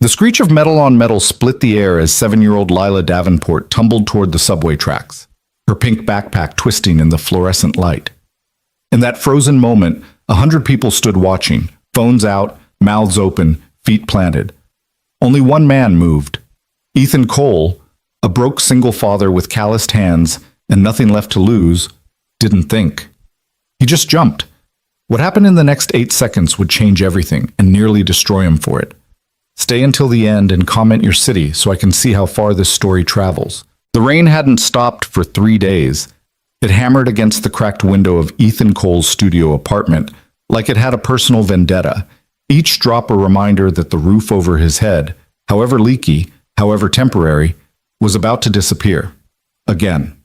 The screech of metal on metal split the air as 7-year-old Lila Davenport tumbled toward the subway tracks, her pink backpack twisting in the fluorescent light. In that frozen moment, 100 people stood watching, phones out, mouths open, feet planted. Only one man moved. Ethan Cole, a broke single father with calloused hands and nothing left to lose, didn't think. He just jumped. What happened in the next 8 seconds would change everything and nearly destroy him for it. Stay until the end and comment your city so I can see how far this story travels. The rain hadn't stopped for 3 days. It hammered against the cracked window of Ethan Cole's studio apartment like it had a personal vendetta, each drop a reminder that the roof over his head, however leaky, however temporary, was about to disappear. Again.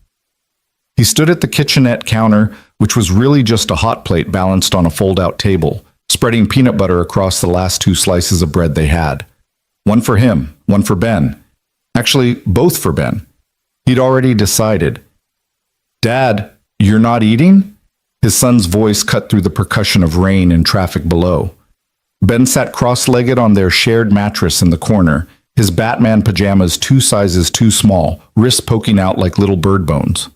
He stood at the kitchenette counter, which was really just a hot plate balanced on a fold-out table, spreading peanut butter across the last 2 slices of bread they had. One for him, one for Ben. Actually, both for Ben. He'd already decided. "Dad, you're not eating?" His son's voice cut through the percussion of rain and traffic below. Ben sat cross-legged on their shared mattress in the corner, his Batman pajamas 2 sizes too small, wrists poking out like little bird bones.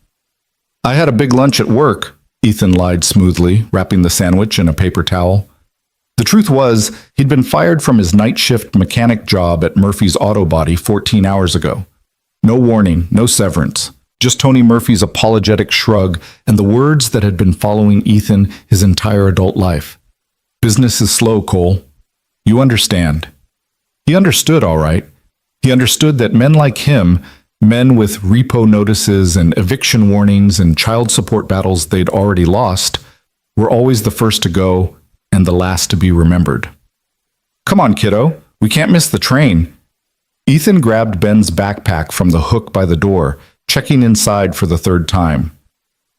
"I had a big lunch at work," Ethan lied smoothly, wrapping the sandwich in a paper towel. The truth was, he'd been fired from his night shift mechanic job at Murphy's Auto Body 14 hours ago. No warning, no severance. Just Tony Murphy's apologetic shrug and the words that had been following Ethan his entire adult life. "Business is slow, Cole. You understand." He understood, all right. He understood that men like him, men with repo notices and eviction warnings and child support battles they'd already lost, were always the first to go and the last to be remembered. "Come on, kiddo. We can't miss the train." Ethan grabbed Ben's backpack from the hook by the door, checking inside for the 3rd time.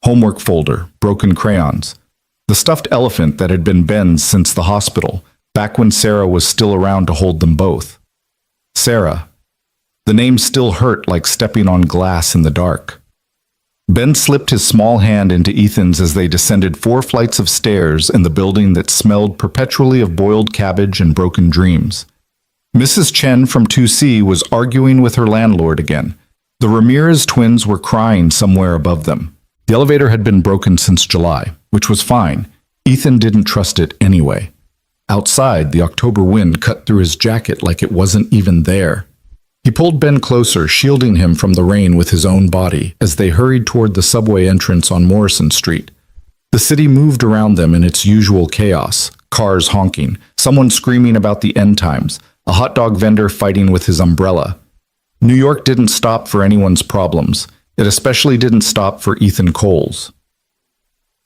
Homework folder, broken crayons. The stuffed elephant that had been Ben's since the hospital, back when Sarah was still around to hold them both. Sarah. The name still hurt like stepping on glass in the dark. Ben slipped his small hand into Ethan's as they descended 4 flights of stairs in the building that smelled perpetually of boiled cabbage and broken dreams. Mrs. Chen from 2C was arguing with her landlord again. The Ramirez twins were crying somewhere above them. The elevator had been broken since July, which was fine. Ethan didn't trust it anyway. Outside, the October wind cut through his jacket like it wasn't even there. He pulled Ben closer, shielding him from the rain with his own body, as they hurried toward the subway entrance on Morrison Street. The city moved around them in its usual chaos, cars honking, someone screaming about the end times, a hot dog vendor fighting with his umbrella. New York didn't stop for anyone's problems. It especially didn't stop for Ethan Cole's.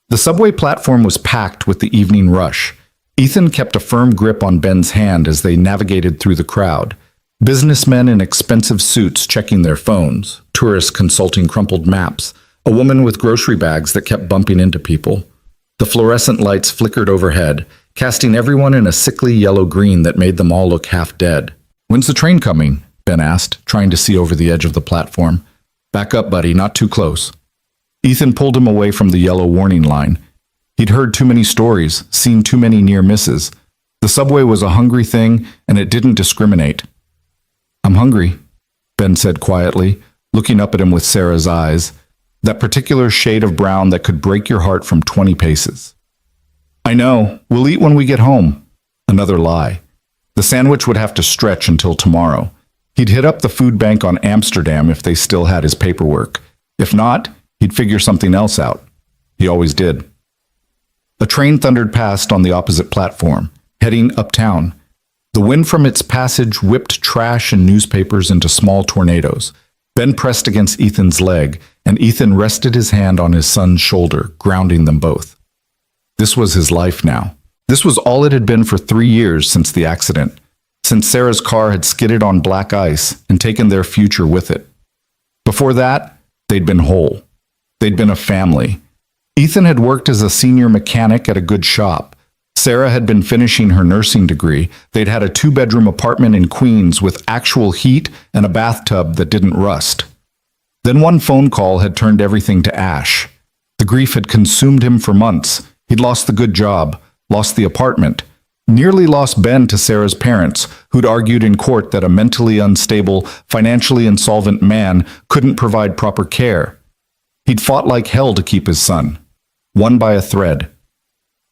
The subway platform was packed with the evening rush. Ethan kept a firm grip on Ben's hand as they navigated through the crowd. Businessmen in expensive suits checking their phones, tourists consulting crumpled maps, a woman with grocery bags that kept bumping into people. The fluorescent lights flickered overhead, casting everyone in a sickly yellow-green that made them all look half dead. "When's the train coming?" Ben asked, trying to see over the edge of the platform. "Back up, buddy, not too close." Ethan pulled him away from the yellow warning line. He'd heard too many stories, seen too many near misses. The subway was a hungry thing, and it didn't discriminate. "I'm hungry," Ben said quietly, looking up at him with Sarah's eyes, that particular shade of brown that could break your heart from 20 paces. "I know. We'll eat when we get home." Another lie. The sandwich would have to stretch until tomorrow. He'd hit up the food bank on Amsterdam if they still had his paperwork. If not, he'd figure something else out. He always did. A train thundered past on the opposite platform, heading uptown. The wind from its passage whipped trash and newspapers into small tornadoes. Ben pressed against Ethan's leg, and Ethan rested his hand on his son's shoulder, grounding them both. This was his life now. This was all it had been for 3 years since the accident, since Sarah's car had skidded on black ice and taken their future with it. Before that, they'd been whole. They'd been a family. Ethan had worked as a senior mechanic at a good shop. Sarah had been finishing her nursing degree. They'd had a 2-bedroom apartment in Queens with actual heat and a bathtub that didn't rust. Then one phone call had turned everything to ash. The grief had consumed him for months. He'd lost the good job, lost the apartment. Nearly lost Ben to Sarah's parents, who'd argued in court that a mentally unstable, financially insolvent man couldn't provide proper care. He'd fought like hell to keep his son, won by a thread.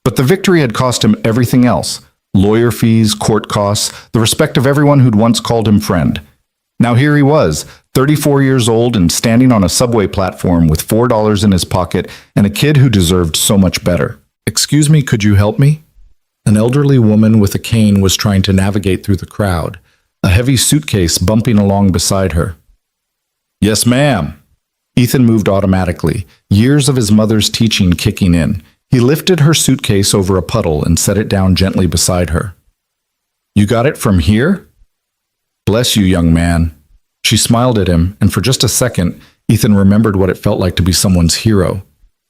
But the victory had cost him everything else: lawyer fees, court costs, the respect of everyone who'd once called him friend. Now here he was, 34 years old and standing on a subway platform with $4 in his pocket and a kid who deserved so much better. "Excuse me, could you help me?" An elderly woman with a cane was trying to navigate through the crowd, a heavy suitcase bumping along beside her. "Yes, ma'am." Ethan moved automatically, years of his mother's teaching kicking in. He lifted her suitcase over a puddle and set it down gently beside her. "You got it from here?" "Bless you, young man." She smiled at him, and for just a second, Ethan remembered what it felt like to be someone's hero,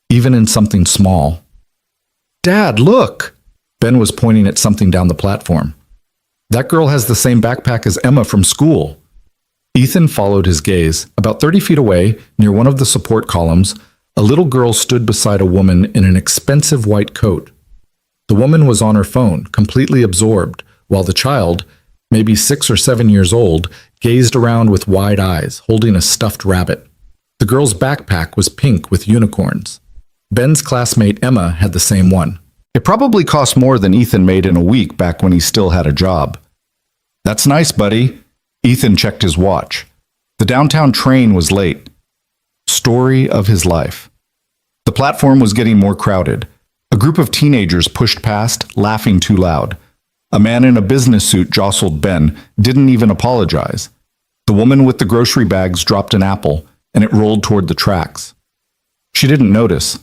even in something small. "Dad, look!" Ben was pointing at something down the platform. "That girl has the same backpack as Emma from school." Ethan followed his gaze. About 30 feet away, near one of the support columns, a little girl stood beside a woman in an expensive white coat. The woman was on her phone, completely absorbed, while the child, maybe 6 or 7 years old, gazed around with wide eyes, holding a stuffed rabbit. The girl's backpack was pink with unicorns. Ben's classmate Emma had the same one. It probably cost more than Ethan made in a week back when he still had a job. "That's nice, buddy." Ethan checked his watch. The downtown train was late. Story of his life. The platform was getting more crowded. A group of teenagers pushed past, laughing too loud. A man in a business suit jostled Ben, didn't even apologize. The woman with the grocery bags dropped an apple, and it rolled toward the tracks. She didn't notice.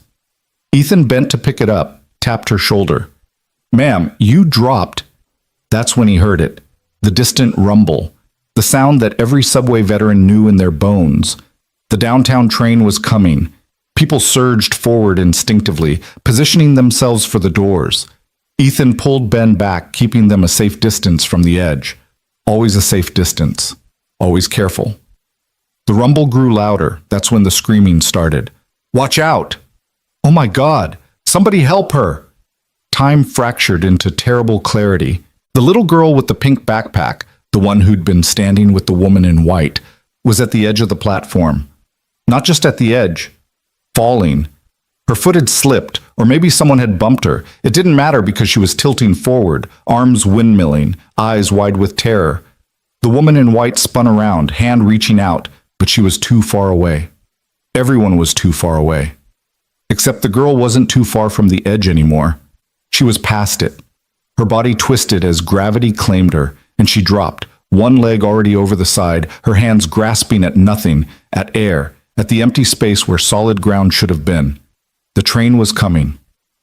Ethan bent to pick it up, tapped her shoulder. "Ma'am, you dropped." That's when he heard it. The distant rumble. The sound that every subway veteran knew in their bones. The downtown train was coming. People surged forward instinctively, positioning themselves for the doors. Ethan pulled Ben back, keeping them a safe distance from the edge. Always a safe distance. Always careful. The rumble grew louder. That's when the screaming started. "Watch out!" "Oh my God! Somebody help her!" Time fractured into terrible clarity. The little girl with the pink backpack, the one who'd been standing with the woman in white, was at the edge of the platform. Not just at the edge, falling. Her foot had slipped, or maybe someone had bumped her. It didn't matter because she was tilting forward, arms windmilling, eyes wide with terror. The woman in white spun around, hand reaching out, but she was too far away. Everyone was too far away. Except the girl wasn't too far from the edge anymore. She was past it. Her body twisted as gravity claimed her, and she dropped, one leg already over the side, her hands grasping at nothing, at air, at the empty space where solid ground should have been. The train was coming.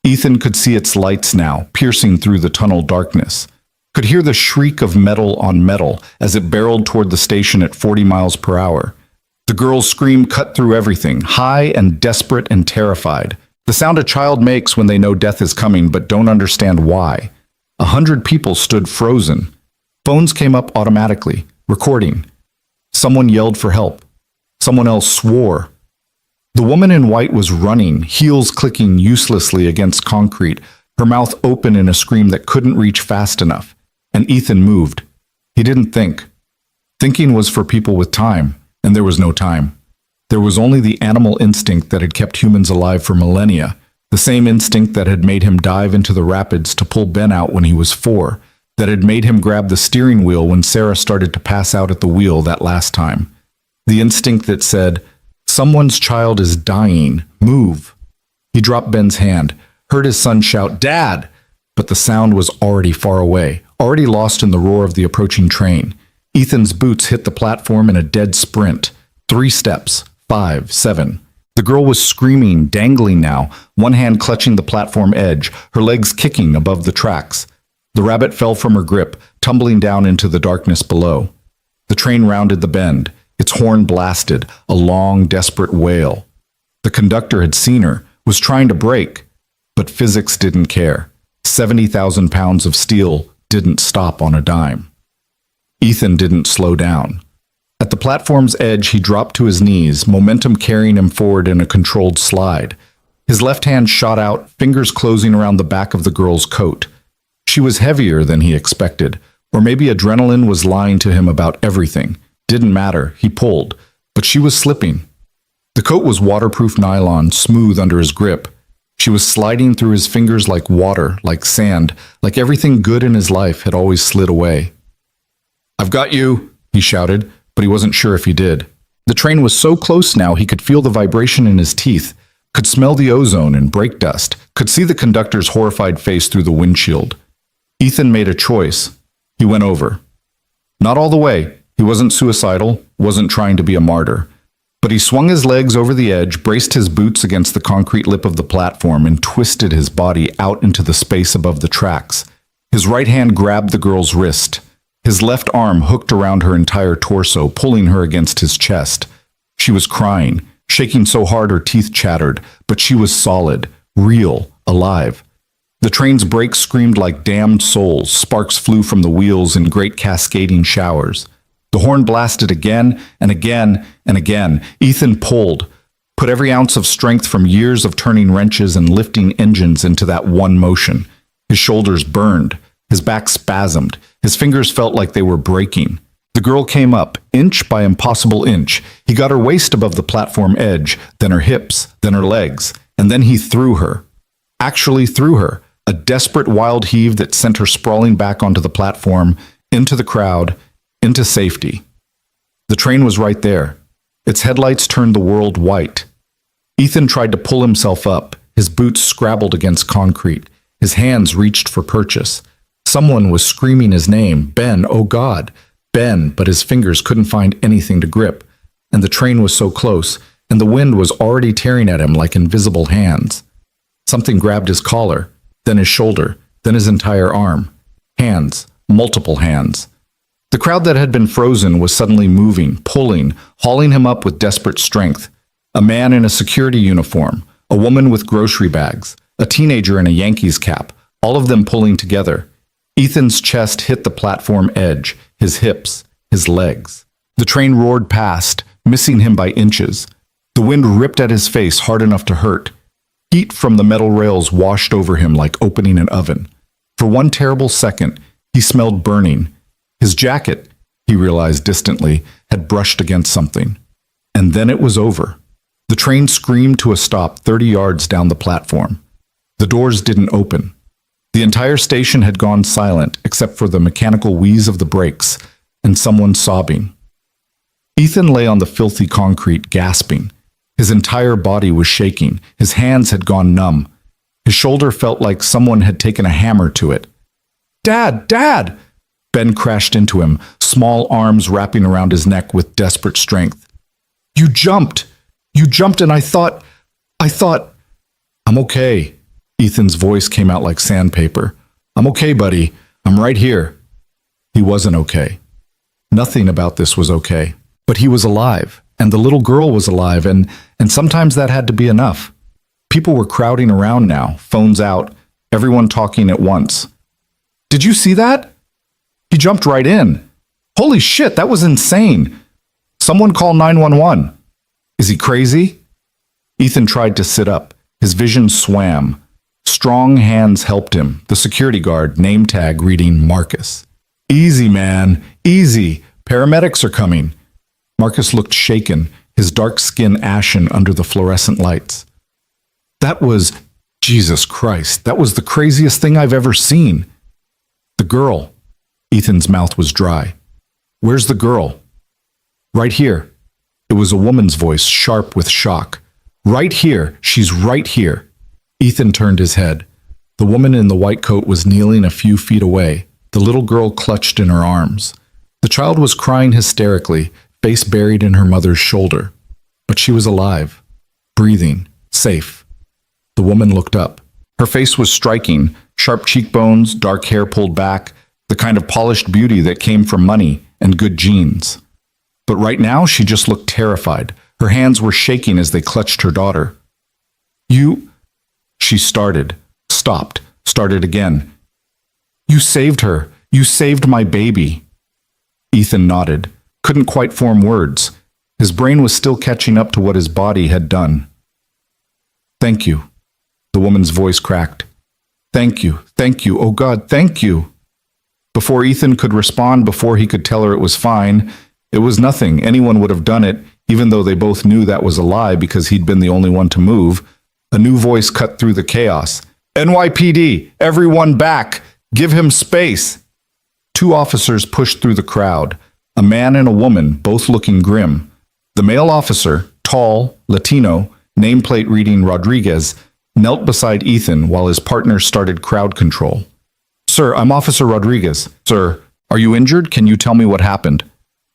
Ethan could see its lights now, piercing through the tunnel darkness. Could hear the shriek of metal on metal as it barreled toward the station at 40 miles per hour. The girl's scream cut through everything, high and desperate and terrified. The sound a child makes when they know death is coming but don't understand why. 100 people stood frozen. Phones came up automatically, recording. Someone yelled for help. Someone else swore. The woman in white was running, heels clicking uselessly against concrete, her mouth open in a scream that couldn't reach fast enough. And Ethan moved. He didn't think. Thinking was for people with time, and there was no time. There was only the animal instinct that had kept humans alive for millennia, the same instinct that had made him dive into the rapids to pull Ben out when he was 4, that had made him grab the steering wheel when Sarah started to pass out at the wheel that last time. The instinct that said, "Someone's child is dying. Move." He dropped Ben's hand, heard his son shout, "Dad!" But the sound was already far away, already lost in the roar of the approaching train. Ethan's boots hit the platform in a dead sprint. 3 steps, 5, 7. The girl was screaming, dangling now, one hand clutching the platform edge, her legs kicking above the tracks. The rabbit fell from her grip, tumbling down into the darkness below. The train rounded the bend. Its horn blasted, a long, desperate wail. The conductor had seen her, was trying to brake, but physics didn't care. 70,000 pounds of steel didn't stop on a dime. Ethan didn't slow down. At the platform's edge, he dropped to his knees, momentum carrying him forward in a controlled slide. His left hand shot out, fingers closing around the back of the girl's coat. She was heavier than he expected, or maybe adrenaline was lying to him about everything. Didn't matter, he pulled, but she was slipping. The coat was waterproof nylon, smooth under his grip. She was sliding through his fingers like water, like sand, like everything good in his life had always slid away. "I've got you," he shouted, but he wasn't sure if he did. The train was so close now he could feel the vibration in his teeth, could smell the ozone and brake dust, could see the conductor's horrified face through the windshield. Ethan made a choice. He went over. Not all the way. He wasn't suicidal, wasn't trying to be a martyr. But he swung his legs over the edge, braced his boots against the concrete lip of the platform, and twisted his body out into the space above the tracks. His right hand grabbed the girl's wrist. His left arm hooked around her entire torso, pulling her against his chest. She was crying, shaking so hard her teeth chattered, but she was solid, real, alive. The train's brakes screamed like damned souls. Sparks flew from the wheels in great cascading showers. The horn blasted again and again and again. Ethan pulled, put every ounce of strength from years of turning wrenches and lifting engines into that one motion. His shoulders burned. His back spasmed. His fingers felt like they were breaking. The girl came up, inch by impossible inch. He got her waist above the platform edge, then her hips, then her legs, and then he threw her. Actually threw her. A desperate wild heave that sent her sprawling back onto the platform, into the crowd, into safety. The train was right there. Its headlights turned the world white. Ethan tried to pull himself up. His boots scrabbled against concrete. His hands reached for purchase. Someone was screaming his name. Ben, oh God. Ben, but his fingers couldn't find anything to grip. And the train was so close, and the wind was already tearing at him like invisible hands. Something grabbed his collar, then his shoulder, then his entire arm. Hands, multiple hands. The crowd that had been frozen was suddenly moving, pulling, hauling him up with desperate strength. A man in a security uniform, a woman with grocery bags, a teenager in a Yankees cap, all of them pulling together. Ethan's chest hit the platform edge, his hips, his legs. The train roared past, missing him by inches. The wind ripped at his face hard enough to hurt. Heat from the metal rails washed over him like opening an oven. For one terrible second, he smelled burning. His jacket, he realized distantly, had brushed against something. And then it was over. The train screamed to a stop 30 yards down the platform. The doors didn't open. The entire station had gone silent except for the mechanical wheeze of the brakes and someone sobbing. Ethan lay on the filthy concrete, gasping. His entire body was shaking. His hands had gone numb. His shoulder felt like someone had taken a hammer to it. "Dad! Dad!" Ben crashed into him, small arms wrapping around his neck with desperate strength. You jumped! You jumped and I thought... "I'm okay." Ethan's voice came out like sandpaper. "I'm okay, buddy. I'm right here." He wasn't okay. Nothing about this was okay. But he was alive. And the little girl was alive, and sometimes that had to be enough. People were crowding around now, phones out, everyone talking at once. "Did you see that? He jumped right in. Holy shit, that was insane. Someone call 911. Is he crazy?" Ethan tried to sit up. His vision swam. Strong hands helped him, the security guard, name tag reading Marcus. "Easy, man, easy. Paramedics are coming." Marcus looked shaken, his dark skin ashen under the fluorescent lights. That was, Jesus Christ, that was the craziest thing I've ever seen. The girl. Ethan's mouth was dry. "Where's the girl?" "Right here." It was a woman's voice, sharp with shock. "Right here. She's right here." Ethan turned his head. The woman in the white coat was kneeling a few feet away, the little girl clutched in her arms. The child was crying hysterically, face buried in her mother's shoulder. But she was alive, breathing, safe. The woman looked up. Her face was striking, sharp cheekbones, dark hair pulled back, the kind of polished beauty that came from money and good genes. But right now she just looked terrified. Her hands were shaking as they clutched her daughter. "You..." She started, stopped, started again. "You saved her. You saved my baby." Ethan nodded, couldn't quite form words. His brain was still catching up to what his body had done. "Thank you." The woman's voice cracked. Thank you, oh God, thank you. Before Ethan could respond, before he could tell her it was fine, it was nothing. Anyone would have done it, even though they both knew that was a lie because he'd been the only one to move. A new voice cut through the chaos. NYPD, everyone back! Give him space! Two officers pushed through the crowd, a man and a woman, both looking grim. The male officer, tall, Latino, nameplate reading Rodriguez, knelt beside Ethan while his partner started crowd control. Sir, I'm Officer Rodriguez. Sir, are you injured? Can you tell me what happened?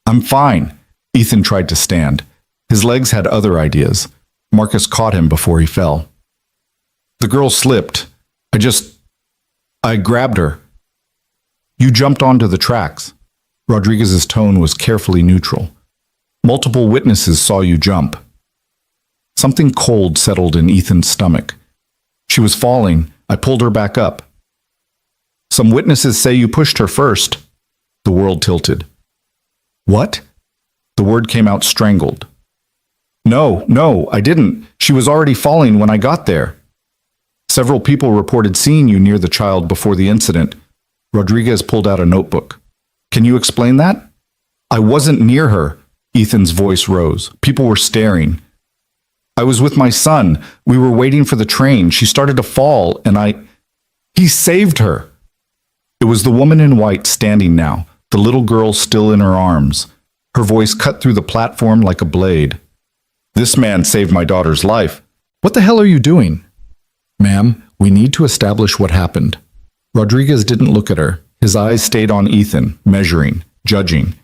I'm fine. Ethan tried to stand. His legs had other ideas. Marcus caught him before he fell. The girl slipped. I grabbed her. You jumped onto the tracks. Rodriguez's tone was carefully neutral. Multiple witnesses saw you jump. Something cold settled in Ethan's stomach. She was falling. I pulled her back up. Some witnesses say you pushed her first. The world tilted. What? The word came out strangled. No, I didn't. She was already falling when I got there. Several people reported seeing you near the child before the incident. Rodriguez pulled out a notebook. Can you explain that? I wasn't near her. Ethan's voice rose. People were staring. I was with my son. We were waiting for the train. She started to fall, and He saved her. It was the woman in white standing now, the little girl still in her arms. Her voice cut through the platform like a blade. This man saved my daughter's life. What the hell are you doing? Ma'am, we need to establish what happened. Rodriguez didn't look at her. His eyes stayed on Ethan, measuring, judging.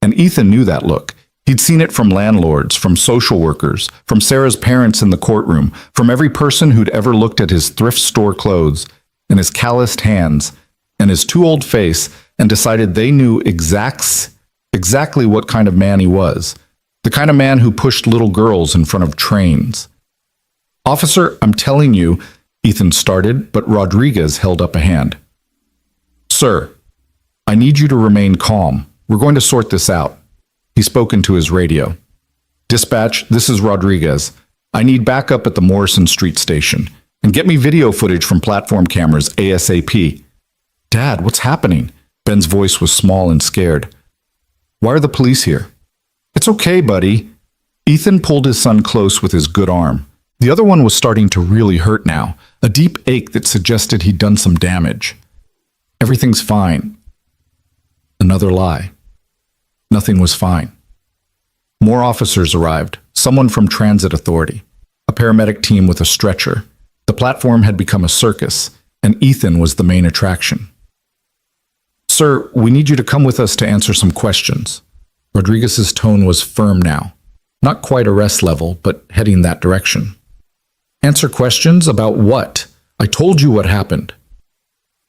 And Ethan knew that look. He'd seen it from landlords, from social workers, from Sarah's parents in the courtroom, from every person who'd ever looked at his thrift store clothes, and his calloused hands, and his too old face, and decided they knew exactly what kind of man he was. The kind of man who pushed little girls in front of trains. Officer, I'm telling you, Ethan started, but Rodriguez held up a hand. Sir, I need you to remain calm. We're going to sort this out. He spoke into his radio. Dispatch, this is Rodriguez. I need backup at the Morrison Street station. And get me video footage from platform cameras ASAP. Dad, what's happening? Ben's voice was small and scared. Why are the police here? It's okay, buddy. Ethan pulled his son close with his good arm. The other one was starting to really hurt now, a deep ache that suggested he'd done some damage. Everything's fine. Another lie. Nothing was fine. More officers arrived, someone from Transit Authority, a paramedic team with a stretcher. The platform had become a circus, and Ethan was the main attraction. Sir, we need you to come with us to answer some questions. Rodriguez's tone was firm now, not quite arrest level, but heading that direction. Answer questions about what? I told you what happened.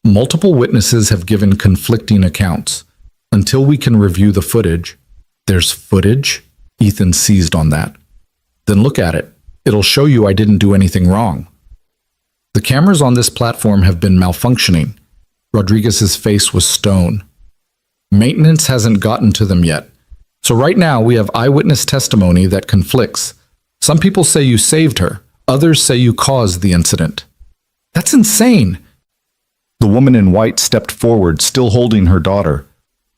Multiple witnesses have given conflicting accounts. Until we can review the footage. There's footage? Ethan seized on that. Then look at it. It'll show you I didn't do anything wrong. The cameras on this platform have been malfunctioning. Rodriguez's face was stone. Maintenance hasn't gotten to them yet. So right now we have eyewitness testimony that conflicts. Some people say you saved her. Others say you caused the incident. That's insane. The woman in white stepped forward, still holding her daughter.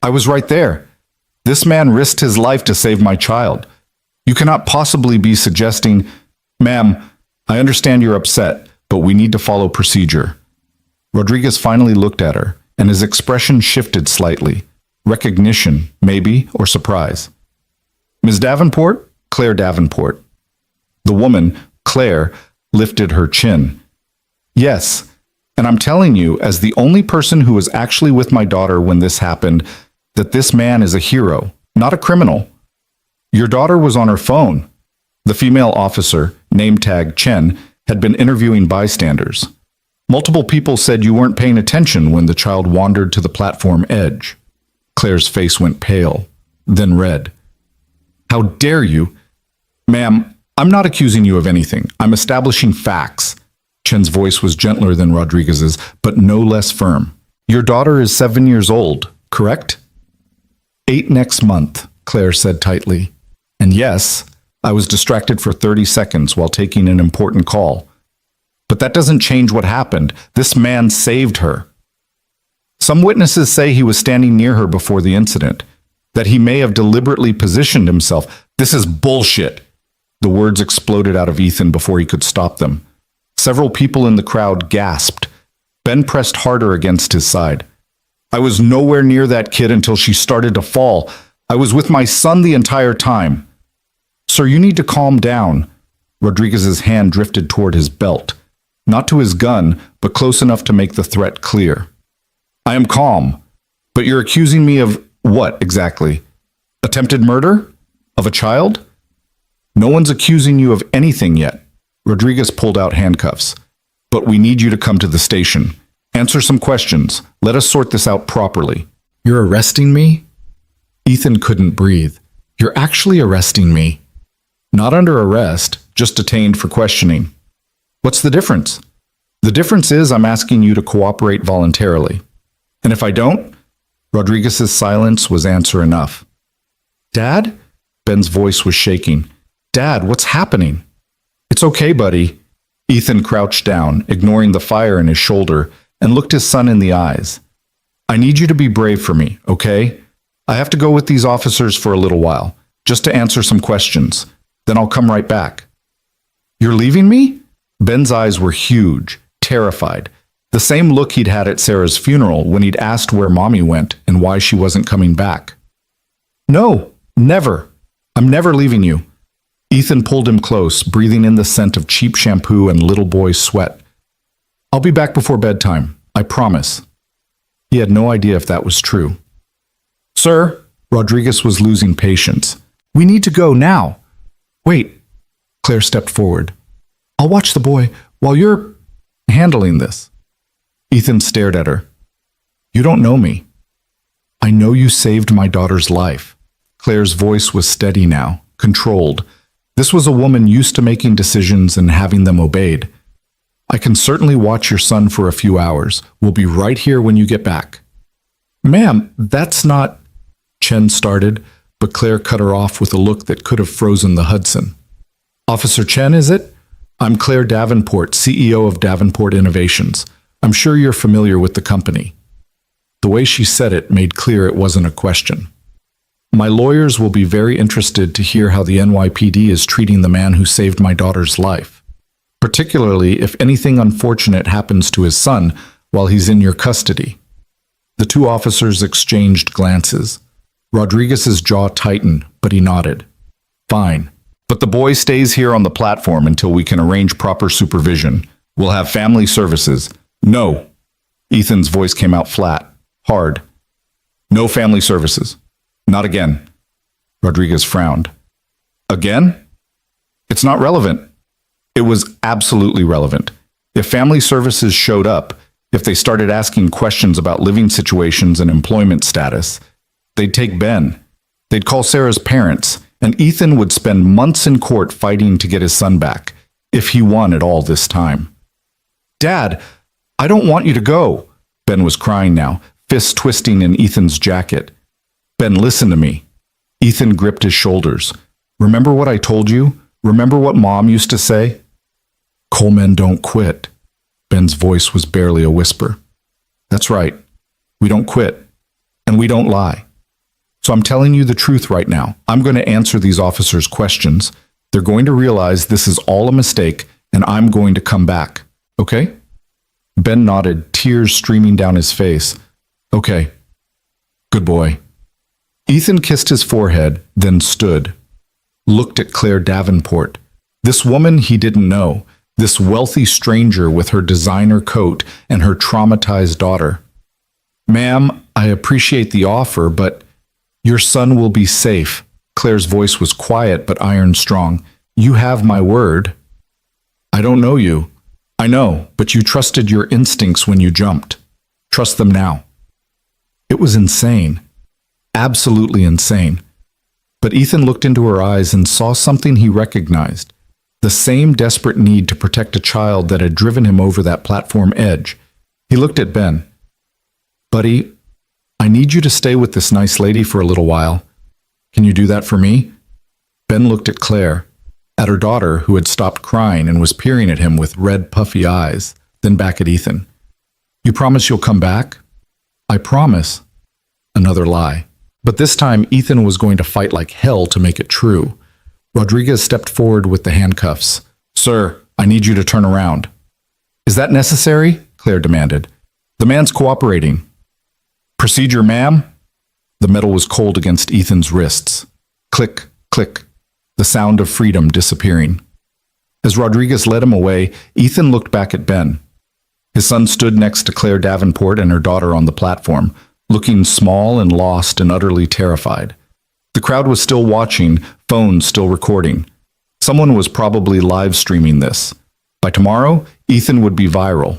I was right there. This man risked his life to save my child. You cannot possibly be suggesting, Ma'am, I understand you're upset, but we need to follow procedure. Rodriguez finally looked at her, and his expression shifted slightly. Recognition, maybe, or surprise. Ms. Davenport? Claire Davenport. The woman, Claire, lifted her chin. Yes, and I'm telling you, as the only person who was actually with my daughter when this happened, that this man is a hero, not a criminal. Your daughter was on her phone. The female officer, name tag Chen, had been interviewing bystanders. Multiple people said you weren't paying attention when the child wandered to the platform edge. Claire's face went pale, then red. How dare you? Ma'am, I'm not accusing you of anything. I'm establishing facts. Chen's voice was gentler than Rodriguez's, but no less firm. Your daughter is 7 years old, correct? 8 next month, Claire said tightly. And yes, I was distracted for 30 seconds while taking an important call. But that doesn't change what happened. This man saved her. Some witnesses say he was standing near her before the incident, that he may have deliberately positioned himself. This is bullshit. The words exploded out of Ethan before he could stop them. Several people in the crowd gasped. Ben pressed harder against his side. I was nowhere near that kid until she started to fall. I was with my son the entire time. Sir, you need to calm down. Rodriguez's hand drifted toward his belt. Not to his gun, but close enough to make the threat clear. I am calm, but you're accusing me of what exactly? Attempted murder? Of a child? No one's accusing you of anything yet. Rodriguez pulled out handcuffs. But we need you to come to the station. Answer some questions. Let us sort this out properly. You're arresting me? Ethan couldn't breathe. You're actually arresting me. Not under arrest, just detained for questioning. What's the difference? The difference is I'm asking you to cooperate voluntarily. And if I don't? Rodriguez's silence was answer enough. Dad? Ben's voice was shaking. Dad, what's happening? It's okay, buddy. Ethan crouched down, ignoring the fire in his shoulder, and looked his son in the eyes. I need you to be brave for me, okay? I have to go with these officers for a little while, just to answer some questions. Then I'll come right back. You're leaving me? Ben's eyes were huge, terrified. The same look he'd had at Sarah's funeral when he'd asked where Mommy went and why she wasn't coming back. No, never. I'm never leaving you. Ethan pulled him close, breathing in the scent of cheap shampoo and little boy's sweat. I'll be back before bedtime, I promise. He had no idea if that was true. Sir, Rodriguez was losing patience. We need to go now. Wait, Claire stepped forward. I'll watch the boy while you're handling this. Ethan stared at her. You don't know me. I know you saved my daughter's life. Claire's voice was steady now, controlled. This was a woman used to making decisions and having them obeyed. I can certainly watch your son for a few hours. We'll be right here when you get back. Ma'am, that's not... Chen started, but Claire cut her off with a look that could have frozen the Hudson. Officer Chen, is it? I'm Claire Davenport, CEO of Davenport Innovations. I'm sure you're familiar with the company. The way she said it made clear it wasn't a question. My lawyers will be very interested to hear how the NYPD is treating the man who saved my daughter's life, particularly if anything unfortunate happens to his son while he's in your custody. The two officers exchanged glances. Rodriguez's jaw tightened, but he nodded. Fine. But the boy stays here on the platform until we can arrange proper supervision. We'll have family services. No. Ethan's voice came out flat, hard. No family services. Not again. Rodriguez frowned. Again? It's not relevant. It was absolutely relevant. If family services showed up, if they started asking questions about living situations and employment status, they'd take Ben. They'd call Sarah's parents, and Ethan would spend months in court fighting to get his son back, if he won at all this time. Dad, I don't want you to go. Ben was crying now, fists twisting in Ethan's jacket. Ben, listen to me. Ethan gripped his shoulders. Remember what I told you? Remember what Mom used to say? Coal men don't quit. Ben's voice was barely a whisper. That's right. We don't quit. And we don't lie. So I'm telling you the truth right now. I'm going to answer these officers' questions. They're going to realize this is all a mistake, and I'm going to come back. Okay? Ben nodded, tears streaming down his face. Okay. Good boy. Ethan kissed his forehead, then stood. Looked at Claire Davenport. This woman he didn't know. This wealthy stranger with her designer coat and her traumatized daughter. Ma'am, I appreciate the offer, but your son will be safe. Claire's voice was quiet but iron strong. You have my word. I don't know you. I know, but you trusted your instincts when you jumped. Trust them now. It was insane. Absolutely insane. But Ethan looked into her eyes and saw something he recognized. The same desperate need to protect a child that had driven him over that platform edge. He looked at Ben. Buddy, I need you to stay with this nice lady for a little while. Can you do that for me? Ben looked at Claire. at her daughter, who had stopped crying and was peering at him with red, puffy eyes, then back at Ethan. "You promise you'll come back?" "I promise." Another lie. But this time, Ethan was going to fight like hell to make it true. Rodriguez stepped forward with the handcuffs. "Sir, I need you to turn around." "Is that necessary?" Claire demanded. "The man's cooperating." "Procedure, ma'am?" The metal was cold against Ethan's wrists. Click, click, the sound of freedom disappearing. As Rodriguez led him away, Ethan looked back at Ben. His son stood next to Claire Davenport and her daughter on the platform, looking small and lost and utterly terrified. The crowd was still watching, phones still recording. Someone was probably live streaming this. By tomorrow, Ethan would be viral.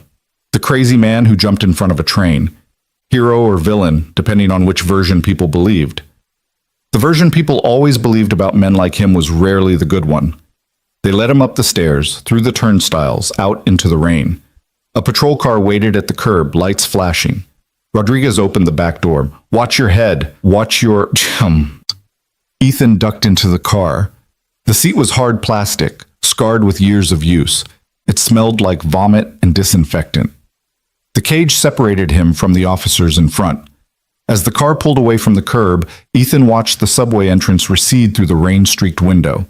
The crazy man who jumped in front of a train. Hero or villain, depending on which version people believed. The version people always believed about men like him was rarely the good one. They led him up the stairs, through the turnstiles, out into the rain. A patrol car waited at the curb, lights flashing. Rodriguez opened the back door. "Watch your head. Watch your..." Ethan ducked into the car. The seat was hard plastic, scarred with years of use. It smelled like vomit and disinfectant. The cage separated him from the officers in front. As the car pulled away from the curb, Ethan watched the subway entrance recede through the rain-streaked window.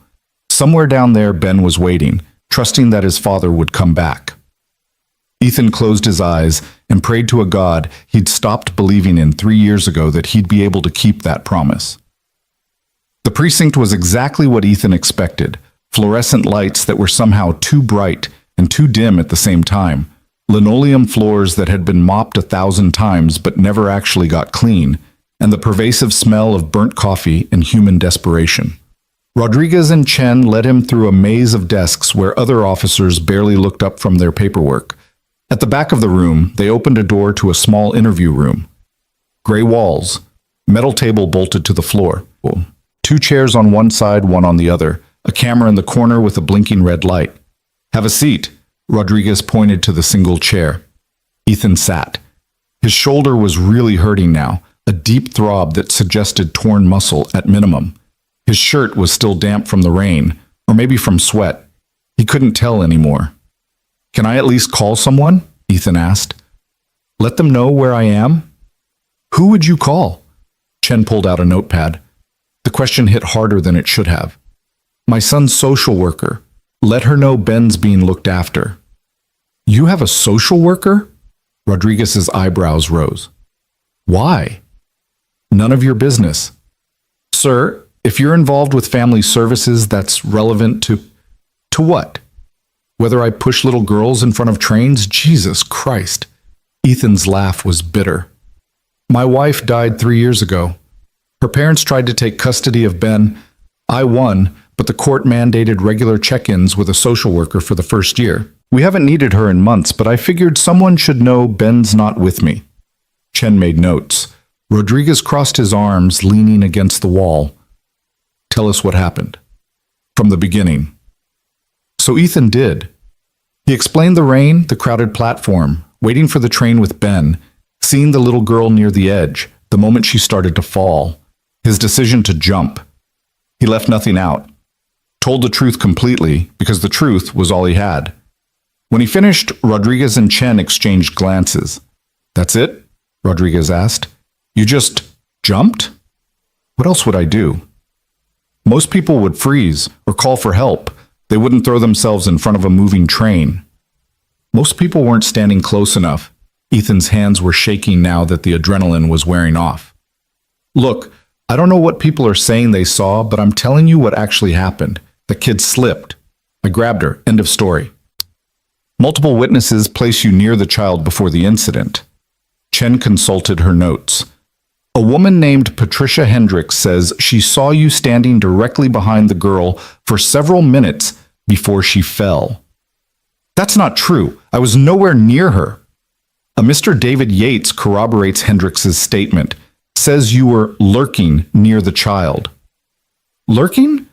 Somewhere down there, Ben was waiting, trusting that his father would come back. Ethan closed his eyes and prayed to a God he'd stopped believing in 3 years ago that he'd be able to keep that promise. The precinct was exactly what Ethan expected, fluorescent lights that were somehow too bright and too dim at the same time, linoleum floors that had been mopped 1,000 times but never actually got clean, and the pervasive smell of burnt coffee and human desperation. Rodriguez and Chen led him through a maze of desks where other officers barely looked up from their paperwork. At the back of the room, they opened a door to a small interview room. Gray walls, metal table bolted to the floor. 2 chairs on one side, one on the other, a camera in the corner with a blinking red light. "Have a seat." Rodriguez pointed to the single chair. Ethan sat. His shoulder was really hurting now, a deep throb that suggested torn muscle at minimum. His shirt was still damp from the rain, or maybe from sweat. He couldn't tell anymore. "Can I at least call someone?" Ethan asked. "Let them know where I am?" "Who would you call?" Chen pulled out a notepad. The question hit harder than it should have. "My son's social worker. Let her know Ben's being looked after." "You have a social worker?" Rodriguez's eyebrows rose. "Why?" "None of your business." "Sir, if you're involved with family services, that's relevant to what? Whether I push little girls in front of trains? Jesus Christ." Ethan's laugh was bitter. "My wife died 3 years ago. Her parents tried to take custody of Ben. I won, but the court mandated regular check-ins with a social worker for the first year. We haven't needed her in months, but I figured someone should know Ben's not with me." Chen made notes. Rodriguez crossed his arms, leaning against the wall. "Tell us what happened. From the beginning." So Ethan did. He explained the rain, the crowded platform, waiting for the train with Ben, seeing the little girl near the edge, the moment she started to fall, his decision to jump. He left nothing out. Told the truth completely, because the truth was all he had. When he finished, Rodriguez and Chen exchanged glances. "That's it?" Rodriguez asked. "You just jumped?" "What else would I do?" Most people would freeze or call for help. They wouldn't throw themselves in front of a moving train. Most people weren't standing close enough. Ethan's hands were shaking now that the adrenaline was wearing off. "Look, I don't know what people are saying they saw, but I'm telling you what actually happened. The kid slipped. I grabbed her. End of story." Multiple witnesses place you near the child before the incident. Chen consulted her notes. A woman named Patricia Hendricks says she saw you standing directly behind the girl for several minutes before she fell. "That's not true. I was nowhere near her." A Mr. David Yates corroborates Hendricks's statement, says you were lurking near the child. "Lurking?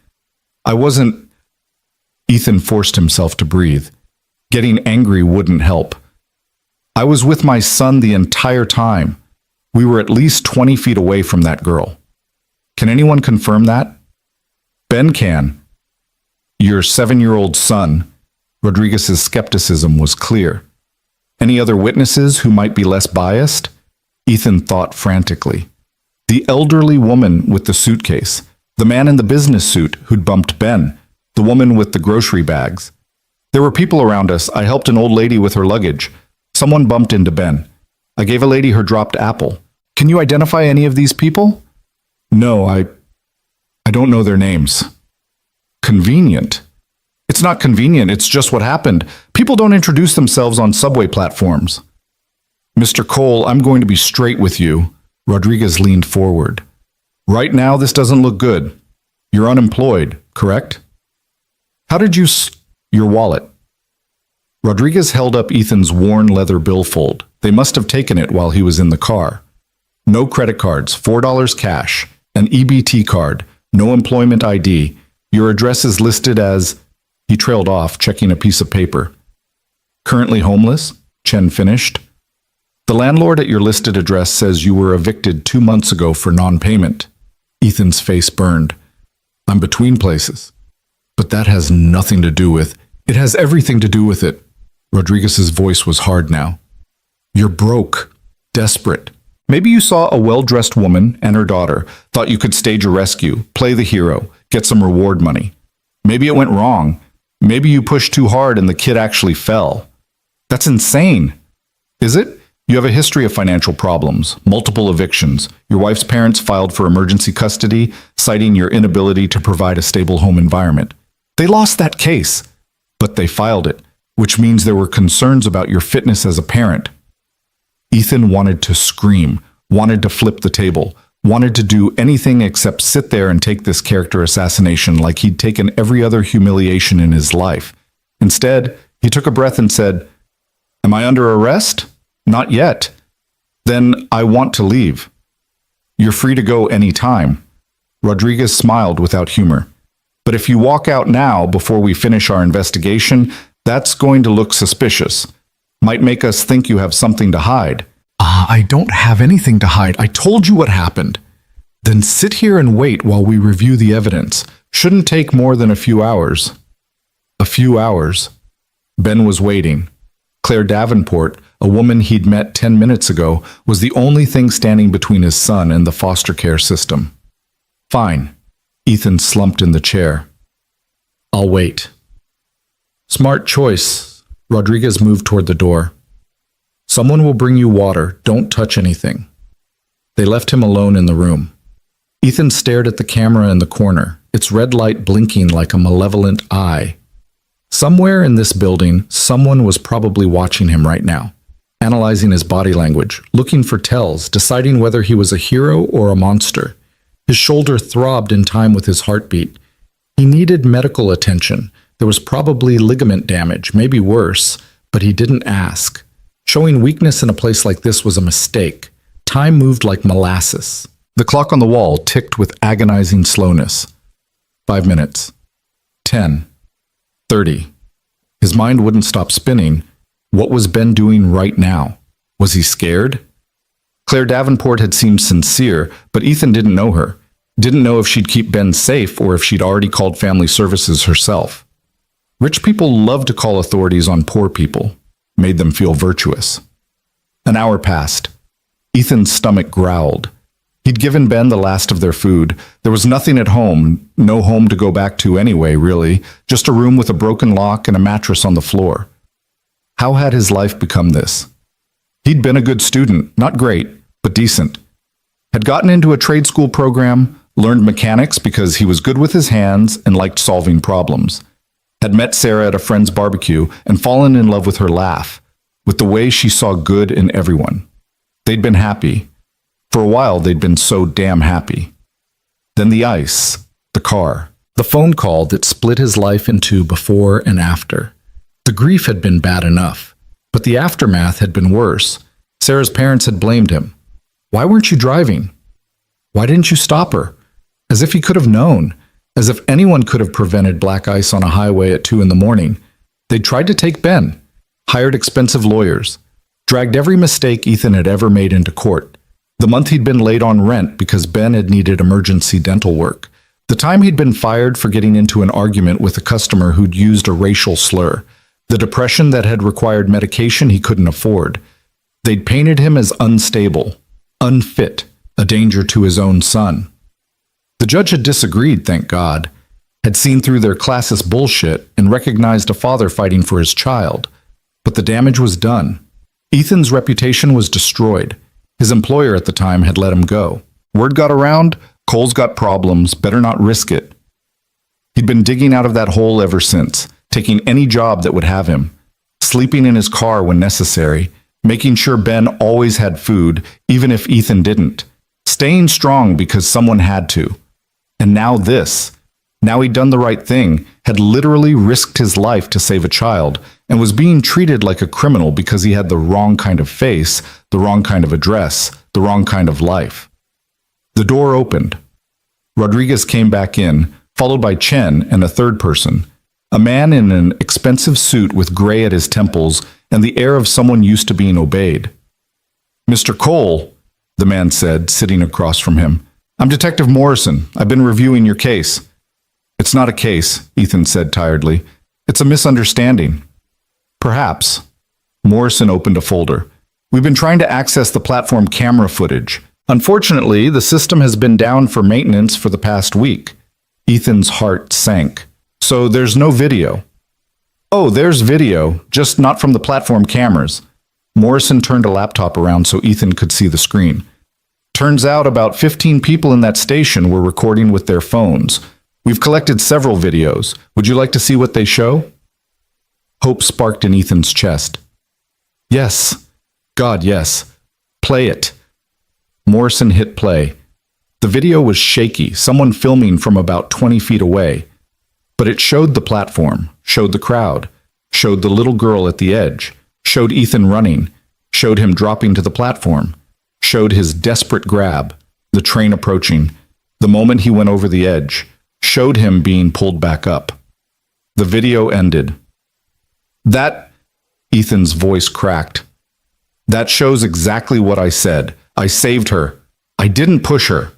I wasn't..." Ethan forced himself to breathe. Getting angry wouldn't help. "I was with my son the entire time. We were at least 20 feet away from that girl." "Can anyone confirm that?" "Ben can." Your 7-year-old son. Rodriguez's skepticism was clear. Any other witnesses who might be less biased? Ethan thought frantically. The elderly woman with the suitcase, the man in the business suit who'd bumped Ben, the woman with the grocery bags. There were people around us. I helped an old lady with her luggage. Someone bumped into Ben. I gave a lady her dropped apple. Can you identify any of these people? No, I don't know their names. Convenient. It's not convenient, it's just what happened. People don't introduce themselves on subway platforms. Mr. Cole, I'm going to be straight with you. Rodriguez leaned forward. Right now, this doesn't look good. You're unemployed, correct? How did you your wallet? Rodriguez held up Ethan's worn leather billfold. They must have taken it while he was in the car. No credit cards, $4 cash, an EBT card, no employment ID. Your address is listed as... He trailed off, checking a piece of paper. Currently homeless? Chen finished. The landlord at your listed address says you were evicted 2 months ago for non-payment. Ethan's face burned. I'm between places. But that has nothing to do with... It has everything to do with it. Rodriguez's voice was hard now. You're broke. Desperate. Maybe you saw a well-dressed woman and her daughter, thought you could stage a rescue, play the hero, get some reward money. Maybe it went wrong. Maybe you pushed too hard and the kid actually fell. That's insane. Is it? You have a history of financial problems, multiple evictions. Your wife's parents filed for emergency custody, citing your inability to provide a stable home environment. They lost that case, but they filed it, which means there were concerns about your fitness as a parent. Ethan wanted to scream, wanted to flip the table, wanted to do anything except sit there and take this character assassination like he'd taken every other humiliation in his life. Instead, he took a breath and said, Am I under arrest? Not yet. Then I want to leave. You're free to go any time. Rodriguez smiled without humor. But if you walk out now before we finish our investigation, that's going to look suspicious. Might make us think you have something to hide. I don't have anything to hide. I told you what happened. Then sit here and wait while we review the evidence. Shouldn't take more than a few hours. A few hours. Ben was waiting. Claire Davenport, a woman he'd met 10 minutes ago, was the only thing standing between his son and the foster care system. Fine. Ethan slumped in the chair. I'll wait. Smart choice. Rodriguez moved toward the door. Someone will bring you water. Don't touch anything. They left him alone in the room. Ethan stared at the camera in the corner, its red light blinking like a malevolent eye. Somewhere in this building, someone was probably watching him right now, analyzing his body language, looking for tells, deciding whether he was a hero or a monster. His shoulder throbbed in time with his heartbeat. He needed medical attention. There was probably ligament damage, maybe worse, but he didn't ask. Showing weakness in a place like this was a mistake. Time moved like molasses. The clock on the wall ticked with agonizing slowness. 5 minutes. 10. 30. His mind wouldn't stop spinning. What was Ben doing right now? Was he scared? Claire Davenport had seemed sincere, but Ethan didn't know her. Didn't know if she'd keep Ben safe or if she'd already called family services herself. Rich people love to call authorities on poor people. Made them feel virtuous. An hour passed. Ethan's stomach growled. He'd given Ben the last of their food. There was nothing at home, no home to go back to anyway, really, just a room with a broken lock and a mattress on the floor. How had his life become this? He'd been a good student, not great, but decent. Had gotten into a trade school program, learned mechanics because he was good with his hands and liked solving problems. Had met Sarah at a friend's barbecue and fallen in love with her laugh, with the way she saw good in everyone. They'd been happy. For a while, they'd been so damn happy. Then the ice, the car, the phone call that split his life into before and after. The grief had been bad enough, but the aftermath had been worse. Sarah's parents had blamed him. Why weren't you driving? Why didn't you stop her? As if he could have known. As if anyone could have prevented black ice on a highway at 2 a.m. They'd tried to take Ben, hired expensive lawyers, dragged every mistake Ethan had ever made into court. The month he'd been late on rent because Ben had needed emergency dental work. The time he'd been fired for getting into an argument with a customer who'd used a racial slur. The depression that had required medication he couldn't afford. They'd painted him as unstable, unfit, a danger to his own son. The judge had disagreed, thank God, had seen through their classist bullshit and recognized a father fighting for his child. But the damage was done. Ethan's reputation was destroyed. His employer at the time had let him go. Word got around, Cole's got problems, better not risk it. He'd been digging out of that hole ever since, taking any job that would have him, sleeping in his car when necessary, making sure Ben always had food, even if Ethan didn't, staying strong because someone had to. And now this. Now he'd done the right thing, had literally risked his life to save a child, and was being treated like a criminal because he had the wrong kind of face, the wrong kind of address, the wrong kind of life. The door opened. Rodriguez came back in, followed by Chen and a third person, a man in an expensive suit with gray at his temples and the air of someone used to being obeyed. "Mr. Cole," the man said, sitting across from him. "I'm Detective Morrison. I've been reviewing your case." "It's not a case," Ethan said tiredly. "It's a misunderstanding." "Perhaps." Morrison opened a folder. "We've been trying to access the platform camera footage. Unfortunately, the system has been down for maintenance for the past week." Ethan's heart sank. "So there's no video?" "Oh, there's video, just not from the platform cameras." Morrison turned a laptop around so Ethan could see the screen. "Turns out about 15 people in that station were recording with their phones. We've collected several videos. Would you like to see what they show?" Hope sparked in Ethan's chest. "Yes. God, yes. Play it." Morrison hit play. The video was shaky, someone filming from about 20 feet away. But it showed the platform, showed the crowd, showed the little girl at the edge, showed Ethan running, showed him dropping to the platform, showed his desperate grab, the train approaching, the moment he went over the edge, showed him being pulled back up. The video ended. "That," Ethan's voice cracked, "that shows exactly what I said. I saved her. I didn't push her."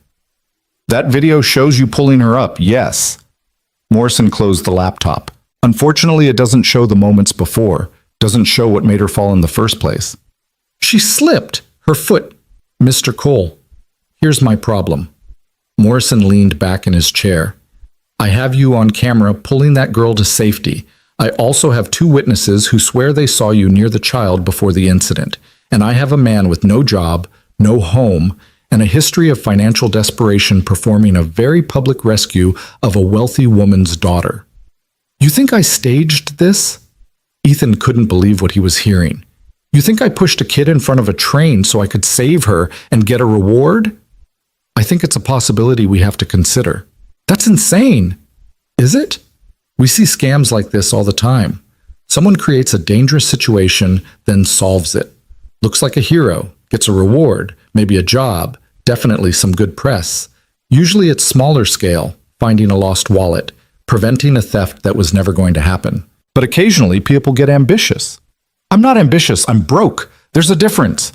"That video shows you pulling her up, yes." Morrison closed the laptop. "Unfortunately, it doesn't show the moments before, doesn't show what made her fall in the first place." "She slipped. Her foot." "Mr. Cole, here's my problem." Morrison leaned back in his chair. "I have you on camera pulling that girl to safety. I also have 2 witnesses who swear they saw you near the child before the incident. And I have a man with no job, no home, and a history of financial desperation performing a very public rescue of a wealthy woman's daughter. You think I staged this?" Ethan couldn't believe what he was hearing. "You think I pushed a kid in front of a train so I could save her and get a reward?" "I think it's a possibility we have to consider." "That's insane." "Is it? We see scams like this all the time. Someone creates a dangerous situation, then solves it. Looks like a hero, gets a reward, maybe a job, definitely some good press. Usually it's smaller scale, finding a lost wallet, preventing a theft that was never going to happen. But occasionally people get ambitious." "I'm not ambitious, I'm broke. There's a difference."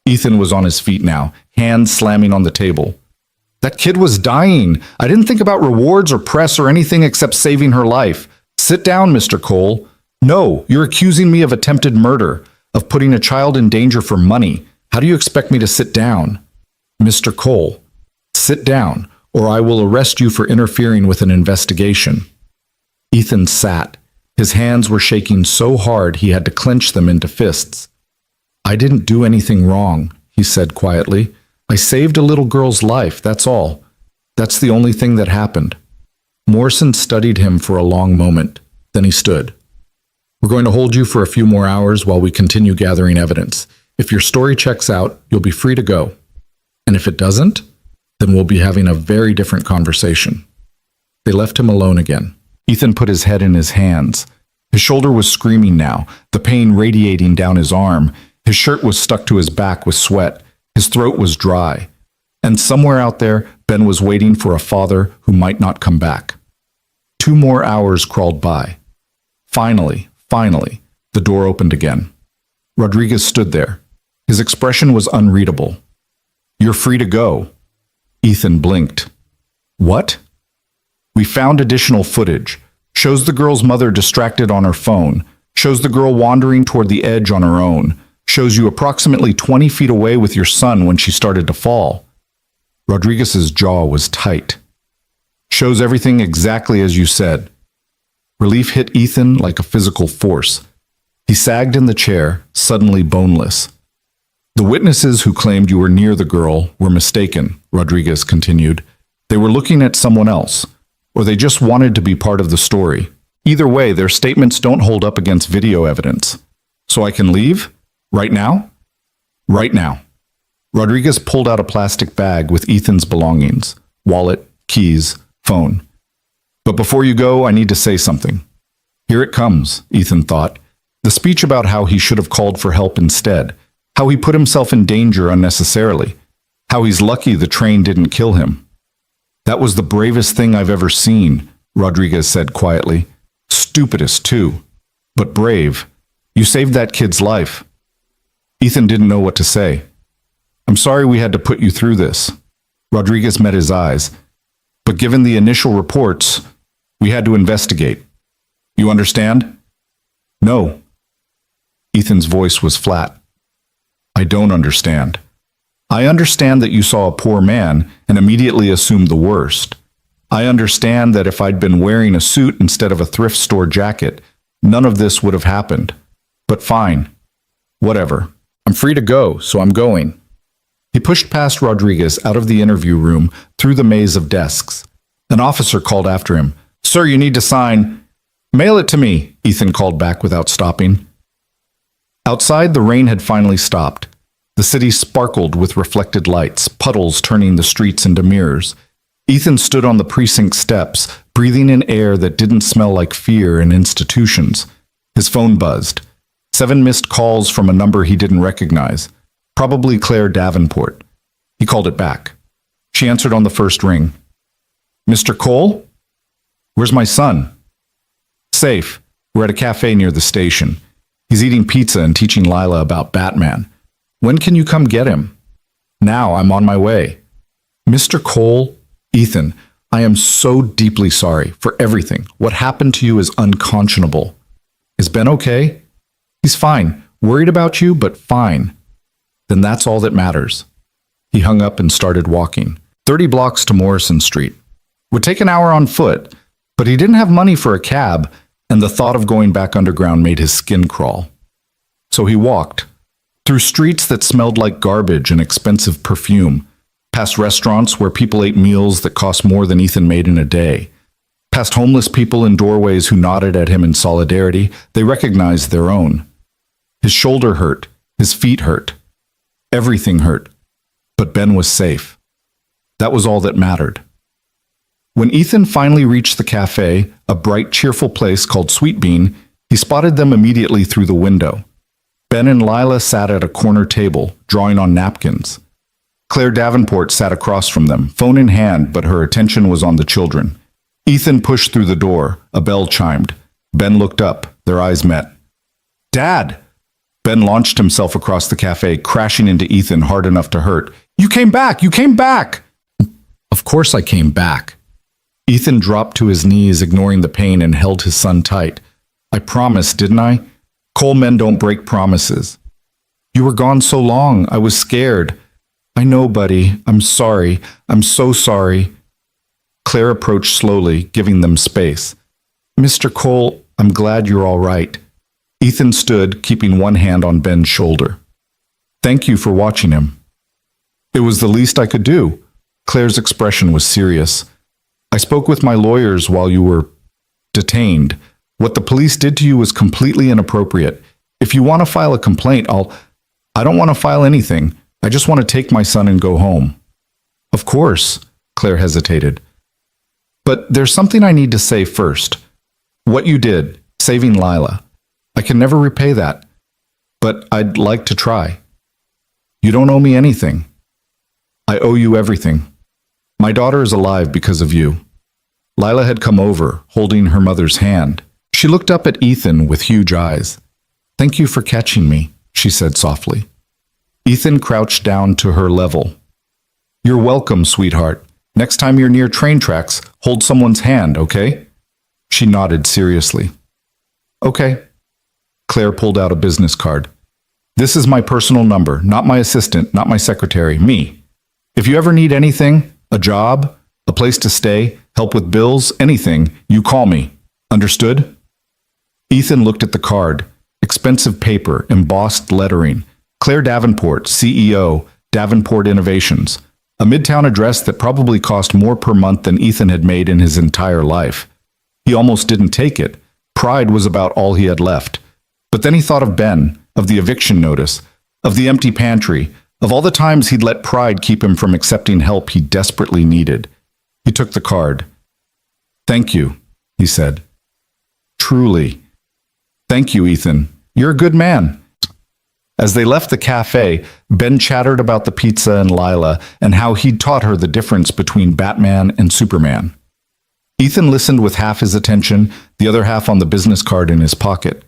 Ethan was on his feet now, hands slamming on the table. "That kid was dying. I didn't think about rewards or press or anything except saving her life. Sit down, Mr. Cole. No, you're accusing me of attempted murder, of putting a child in danger for money. How do you expect me to sit down?" "Mr. Cole, sit down, or I will arrest you for interfering with an investigation." Ethan sat. His hands were shaking so hard he had to clench them into fists. "I didn't do anything wrong," he said quietly. "I saved a little girl's life, that's all. That's the only thing that happened." Morrison studied him for a long moment. Then he stood. "We're going to hold you for a few more hours while we continue gathering evidence. If your story checks out, you'll be free to go. And if it doesn't, then we'll be having a very different conversation." They left him alone again. Ethan put his head in his hands. His shoulder was screaming now, the pain radiating down his arm. His shirt was stuck to his back with sweat. His throat was dry. And somewhere out there, Ben was waiting for a father who might not come back. 2 more hours crawled by. Finally, the door opened again. Rodriguez stood there. His expression was unreadable. "You're free to go." Ethan blinked. "What?" We found additional footage. Shows the girl's mother distracted on her phone. Shows the girl wandering toward the edge on her own. Shows you approximately 20 feet away with your son when she started to fall. Rodriguez's jaw was tight. Shows everything exactly as you said. Relief hit Ethan like a physical force. He sagged in the chair, suddenly boneless. The witnesses who claimed you were near the girl were mistaken, Rodriguez continued. They were looking at someone else, or they just wanted to be part of the story. Either way, their statements don't hold up against video evidence. So I can leave? Right now? Right now. Rodriguez pulled out a plastic bag with Ethan's belongings, wallet, keys, phone. But before you go, I need to say something. Here it comes, Ethan thought. The speech about how he should have called for help instead, how he put himself in danger unnecessarily, how he's lucky the train didn't kill him. That was the bravest thing I've ever seen, Rodriguez said quietly. Stupidest, too. But brave. You saved that kid's life. Ethan didn't know what to say. I'm sorry we had to put you through this. Rodriguez met his eyes. But given the initial reports, we had to investigate. You understand? No. Ethan's voice was flat. I don't understand. I understand that you saw a poor man and immediately assumed the worst. I understand that if I'd been wearing a suit instead of a thrift store jacket, none of this would have happened. But fine. Whatever. I'm free to go, so I'm going. He pushed past Rodriguez out of the interview room through the maze of desks. An officer called after him. Sir, you need to sign. Mail it to me, Ethan called back without stopping. Outside, the rain had finally stopped. The city sparkled with reflected lights, puddles turning the streets into mirrors. Ethan stood on the precinct steps, breathing in air that didn't smell like fear and institutions. His phone buzzed. 7 missed calls from a number he didn't recognize. Probably Claire Davenport. He called it back. She answered on the first ring. Mr. Cole? Where's my son? Safe. We're at a cafe near the station. He's eating pizza and teaching Lila about Batman. When can you come get him? Now, I'm on my way. Mr. Cole? Ethan, I am so deeply sorry for everything. What happened to you is unconscionable. Is Ben okay? He's fine. Worried about you, but fine. Then that's all that matters. He hung up and started walking. 30 blocks to Morrison Street. Would take an hour on foot, but he didn't have money for a cab, and the thought of going back underground made his skin crawl. So he walked, through streets that smelled like garbage and expensive perfume, past restaurants where people ate meals that cost more than Ethan made in a day, past homeless people in doorways who nodded at him in solidarity. They recognized their own. His shoulder hurt, his feet hurt. Everything hurt, but Ben was safe. That was all that mattered. When Ethan finally reached the cafe, a bright, cheerful place called Sweet Bean, he spotted them immediately through the window. Ben and Lila sat at a corner table, drawing on napkins. Claire Davenport sat across from them, phone in hand, but her attention was on the children. Ethan pushed through the door. A bell chimed. Ben looked up. Their eyes met. Dad! Ben launched himself across the cafe, crashing into Ethan hard enough to hurt. You came back! You came back! Of course I came back. Ethan dropped to his knees, ignoring the pain, and held his son tight. I promised, didn't I? Cole men don't break promises. You were gone so long, I was scared. I know, buddy. I'm sorry. I'm so sorry. Claire approached slowly, giving them space. Mr. Cole, I'm glad you're all right. Ethan stood, keeping one hand on Ben's shoulder. Thank you for watching him. It was the least I could do. Claire's expression was serious. I spoke with my lawyers while you were detained. What the police did to you was completely inappropriate. If you want to file a complaint, I don't want to file anything. I just want to take my son and go home. Of course, Claire hesitated. But there's something I need to say first. What you did, saving Lila. I can never repay that, but I'd like to try. You don't owe me anything. I owe you everything. My daughter is alive because of you. Lila had come over, holding her mother's hand. She looked up at Ethan with huge eyes. Thank you for catching me, she said softly. Ethan crouched down to her level. You're welcome, sweetheart. Next time you're near train tracks, hold someone's hand, okay? She nodded seriously. Okay. Claire pulled out a business card. This is my personal number, not my assistant, not my secretary, me. If you ever need anything, a job, a place to stay, help with bills, anything, you call me. Understood? Ethan looked at the card. Expensive paper, embossed lettering. Claire Davenport, CEO, Davenport Innovations. A midtown address that probably cost more per month than Ethan had made in his entire life. He almost didn't take it. Pride was about all he had left. But then he thought of Ben, of the eviction notice, of the empty pantry, of all the times he'd let pride keep him from accepting help he desperately needed. He took the card. Thank you, he said. Truly. Thank you, Ethan. You're a good man. As they left the cafe, Ben chattered about the pizza and Lila and how he'd taught her the difference between Batman and Superman. Ethan listened with half his attention, the other half on the business card in his pocket.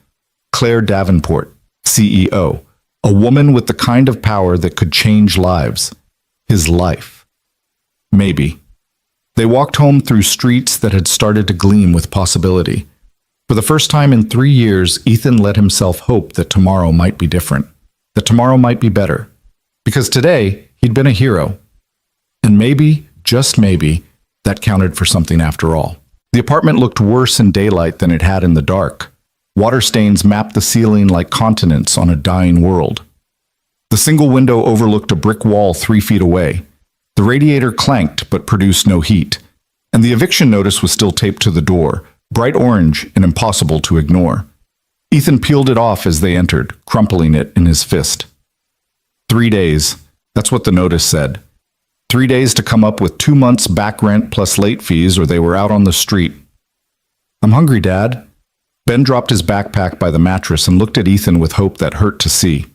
Claire Davenport, CEO, a woman with the kind of power that could change lives. His life. Maybe. They walked home through streets that had started to gleam with possibility. For the first time in 3 years, Ethan let himself hope that tomorrow might be different, that tomorrow might be better. Because today, he'd been a hero. And maybe, just maybe, that counted for something after all. The apartment looked worse in daylight than it had in the dark. Water stains mapped the ceiling like continents on a dying world. The single window overlooked a brick wall 3 feet away. The radiator clanked but produced no heat. And the eviction notice was still taped to the door, bright orange and impossible to ignore. Ethan peeled it off as they entered, crumpling it in his fist. 3 days. That's what the notice said. 3 days to come up with 2 months back rent plus late fees or they were out on the street. I'm hungry, Dad. Ben dropped his backpack by the mattress and looked at Ethan with hope that hurt to see.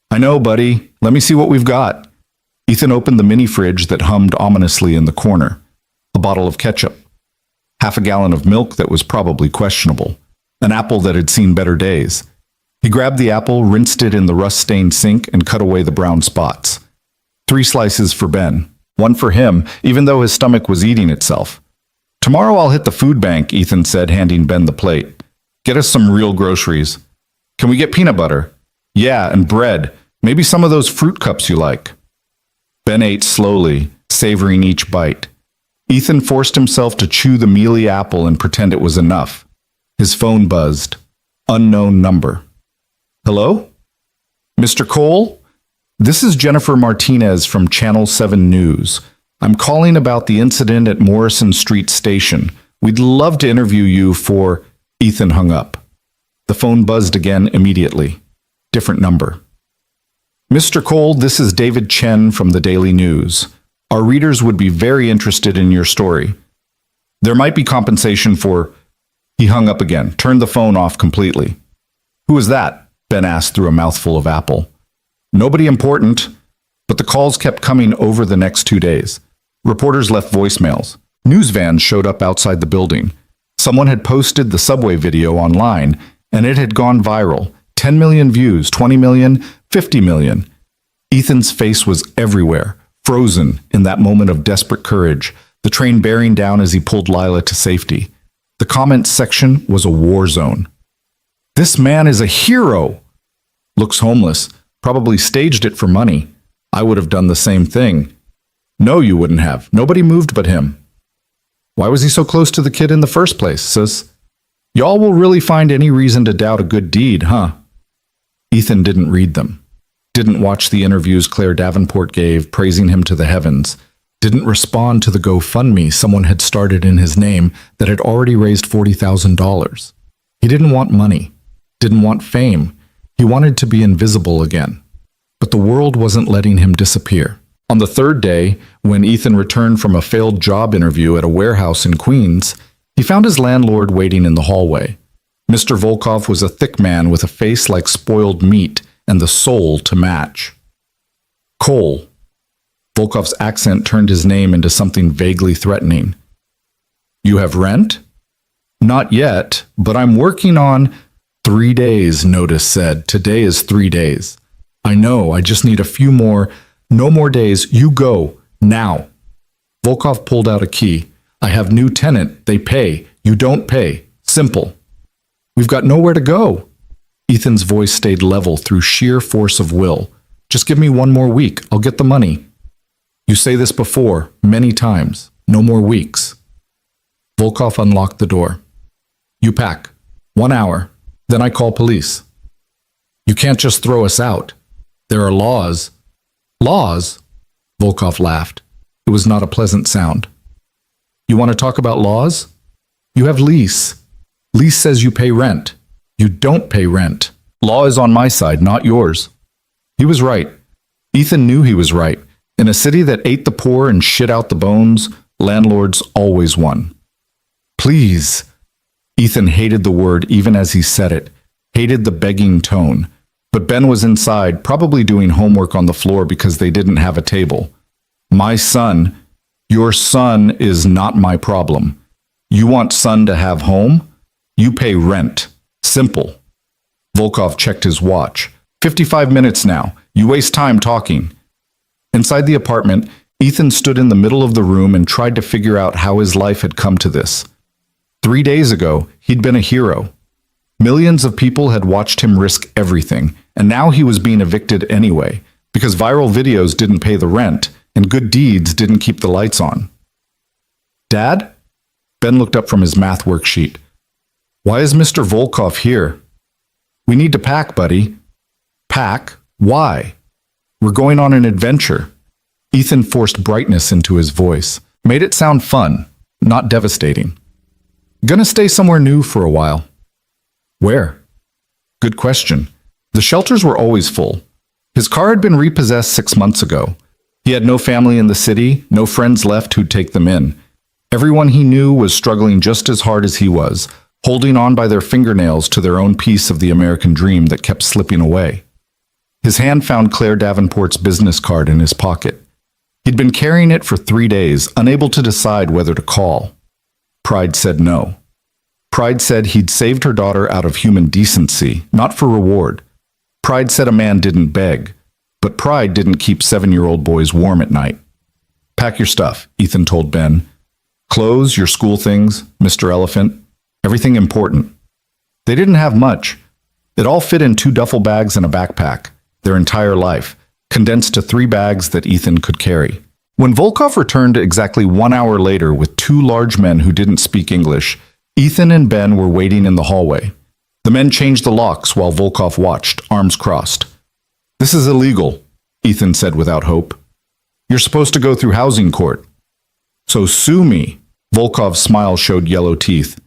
I know, buddy. Let me see what we've got. Ethan opened the mini fridge that hummed ominously in the corner. A bottle of ketchup. Half a gallon of milk that was probably questionable. An apple that had seen better days. He grabbed the apple, rinsed it in the rust-stained sink, and cut away the brown spots. 3 slices for Ben. 1 for him, even though his stomach was eating itself. Tomorrow I'll hit the food bank, Ethan said, handing Ben the plate. Get us some real groceries. Can we get peanut butter? Yeah, and bread. Maybe some of those fruit cups you like. Ben ate slowly, savoring each bite. Ethan forced himself to chew the mealy apple and pretend it was enough. His phone buzzed. Unknown number. Hello? Mr. Cole? This is Jennifer Martinez from Channel 7 News. I'm calling about the incident at Morrison Street Station. We'd love to interview you for... Ethan hung up. The phone buzzed again immediately. Different number. Mr. Cole, this is David Chen from the Daily News. Our readers would be very interested in your story. There might be compensation for... He hung up again, turned the phone off completely. Who is that? Ben asked through a mouthful of apple. Nobody important, but the calls kept coming over the next 2 days. Reporters left voicemails. News vans showed up outside the building. Someone had posted the subway video online, and it had gone viral. 10 million views, 20 million, 50 million. Ethan's face was everywhere, frozen in that moment of desperate courage, the train bearing down as he pulled Lila to safety. The comments section was a war zone. This man is a hero. Looks homeless. Probably staged it for money. I would have done the same thing. No, you wouldn't have. Nobody moved but him. Why was he so close to the kid in the first place, sis? Y'all will really find any reason to doubt a good deed, huh? Ethan didn't read them. Didn't watch the interviews Claire Davenport gave, praising him to the heavens. Didn't respond to the GoFundMe someone had started in his name that had already raised $40,000. He didn't want money. Didn't want fame. He wanted to be invisible again. But the world wasn't letting him disappear. On the 3rd day, when Ethan returned from a failed job interview at a warehouse in Queens, he found his landlord waiting in the hallway. Mr. Volkov was a thick man with a face like spoiled meat and the soul to match. Cole. Volkov's accent turned his name into something vaguely threatening. You have rent? Not yet, but I'm working on... 3 days, notice said. Today is 3 days. I know, I just need a few more... No more days. You go. Now. Volkov pulled out a key. I have new tenant. They pay. You don't pay. Simple. We've got nowhere to go. Ethan's voice stayed level through sheer force of will. Just give me 1 more week. I'll get the money. You say this before, many times. No more weeks. Volkov unlocked the door. You pack. 1 hour. Then I call police. You can't just throw us out. There are laws. Laws? Volkov laughed. It was not a pleasant sound. You want to talk about laws? You have lease. Lease says you pay rent. You don't pay rent. Law is on my side, not yours. He was right. Ethan knew he was right. In a city that ate the poor and shit out the bones, landlords always won. Please. Ethan hated the word even as he said it, hated the begging tone. But Ben was inside, probably doing homework on the floor because they didn't have a table. My son, your son is not my problem. You want son to have home? You pay rent. Simple. Volkov checked his watch. 55 minutes now. You waste time talking. Inside the apartment, Ethan stood in the middle of the room and tried to figure out how his life had come to this. 3 days ago, he'd been a hero. Millions of people had watched him risk everything, and now he was being evicted anyway, because viral videos didn't pay the rent, and good deeds didn't keep the lights on. Dad? Ben looked up from his math worksheet. Why is Mr. Volkov here? We need to pack, buddy. Pack? Why? We're going on an adventure. Ethan forced brightness into his voice, made it sound fun, not devastating. Gonna stay somewhere new for a while. Where? Good question. The shelters were always full. His car had been repossessed 6 months ago. He had no family in the city, no friends left who'd take them in. Everyone he knew was struggling just as hard as he was, holding on by their fingernails to their own piece of the American dream that kept slipping away. His hand found Claire Davenport's business card in his pocket. He'd been carrying it for 3 days, unable to decide whether to call. Pride said no. Pride said he'd saved her daughter out of human decency, not for reward. Pride said a man didn't beg, but pride didn't keep 7-year-old boys warm at night. Pack your stuff, Ethan told Ben. Clothes, your school things, Mr. Elephant, everything important. They didn't have much. It all fit in 2 duffel bags and a backpack, their entire life, condensed to 3 bags that Ethan could carry. When Volkov returned exactly 1 hour later with 2 large men who didn't speak English, Ethan and Ben were waiting in the hallway. The men changed the locks while Volkov watched, arms crossed. This is illegal, Ethan said without hope. You're supposed to go through housing court. So sue me. Volkov's smile showed yellow teeth.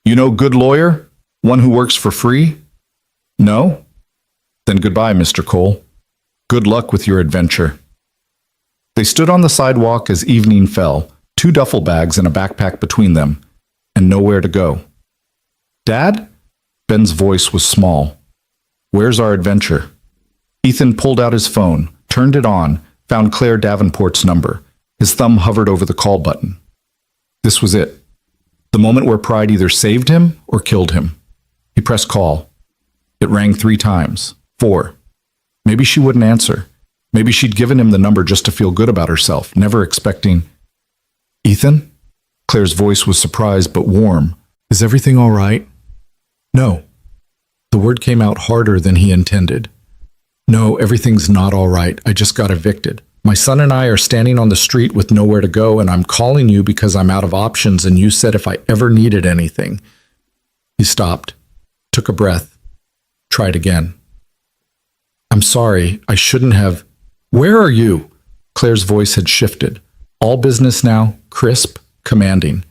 You know good lawyer? One who works for free? No? Then goodbye, Mr. Cole. Good luck with your adventure. They stood on the sidewalk as evening fell, 2 duffel bags and a backpack between them, and nowhere to go. Dad? Ben's voice was small. Where's our adventure? Ethan pulled out his phone, turned it on, found Claire Davenport's number. His thumb hovered over the call button. This was it. The moment where pride either saved him or killed him. He pressed call. It rang 3 times. 4. Maybe she wouldn't answer. Maybe she'd given him the number just to feel good about herself, never expecting... Ethan? Claire's voice was surprised but warm. Is everything all right? No. The word came out harder than he intended. No, everything's not all right. I just got evicted. My son and I are standing on the street with nowhere to go, and I'm calling you because I'm out of options, and you said if I ever needed anything. He stopped, took a breath, tried again. I'm sorry, I shouldn't have... Where are you? Claire's voice had shifted. All business now, crisp, commanding.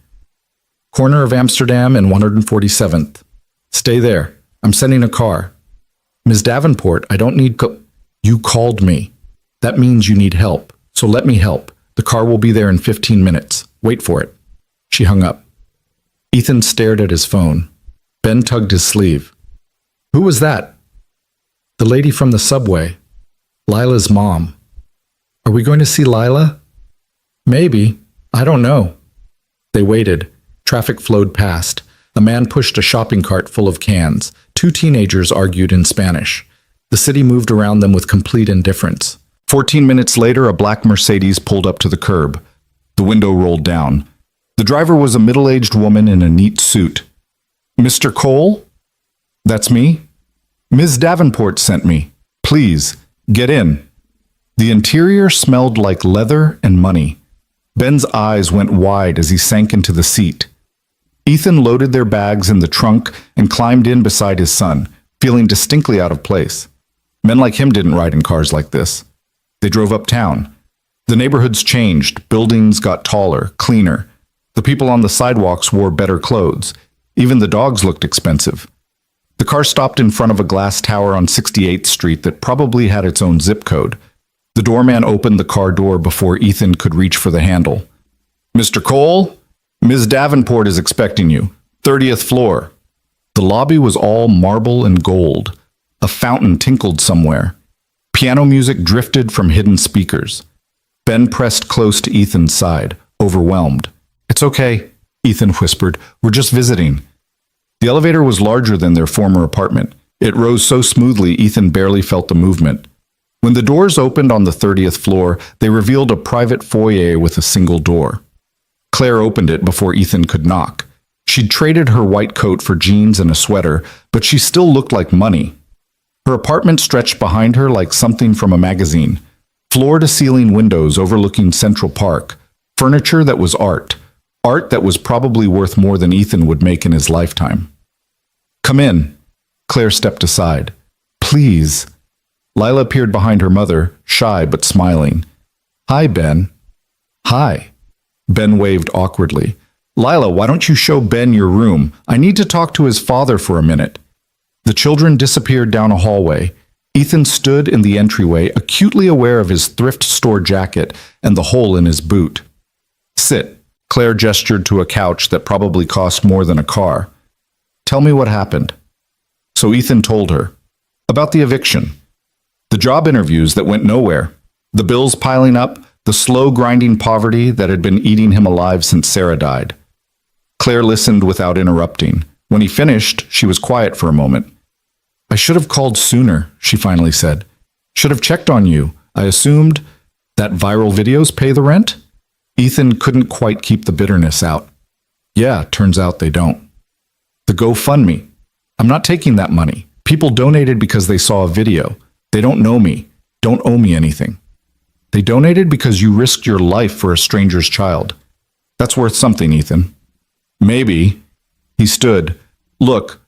Corner of Amsterdam and 147th. Stay there. I'm sending a car. Ms. Davenport, I don't need... You called me. That means you need help. So let me help. The car will be there in 15 minutes. Wait for it. She hung up. Ethan stared at his phone. Ben tugged his sleeve. Who was that? The lady from the subway. Lila's mom. Are we going to see Lila? Maybe. I don't know. They waited. Traffic flowed past. A man pushed a shopping cart full of cans. 2 teenagers argued in Spanish. The city moved around them with complete indifference. 14 minutes later, a black Mercedes pulled up to the curb. The window rolled down. The driver was a middle-aged woman in a neat suit. Mr. Cole? That's me. Ms. Davenport sent me. Please, get in. The interior smelled like leather and money. Ben's eyes went wide as he sank into the seat. Ethan loaded their bags in the trunk and climbed in beside his son, feeling distinctly out of place. Men like him didn't ride in cars like this. They drove uptown. The neighborhoods changed. Buildings got taller, cleaner. The people on the sidewalks wore better clothes. Even the dogs looked expensive. The car stopped in front of a glass tower on 68th Street that probably had its own zip code. The doorman opened the car door before Ethan could reach for the handle. Mr. Cole, Ms. Davenport is expecting you. 30th floor. The lobby was all marble and gold. A fountain tinkled somewhere. Piano music drifted from hidden speakers. Ben pressed close to Ethan's side, overwhelmed. It's okay, Ethan whispered. We're just visiting. The elevator was larger than their former apartment. It rose so smoothly Ethan barely felt the movement. When the doors opened on the 30th floor, they revealed a private foyer with a single door. Claire opened it before Ethan could knock. She'd traded her white coat for jeans and a sweater, but she still looked like money. Her apartment stretched behind her like something from a magazine. Floor-to-ceiling windows overlooking Central Park. Furniture that was art. Art that was probably worth more than Ethan would make in his lifetime. Come in. Claire stepped aside. Please. Lila appeared behind her mother, shy but smiling. Hi, Ben. Hi. Ben waved awkwardly. Lila, why don't you show Ben your room? I need to talk to his father for a minute. The children disappeared down a hallway. Ethan stood in the entryway, acutely aware of his thrift store jacket and the hole in his boot. Sit. Claire gestured to a couch that probably cost more than a car. Tell me what happened. So Ethan told her. About the eviction. The job interviews that went nowhere. The bills piling up. The slow grinding poverty that had been eating him alive since Sarah died. Claire listened without interrupting. When he finished, she was quiet for a moment. I should have called sooner, she finally said. Should have checked on you. I assumed that viral videos pay the rent? Ethan couldn't quite keep the bitterness out. Yeah, turns out they don't. The GoFundMe. I'm not taking that money. People donated because they saw a video. They don't know me, don't owe me anything. They donated because you risked your life for a stranger's child. That's worth something, Ethan. Maybe. He stood. Look,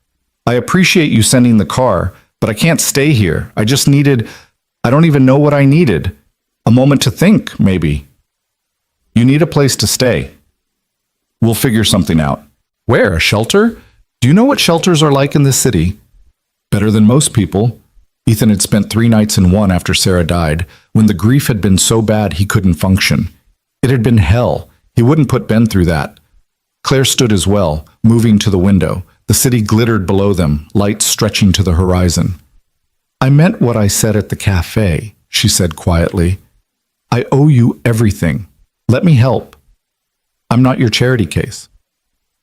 I appreciate you sending the car, but I can't stay here. I don't even know what I needed. A moment to think, maybe. You need a place to stay. We'll figure something out. Where? A shelter? Do you know what shelters are like in this city? Better than most people. Ethan had spent 3 nights in one after Sarah died, when the grief had been so bad he couldn't function. It had been hell. He wouldn't put Ben through that. Claire stood as well, moving to the window. The city glittered below them, lights stretching to the horizon. I meant what I said at the cafe, she said quietly. I owe you everything. Let me help. I'm not your charity case.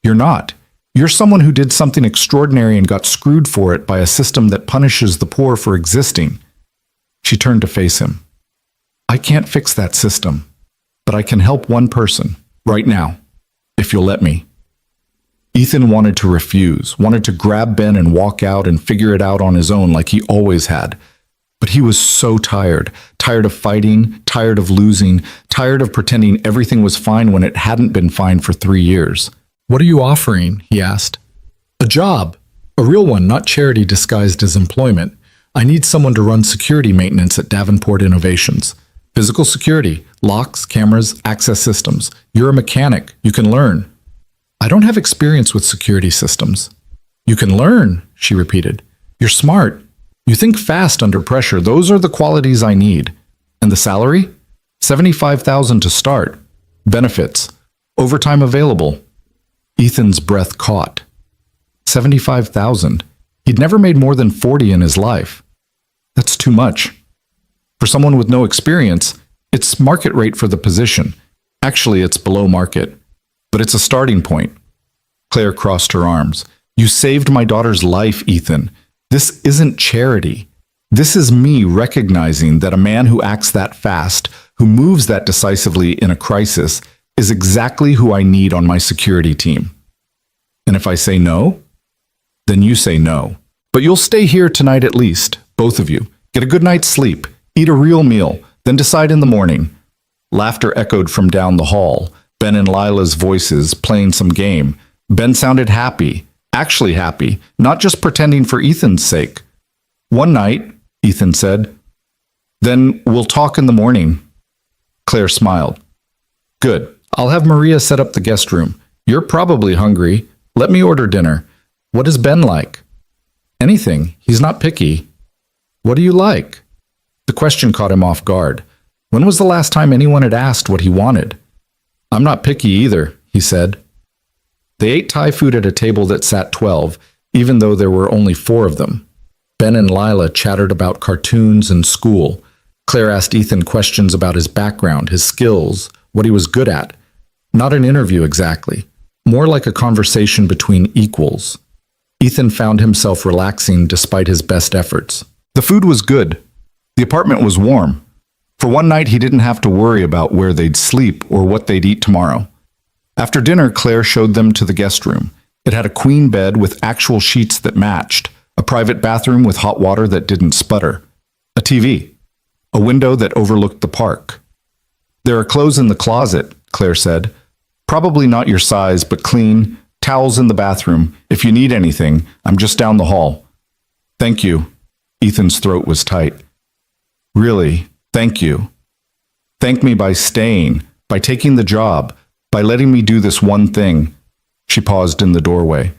You're not. You're someone who did something extraordinary and got screwed for it by a system that punishes the poor for existing. She turned to face him. I can't fix that system, but I can help one person, right now, if you'll let me. Ethan wanted to refuse, wanted to grab Ben and walk out and figure it out on his own like he always had. But he was so tired, tired of fighting, tired of losing, tired of pretending everything was fine when it hadn't been fine for 3 years. What are you offering? He asked. A job. A real one, not charity disguised as employment. I need someone to run security maintenance at Davenport Innovations. Physical security, locks, cameras, access systems. You're a mechanic. You can learn. I don't have experience with security systems. You can learn, she repeated. You're smart. You think fast under pressure. Those are the qualities I need. And the salary? $75,000 to start. Benefits. Overtime available. Ethan's breath caught. $75,000. He'd never made more than 40 in his life. That's too much. For someone with no experience, it's market rate for the position. Actually, it's below market. But it's a starting point. Claire crossed her arms. You saved my daughter's life, Ethan. This isn't charity. This is me recognizing that a man who acts that fast, who moves that decisively in a crisis, is exactly who I need on my security team. And if I say no, then you say no. But you'll stay here tonight at least, both of you. Get a good night's sleep, eat a real meal, then decide in the morning. Laughter echoed from down the hall, Ben and Lila's voices playing some game. Ben sounded happy, actually happy, not just pretending for Ethan's sake. One night, Ethan said, "Then we'll talk in the morning." Claire smiled. "Good. I'll have Maria set up the guest room. You're probably hungry. Let me order dinner. What is Ben like?" "Anything. He's not picky." "What do you like?" The question caught him off guard. When was the last time anyone had asked what he wanted? "I'm not picky either," he said. They ate Thai food at a table that sat 12, even though there were only 4 of them. Ben and Lila chattered about cartoons and school. Claire asked Ethan questions about his background, his skills, what he was good at. Not an interview exactly, more like a conversation between equals. Ethan found himself relaxing despite his best efforts. The food was good. The apartment was warm. For one night, he didn't have to worry about where they'd sleep or what they'd eat tomorrow. After dinner, Claire showed them to the guest room. It had a queen bed with actual sheets that matched, a private bathroom with hot water that didn't sputter, a TV, a window that overlooked the park. "There are clothes in the closet," Claire said. "Probably not your size, but clean, towels in the bathroom. If you need anything, I'm just down the hall." "Thank you." Ethan's throat was tight. "Really, thank you. Thank me by staying, by taking the job, by letting me do this one thing." She paused in the doorway.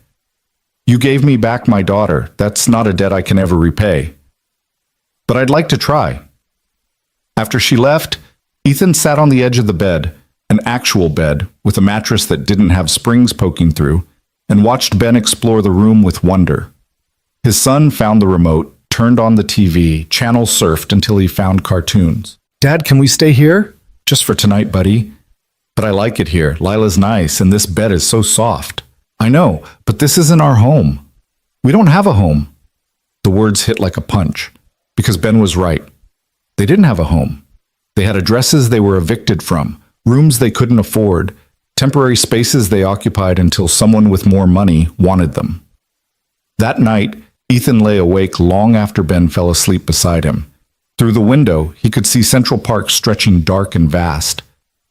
"You gave me back my daughter. That's not a debt I can ever repay. But I'd like to try." After she left, Ethan sat on the edge of the bed, an actual bed with a mattress that didn't have springs poking through, and watched Ben explore the room with wonder. His son found the remote, turned on the TV, channel surfed until he found cartoons. "Dad, can we stay here?" "Just for tonight, buddy." "But I like it here. Lila's nice, and this bed is so soft." "I know, but this isn't our home. We don't have a home." The words hit like a punch, because Ben was right. They didn't have a home. They had addresses they were evicted from, rooms they couldn't afford, temporary spaces they occupied until someone with more money wanted them. That night, Ethan lay awake long after Ben fell asleep beside him. Through the window, he could see Central Park stretching dark and vast.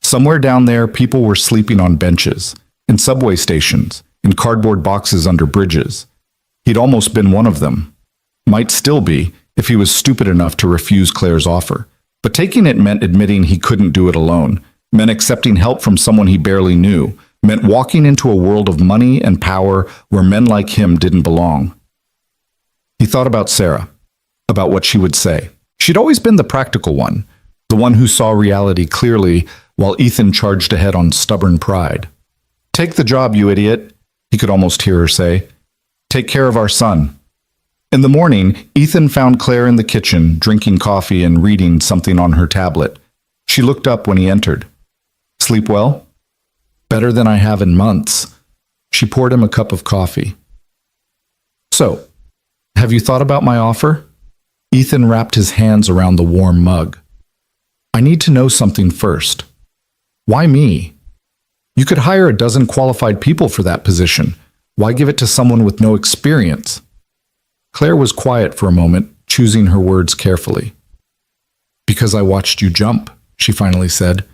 Somewhere down there, people were sleeping on benches, in subway stations, in cardboard boxes under bridges. He'd almost been one of them. Might still be, if he was stupid enough to refuse Claire's offer. But taking it meant admitting he couldn't do it alone, meant accepting help from someone he barely knew, meant walking into a world of money and power where men like him didn't belong. He thought about Sarah, about what she would say. She'd always been the practical one, the one who saw reality clearly while Ethan charged ahead on stubborn pride. "Take the job, you idiot," he could almost hear her say. "Take care of our son." In the morning, Ethan found Claire in the kitchen, drinking coffee and reading something on her tablet. She looked up when he entered. "Sleep well?" "Better than I have in months." She poured him a cup of coffee. "So, have you thought about my offer?" Ethan wrapped his hands around the warm mug. "I need to know something first. Why me? You could hire a dozen qualified people for that position. Why give it to someone with no experience?" Claire was quiet for a moment, choosing her words carefully. "Because I watched you jump," she finally said.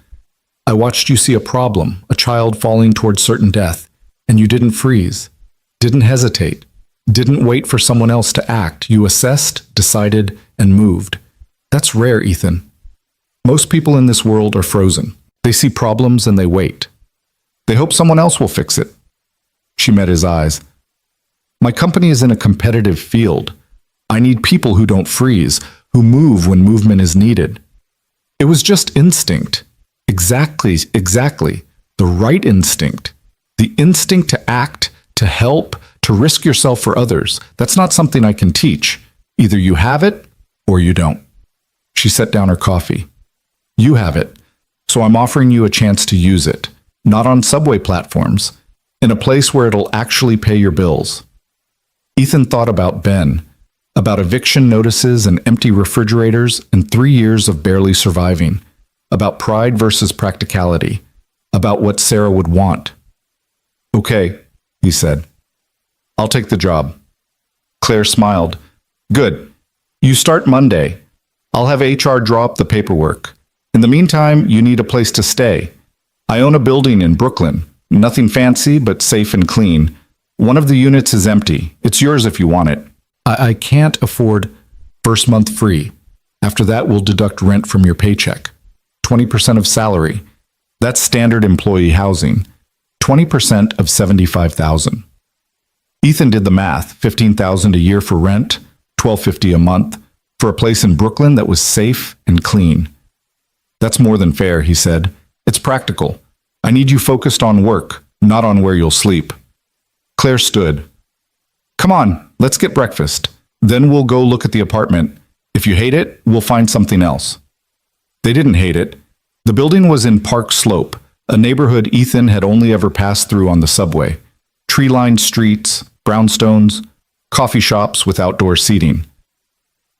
"I watched you see a problem, a child falling towards certain death, and you didn't freeze, didn't hesitate, didn't wait for someone else to act. You assessed, decided, and moved. That's rare, Ethan. Most people in this world are frozen. They see problems and they wait. They hope someone else will fix it." She met his eyes. "My company is in a competitive field. I need people who don't freeze, who move when movement is needed." It was just instinct. Exactly. The right instinct. The instinct to act, to help, to risk yourself for others. That's not something I can teach. Either you have it or you don't. She set down her coffee. "You have it, so I'm offering you a chance to use it. Not on subway platforms. In a place where it'll actually pay your bills." Ethan thought about Ben, about eviction notices and empty refrigerators and 3 years of barely surviving, about pride versus practicality. about what Sarah would want. "Okay," he said. "I'll take the job." Claire smiled. "Good. You start Monday. I'll have HR draw up the paperwork. In the meantime, you need a place to stay. I own a building in Brooklyn. Nothing fancy, but safe and clean. One of the units is empty. It's yours if you want it." I can't afford first month free. After that, we'll deduct rent from your paycheck. 20% of salary. That's standard employee housing. 20% of 75,000. Ethan did the math. 15,000 a year for rent, 1250 a month, for a place in Brooklyn that was safe and clean. "That's more than fair," he said. "It's practical. I need you focused on work, not on where you'll sleep." Claire stood. "Come on, let's get breakfast. Then we'll go look at the apartment. If you hate it, we'll find something else." They didn't hate it. The building was in Park Slope, a neighborhood Ethan had only ever passed through on the subway. Tree-lined streets, brownstones, coffee shops with outdoor seating.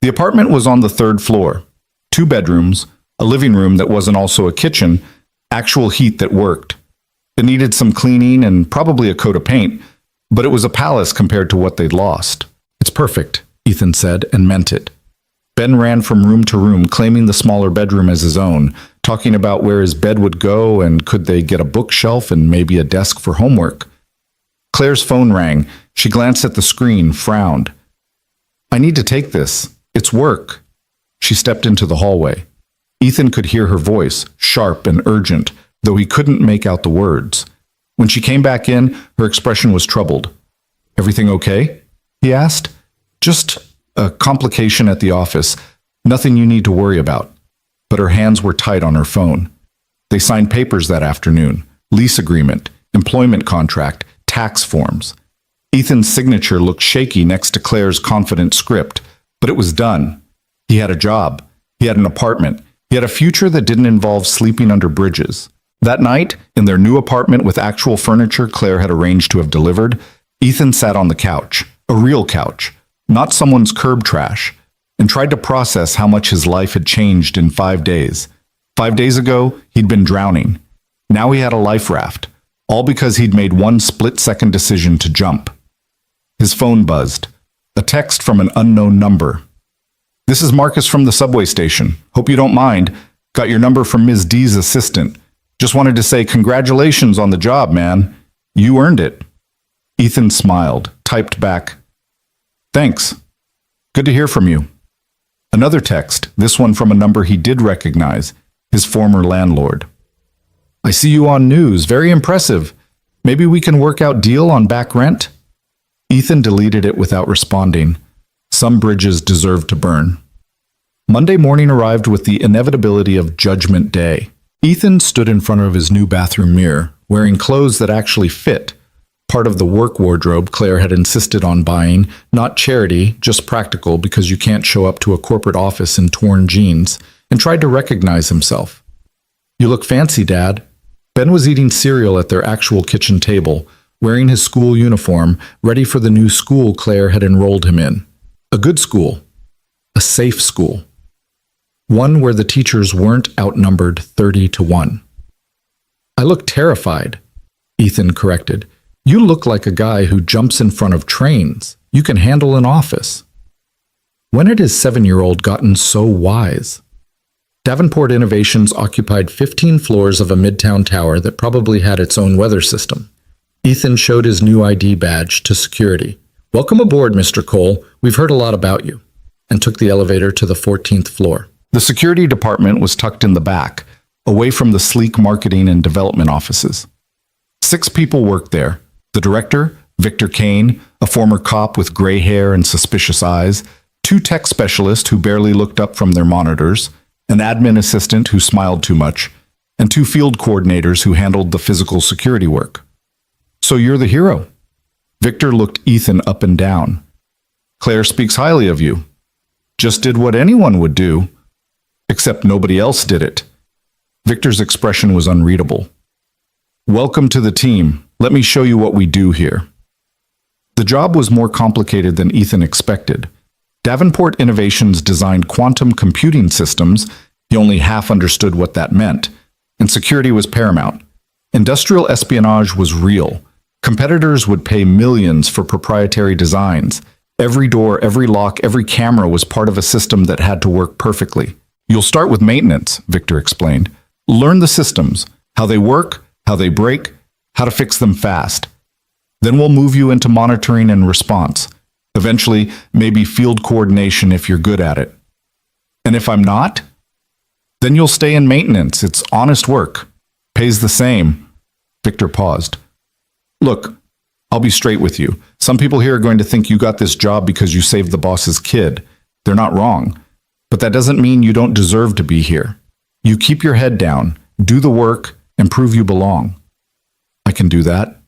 The apartment was on the 3rd floor. 2 bedrooms, a living room that wasn't also a kitchen, actual heat that worked. It needed some cleaning and probably a coat of paint, but it was a palace compared to what they'd lost. "It's perfect," Ethan said, and meant it. Ben ran from room to room, claiming the smaller bedroom as his own, talking about where his bed would go and could they get a bookshelf and maybe a desk for homework. Claire's phone rang. She glanced at the screen, frowned. "I need to take this. It's work." She stepped into the hallway. Ethan could hear her voice, sharp and urgent, though he couldn't make out the words. When she came back in, her expression was troubled. "Everything okay?" he asked. "Just a complication at the office. Nothing you need to worry about." But her hands were tight on her phone. They signed papers that afternoon. Lease agreement, employment contract, tax forms. Ethan's signature looked shaky next to Claire's confident script, but it was done. He had a job. He had an apartment. He had a future that didn't involve sleeping under bridges. That night, in their new apartment with actual furniture Claire had arranged to have delivered, Ethan sat on the couch, a real couch, not someone's curb trash, and tried to process how much his life had changed in 5 days. 5 days ago, he'd been drowning. Now he had a life raft, all because he'd made one split-second decision to jump. His phone buzzed. A text from an unknown number. "This is Marcus from the subway station. Hope you don't mind. Got your number from Ms. D's assistant. Just wanted to say congratulations on the job, man. You earned it." Ethan smiled, typed back, "Thanks. Good to hear from you." Another text, this one from a number he did recognize, his former landlord. "I see you on news. Very impressive. Maybe we can work out deal on back rent?" Ethan deleted it without responding. Some bridges deserved to burn. Monday morning arrived with the inevitability of Judgment Day. Ethan stood in front of his new bathroom mirror, wearing clothes that actually fit, part of the work wardrobe Claire had insisted on buying, not charity, just practical because you can't show up to a corporate office in torn jeans, and tried to recognize himself. "You look fancy, Dad." Ben was eating cereal at their actual kitchen table, wearing his school uniform, ready for the new school Claire had enrolled him in. A good school. A safe school. One where the teachers weren't outnumbered 30-1. "I look terrified," Ethan corrected. "You look like a guy who jumps in front of trains. You can handle an office." When had his 7-year-old gotten so wise? Davenport Innovations occupied 15 floors of a midtown tower that probably had its own weather system. Ethan showed his new ID badge to security. "Welcome aboard, Mr. Cole. We've heard a lot about you," and took the elevator to the 14th floor. The security department was tucked in the back, away from the sleek marketing and development offices. 6 people worked there. The director, Victor Kane, a former cop with gray hair and suspicious eyes, 2 tech specialists who barely looked up from their monitors, an admin assistant who smiled too much, and 2 field coordinators who handled the physical security work. "So you're the hero." Victor looked Ethan up and down. "Claire speaks highly of you. Just did what anyone would do, except nobody else did it." Victor's expression was unreadable. "Welcome to the team. Let me show you what we do here." The job was more complicated than Ethan expected. Davenport Innovations designed quantum computing systems. He only half understood what that meant, and security was paramount. Industrial espionage was real. Competitors would pay millions for proprietary designs. Every door, every lock, every camera was part of a system that had to work perfectly. You'll start with maintenance, Victor explained. Learn the systems, how they work, how they break, how to fix them fast. Then we'll move you into monitoring and response. Eventually, maybe field coordination if you're good at it. And if I'm not? Then you'll stay in maintenance. It's honest work. Pays the same. Victor paused. Look, I'll be straight with you. Some people here are going to think you got this job because you saved the boss's kid. They're not wrong. But that doesn't mean you don't deserve to be here. You keep your head down, do the work, and prove you belong. I can do that.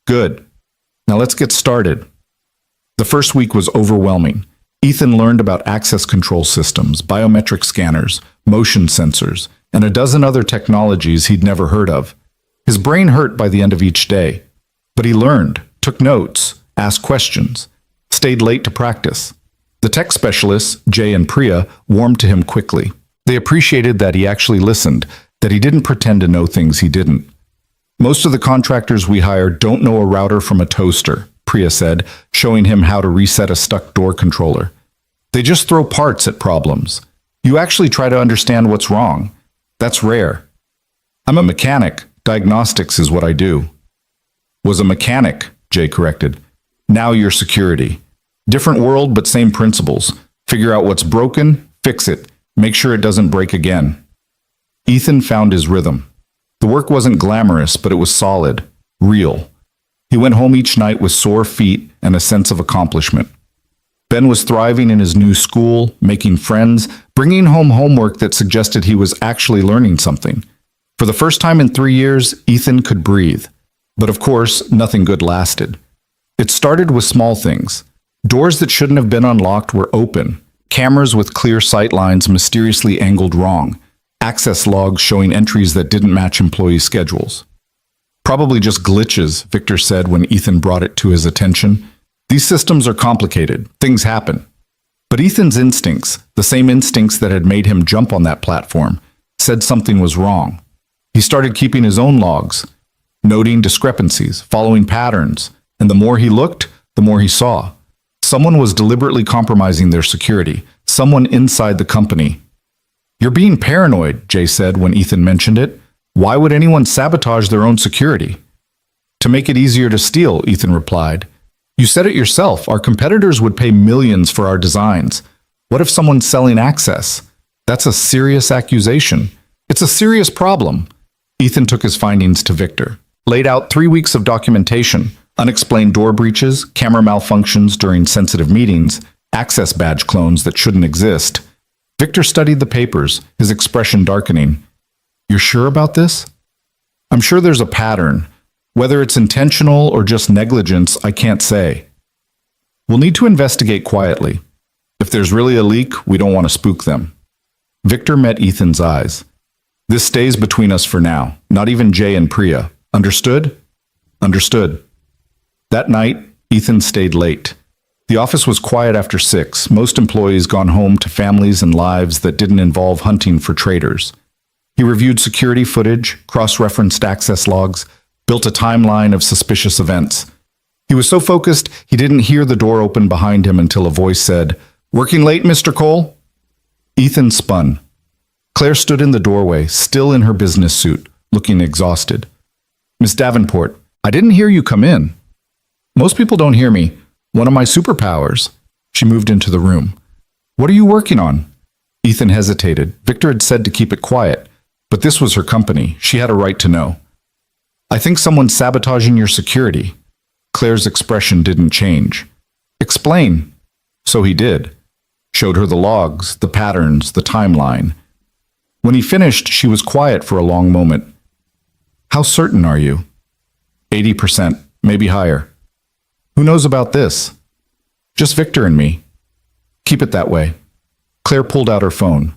Good. Now let's get started. The first week was overwhelming. Ethan learned about access control systems, biometric scanners, motion sensors, and a dozen other technologies he'd never heard of. His brain hurt by the end of each day, but he learned, took notes, asked questions, stayed late to practice. The tech specialists, Jay and Priya, warmed to him quickly. They appreciated that he actually listened, that he didn't pretend to know things he didn't. Most of the contractors we hire don't know a router from a toaster, Priya said, showing him how to reset a stuck door controller. They just throw parts at problems. You actually try to understand what's wrong. That's rare. I'm a mechanic. Diagnostics is what I do. Was a mechanic, Jay corrected. Now you're security. Different world, but same principles. Figure out what's broken, fix it. Make sure it doesn't break again. Ethan found his rhythm. The work wasn't glamorous, but it was solid, real. He went home each night with sore feet and a sense of accomplishment. Ben was thriving in his new school, making friends, bringing home homework that suggested he was actually learning something. For the first time in 3 years, Ethan could breathe. But of course, nothing good lasted. It started with small things. Doors that shouldn't have been unlocked were open. Cameras with clear sight lines mysteriously angled wrong. Access logs showing entries that didn't match employee schedules. Probably just glitches, Victor said when Ethan brought it to his attention. These systems are complicated. Things happen. But Ethan's instincts, the same instincts that had made him jump on that platform, said something was wrong. He started keeping his own logs, noting discrepancies, following patterns, and the more he looked, the more he saw. Someone was deliberately compromising their security, someone inside the company. You're being paranoid, Jay said when Ethan mentioned it. Why would anyone sabotage their own security? To make it easier to steal, Ethan replied. You said it yourself, our competitors would pay millions for our designs. What if someone's selling access? That's a serious accusation. It's a serious problem. Ethan took his findings to Victor, laid out 3 weeks of documentation, unexplained door breaches, camera malfunctions during sensitive meetings, access badge clones that shouldn't exist. Victor studied the papers, his expression darkening. You're sure about this? I'm sure there's a pattern. Whether it's intentional or just negligence, I can't say. We'll need to investigate quietly. If there's really a leak, we don't want to spook them. Victor met Ethan's eyes. This stays between us for now, not even Jay and Priya. Understood? Understood. That night, Ethan stayed late. The office was quiet after 6, most employees gone home to families and lives that didn't involve hunting for traitors. He reviewed security footage, cross-referenced access logs, built a timeline of suspicious events. He was so focused, he didn't hear the door open behind him until a voice said, "Working late, Mr. Cole?" Ethan spun. Claire stood in the doorway, still in her business suit, looking exhausted. "Miss Davenport, I didn't hear you come in." "Most people don't hear me. One of my superpowers." She moved into the room. "What are you working on?" Ethan hesitated. Victor had said to keep it quiet, but this was her company. She had a right to know. "I think someone's sabotaging your security." Claire's expression didn't change. "Explain." So he did. Showed her the logs, the patterns, the timeline. When he finished, she was quiet for a long moment. "How certain are you?" 80%, maybe higher. "Who knows about this?" "Just Victor and me." "Keep it that way." Claire pulled out her phone.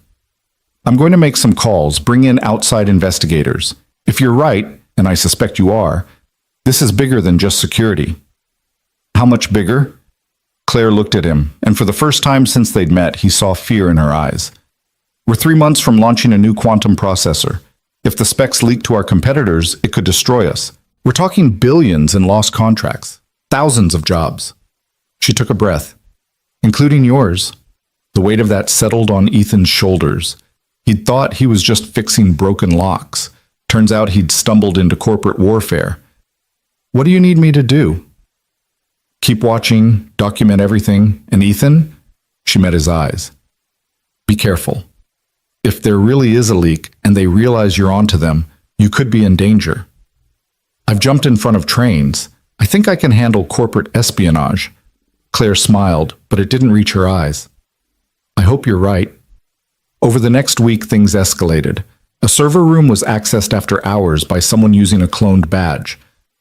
"I'm going to make some calls, bring in outside investigators. If you're right, and I suspect you are, this is bigger than just security." "How much bigger?" Claire looked at him, and for the first time since they'd met, he saw fear in her eyes. "We're 3 months from launching a new quantum processor. If the specs leak to our competitors, it could destroy us. We're talking billions in lost contracts, thousands of jobs. She took a breath. Including yours. The weight of that settled on Ethan's shoulders. He'd thought he was just fixing broken locks. Turns out he'd stumbled into corporate warfare. What do you need me to do? Keep watching, document everything. And Ethan? She met his eyes. Be careful. If there really is a leak and they realize you're onto them, you could be in danger. I've jumped in front of trains. I think I can handle corporate espionage. Claire smiled, but it didn't reach her eyes. I hope you're right. Over the next week, things escalated. A server room was accessed after hours by someone using a cloned badge.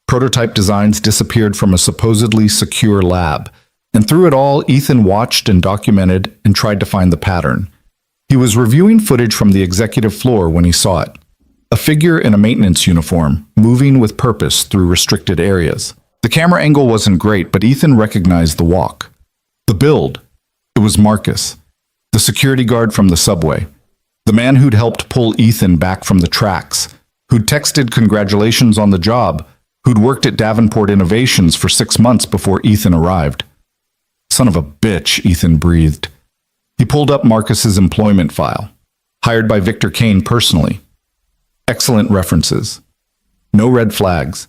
Prototype designs disappeared from a supposedly secure lab. And through it all, Ethan watched and documented and tried to find the pattern. He was reviewing footage from the executive floor when he saw it. A figure in a maintenance uniform, moving with purpose through restricted areas. The camera angle wasn't great, but Ethan recognized the walk. The build. It was Marcus, the security guard from the subway. The man who'd helped pull Ethan back from the tracks, who'd texted congratulations on the job, who'd worked at Davenport Innovations for 6 months before Ethan arrived. Son of a bitch, Ethan breathed. He pulled up Marcus's employment file, hired by Victor Kane personally. Excellent references. No red flags.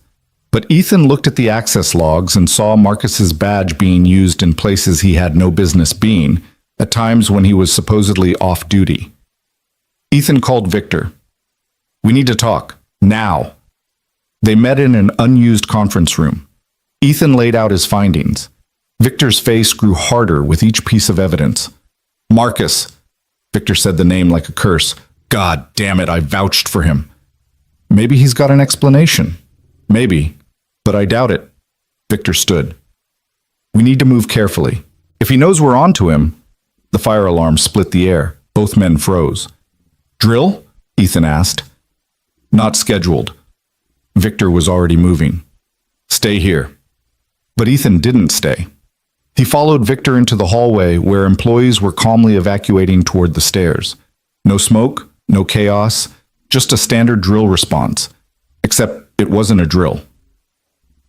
But Ethan looked at the access logs and saw Marcus's badge being used in places he had no business being, at times when he was supposedly off duty. Ethan called Victor. We need to talk. Now. They met in an unused conference room. Ethan laid out his findings. Victor's face grew harder with each piece of evidence. Marcus. Victor said the name like a curse. God damn it, I vouched for him. Maybe he's got an explanation. Maybe. But I doubt it. Victor stood. We need to move carefully. If he knows we're on to him... The fire alarm split the air. Both men froze. Drill? Ethan asked. Not scheduled. Victor was already moving. Stay here. But Ethan didn't stay. He followed Victor into the hallway where employees were calmly evacuating toward the stairs. No smoke, no chaos, just a standard drill response. Except it wasn't a drill.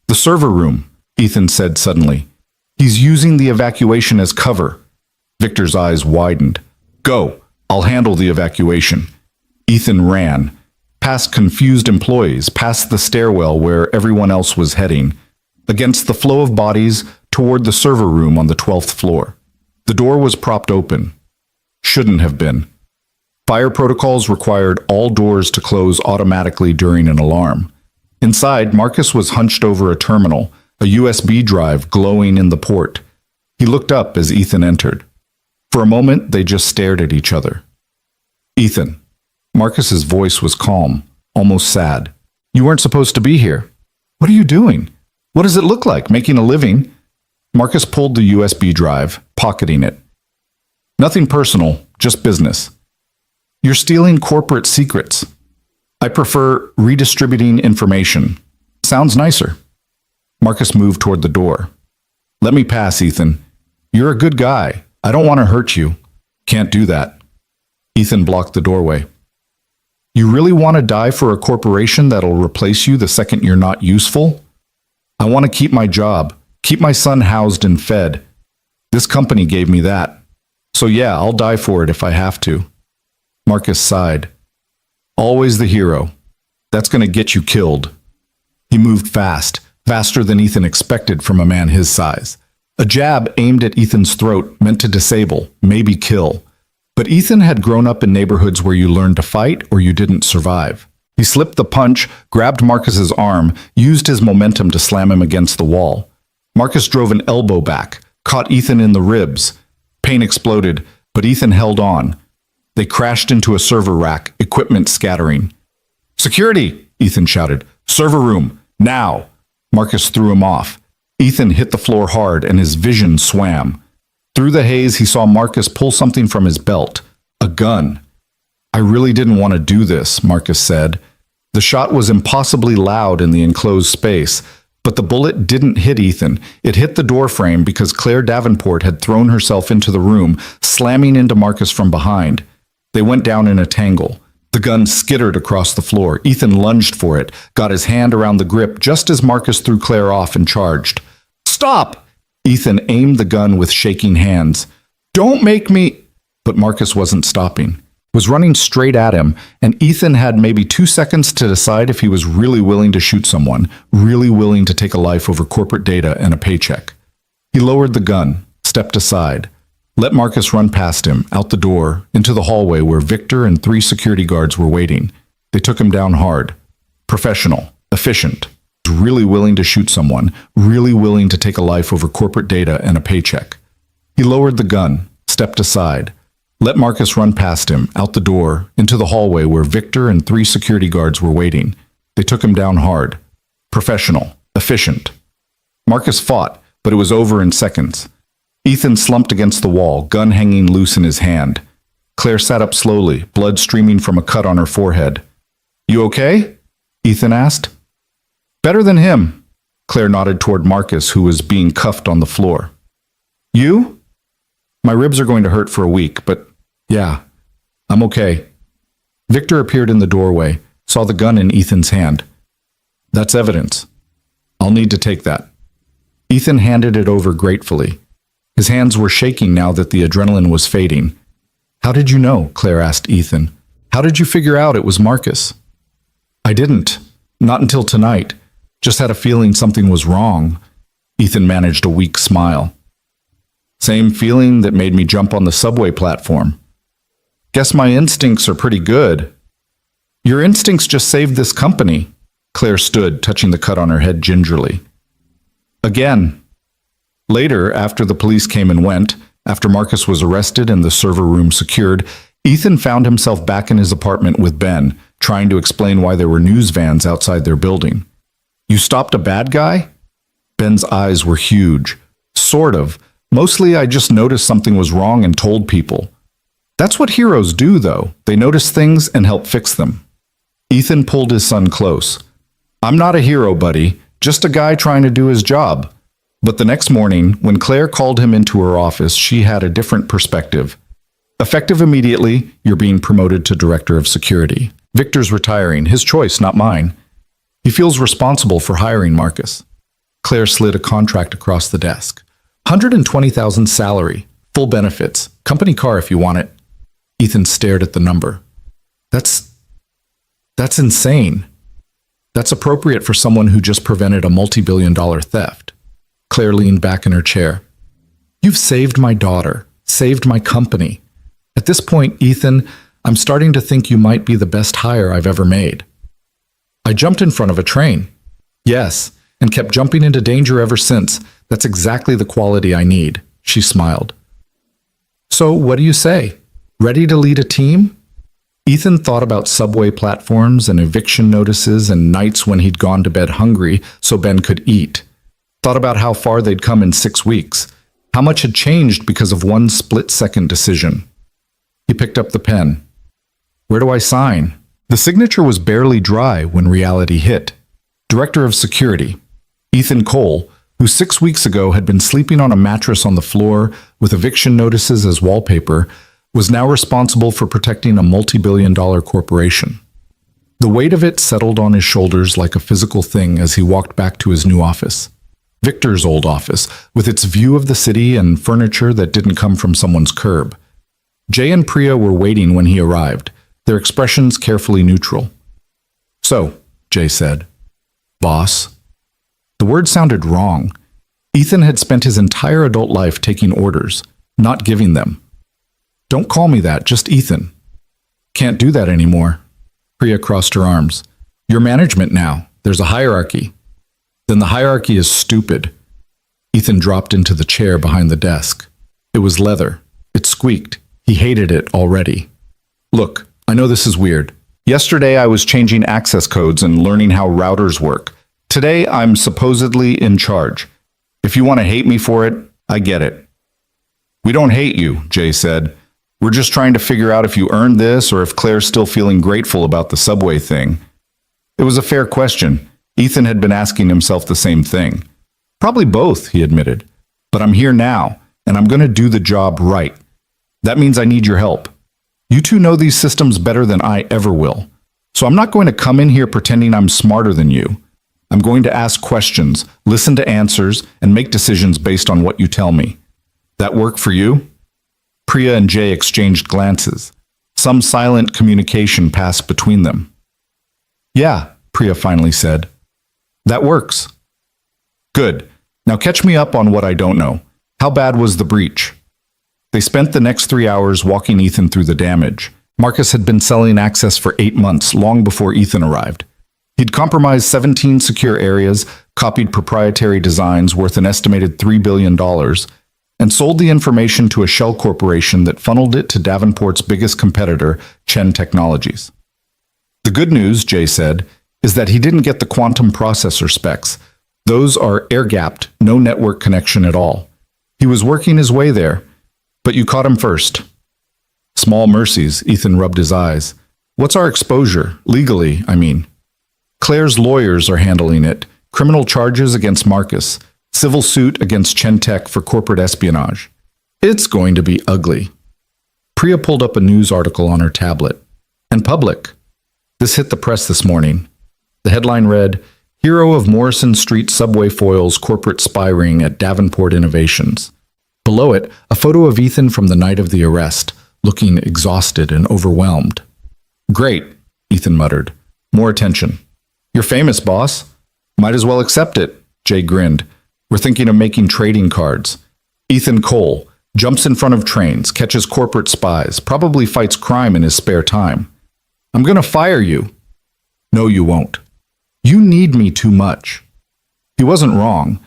The server room, Ethan said suddenly. He's using the evacuation as cover. Victor's eyes widened. Go, I'll handle the evacuation. Ethan ran, past confused employees, past the stairwell where everyone else was heading, against the flow of bodies toward the server room on the 12th floor. The door was propped open. Shouldn't have been. Fire protocols required all doors to close automatically during an alarm. Inside, Marcus was hunched over a terminal, a USB drive glowing in the port. He looked up as Ethan entered. For a moment, they just stared at each other. Ethan. Marcus's voice was calm, almost sad. You weren't supposed to be here. What are you doing? What does it look like, making a living? Marcus pulled the USB drive, pocketing it. Nothing personal, just business. You're stealing corporate secrets. I prefer redistributing information. Sounds nicer. Marcus moved toward the door. Let me pass, Ethan. You're a good guy. I don't want to hurt you. Can't do that. Ethan blocked the doorway. You really want to die for a corporation that'll replace you the second you're not useful? I want to keep my job, keep my son housed and fed. This company gave me that. So yeah, I'll die for it if I have to. Marcus sighed. Always the hero. That's going to get you killed. He moved fast, faster than Ethan expected from a man his size. A jab aimed at Ethan's throat meant to disable, maybe kill. But Ethan had grown up in neighborhoods where you learned to fight or you didn't survive. He slipped the punch, grabbed Marcus's arm, used his momentum to slam him against the wall. Marcus drove an elbow back, caught Ethan in the ribs. Pain exploded, but Ethan held on. They crashed into a server rack, equipment scattering. Security! Ethan shouted. Server room! Now! Marcus threw him off. Ethan hit the floor hard and his vision swam. Through the haze, he saw Marcus pull something from his belt. A gun. I really didn't want to do this, Marcus said. The shot was impossibly loud in the enclosed space, but the bullet didn't hit Ethan. It hit the doorframe because Claire Davenport had thrown herself into the room, slamming into Marcus from behind. They went down in a tangle. The gun skittered across the floor. Ethan lunged for it, got his hand around the grip just as Marcus threw Claire off and charged. "Stop!" Ethan aimed the gun with shaking hands. "Don't make me—" But Marcus wasn't stopping. Was running straight at him, and Ethan had maybe 2 seconds to decide if he was really willing to shoot someone, really willing to take a life over corporate data and a paycheck. He lowered the gun, stepped aside, let Marcus run past him, out the door, into the hallway where Victor and 3 security guards were waiting. They took him down hard. Professional, efficient, really willing to shoot someone, really willing to take a life over corporate data and a paycheck. He lowered the gun, stepped aside, let Marcus run past him, out the door, into the hallway where Victor and 3 security guards were waiting. They took him down hard. Professional, efficient. Marcus fought, but it was over in seconds. Ethan slumped against the wall, gun hanging loose in his hand. Claire sat up slowly, blood streaming from a cut on her forehead. "You okay?" Ethan asked. "Better than him." Claire nodded toward Marcus, who was being cuffed on the floor. "You?" "My ribs are going to hurt for a week, but yeah, I'm okay." Victor appeared in the doorway, saw the gun in Ethan's hand. "That's evidence. I'll need to take that." Ethan handed it over gratefully. His hands were shaking now that the adrenaline was fading. "How did you know?" Claire asked Ethan. "How did you figure out it was Marcus?" "I didn't. Not until tonight. Just had a feeling something was wrong." Ethan managed a weak smile. "Same feeling that made me jump on the subway platform. Guess my instincts are pretty good." "Your instincts just saved this company." Claire stood, touching the cut on her head gingerly. "Again." Later, after the police came and went, after Marcus was arrested and the server room secured, Ethan found himself back in his apartment with Ben, trying to explain why there were news vans outside their building. "You stopped a bad guy?" Ben's eyes were huge. "Sort of. Mostly I just noticed something was wrong and told people. That's what heroes do, though. They notice things and help fix them." Ethan pulled his son close. "I'm not a hero, buddy. Just a guy trying to do his job." But the next morning, when Claire called him into her office, she had a different perspective. "Effective immediately, you're being promoted to Director of Security. Victor's retiring, his choice, not mine. He feels responsible for hiring Marcus." Claire slid a contract across the desk. $120,000 salary, full benefits, company car if you want it. Ethan stared at the number. That's insane. That's appropriate for someone who just prevented a multi-billion-dollar theft." Claire leaned back in her chair. "You've saved my daughter, saved my company. At this point, Ethan, I'm starting to think you might be the best hire I've ever made." "I jumped in front of a train." "Yes, and kept jumping into danger ever since. That's exactly the quality I need." She smiled. "So, what do you say? Ready to lead a team?" Ethan thought about subway platforms and eviction notices and nights when he'd gone to bed hungry so Ben could eat. Thought about how far they'd come in 6 weeks, how much had changed because of one split-second decision. He picked up the pen. "Where do I sign?" The signature was barely dry when reality hit. Director of Security, Ethan Cole, who 6 weeks ago had been sleeping on a mattress on the floor with eviction notices as wallpaper, was now responsible for protecting a multi-billion-dollar corporation. The weight of it settled on his shoulders like a physical thing as he walked back to his new office. Victor's old office, with its view of the city and furniture that didn't come from someone's curb. Jay and Priya were waiting when he arrived, their expressions carefully neutral. "So," Jay said. "Boss." The word sounded wrong. Ethan had spent his entire adult life taking orders, not giving them. "Don't call me that, just Ethan." "Can't do that anymore." Priya crossed her arms. "You're management now. There's a hierarchy." "Then the hierarchy is stupid." Ethan dropped into the chair behind the desk. It was leather. It squeaked. He hated it already. "Look, I know this is weird. Yesterday I was changing access codes and learning how routers work. Today I'm supposedly in charge. If you want to hate me for it, I get it." "We don't hate you," Jay said. "We're just trying to figure out if you earned this or if Claire's still feeling grateful about the subway thing." It was a fair question. Ethan had been asking himself the same thing. "Probably both," he admitted. "But I'm here now, and I'm going to do the job right. That means I need your help. You two know these systems better than I ever will. So I'm not going to come in here pretending I'm smarter than you. I'm going to ask questions, listen to answers, and make decisions based on what you tell me. That work for you?" Priya and Jay exchanged glances. Some silent communication passed between them. "Yeah," Priya finally said. "That works." "Good. Now catch me up on what I don't know. How bad was the breach?" They spent the next 3 hours walking Ethan through the damage. Marcus had been selling access for 8 months, long before Ethan arrived. He'd compromised 17 secure areas, copied proprietary designs worth an estimated $3 billion, and sold the information to a shell corporation that funneled it to Davenport's biggest competitor, Chen Technologies. "The good news," Jay said, "is that he didn't get the quantum processor specs. Those are air-gapped, no network connection at all. He was working his way there, but you caught him first." "Small mercies," Ethan rubbed his eyes. "What's our exposure? Legally, I mean." "Claire's lawyers are handling it. Criminal charges against Marcus. Civil suit against Chentech for corporate espionage. It's going to be ugly." Priya pulled up a news article on her tablet. "And public." This hit the press this morning. The headline read, "Hero of Morrison Street subway foils corporate spy ring at Davenport Innovations." Below it, a photo of Ethan from the night of the arrest, looking exhausted and overwhelmed. "Great," Ethan muttered. "More attention." "You're famous, boss." "Might as well accept it," Jay grinned. "We're thinking of making trading cards. Ethan Cole jumps in front of trains, catches corporate spies, probably fights crime in his spare time. I'm going to fire you." "No, you won't. You need me too much." He wasn't wrong.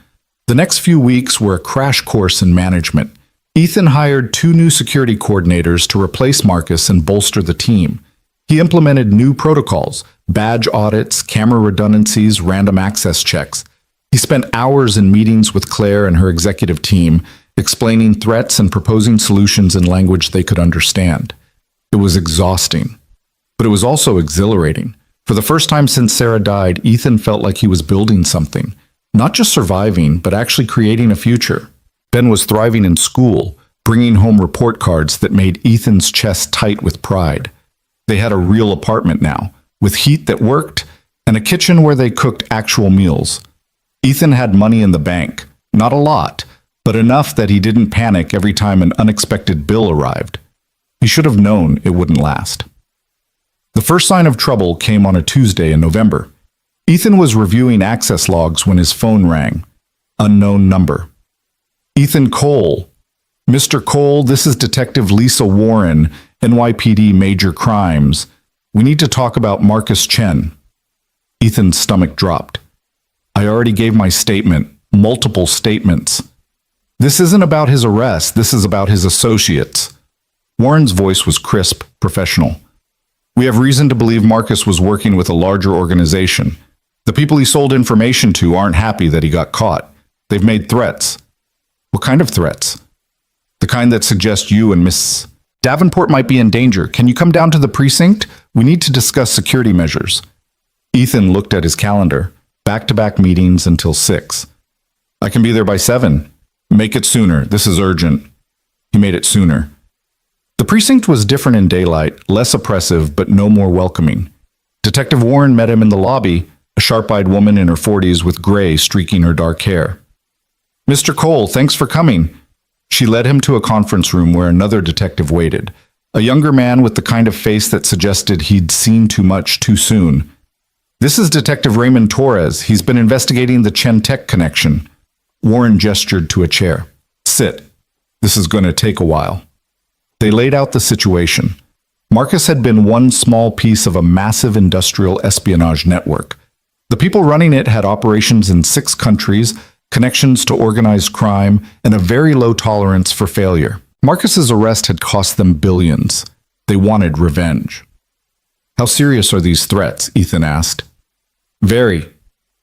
The next few weeks were a crash course in management. Ethan hired 2 new security coordinators to replace Marcus and bolster the team. He implemented new protocols, badge audits, camera redundancies, random access checks. He spent hours in meetings with Claire and her executive team, explaining threats and proposing solutions in language they could understand. It was exhausting, but it was also exhilarating. For the first time since Sarah died, Ethan felt like he was building something. Not just surviving, but actually creating a future. Ben was thriving in school, bringing home report cards that made Ethan's chest tight with pride. They had a real apartment now, with heat that worked, and a kitchen where they cooked actual meals. Ethan had money in the bank. Not a lot, but enough that he didn't panic every time an unexpected bill arrived. He should have known it wouldn't last. The first sign of trouble came on a Tuesday in November. Ethan was reviewing access logs when his phone rang. Unknown number. "Ethan Cole. Mr. Cole, this is Detective Lisa Warren, NYPD Major Crimes. We need to talk about Marcus Chen." Ethan's stomach dropped. "I already gave my statement, multiple statements. This isn't about his arrest, this is about his associates." Warren's voice was crisp, professional. "We have reason to believe Marcus was working with a larger organization. The people he sold information to aren't happy that he got caught. They've made threats." "What kind of threats?" "The kind that suggest you and Miss Davenport might be in danger. Can you come down to the precinct? We need to discuss security measures." Ethan looked at his calendar. Back-to-back meetings until 6. "I can be there by 7. Make it sooner. This is urgent." He made it sooner. The precinct was different in daylight, less oppressive, but no more welcoming. Detective Warren met him in the lobby, a sharp-eyed woman in her 40s with gray streaking her dark hair. "Mr. Cole, thanks for coming." She led him to a conference room where another detective waited, a younger man with the kind of face that suggested he'd seen too much too soon. "This is Detective Raymond Torres. He's been investigating the Chentech connection." Warren gestured to a chair. "Sit. This is going to take a while." They laid out the situation. Marcus had been one small piece of a massive industrial espionage network. The people running it had operations in 6 countries, connections to organized crime, and a very low tolerance for failure. Marcus's arrest had cost them billions. They wanted revenge. "How serious are these threats?" Ethan asked. "Very."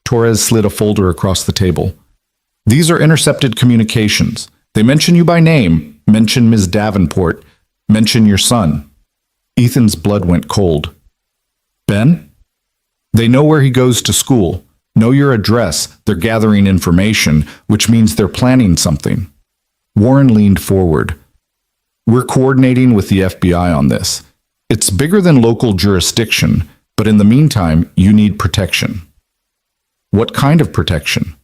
Torres slid a folder across the table. "These are intercepted communications. They mention you by name, mention Ms. Davenport, mention your son." Ethan's blood went cold. "Ben?" "They know where he goes to school, know your address, they're gathering information, which means they're planning something." Warren leaned forward. "We're coordinating with the FBI on this. It's bigger than local jurisdiction, but in the meantime, you need protection. What kind of protection?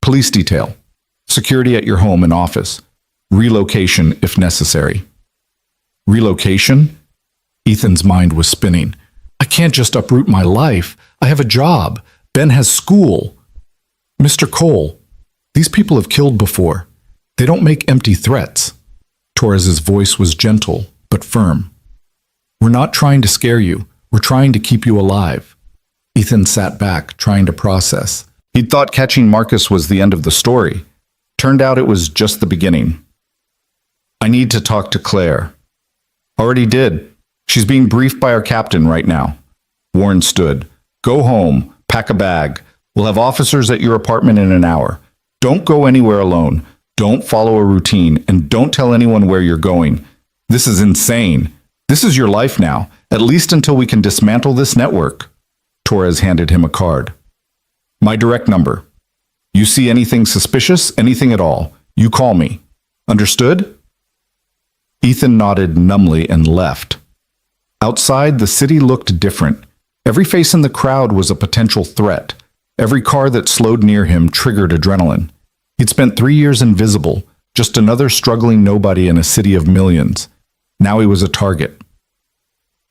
Police detail, security at your home and office, relocation if necessary. Relocation? Ethan's mind was spinning. I can't just uproot my life. I have a job. Ben has school. Mr. Cole, these people have killed before. They don't make empty threats. Torres's voice was gentle, but firm. We're not trying to scare you. We're trying to keep you alive. Ethan sat back, trying to process. He'd thought catching Marcus was the end of the story. Turned out it was just the beginning. I need to talk to Claire. Already did. She's being briefed by our captain right now. Warren stood. Go home. Pack a bag. We'll have officers at your apartment in an hour. Don't go anywhere alone. Don't follow a routine, and don't tell anyone where you're going. This is insane. This is your life now, at least until we can dismantle this network. Torres handed him a card. My direct number. You see anything suspicious, anything at all, you call me. Understood? Ethan nodded numbly and left. Outside, the city looked different. Every face in the crowd was a potential threat. Every car that slowed near him triggered adrenaline. He'd spent 3 years invisible, just another struggling nobody in a city of millions. Now he was a target.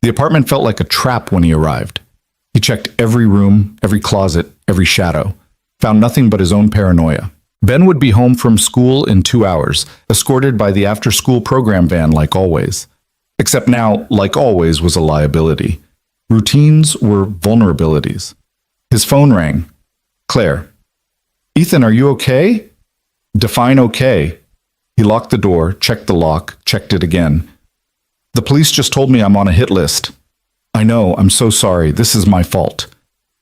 The apartment felt like a trap when he arrived. He checked every room, every closet, every shadow, found nothing but his own paranoia. Ben would be home from school in 2 hours, escorted by the after-school program van like always. Except now, like always, was a liability. Routines were vulnerabilities. His phone rang. Claire. Ethan, are you okay? Define okay. He locked the door, checked the lock, checked it again. The police just told me I'm on a hit list. I know, I'm so sorry. This is my fault.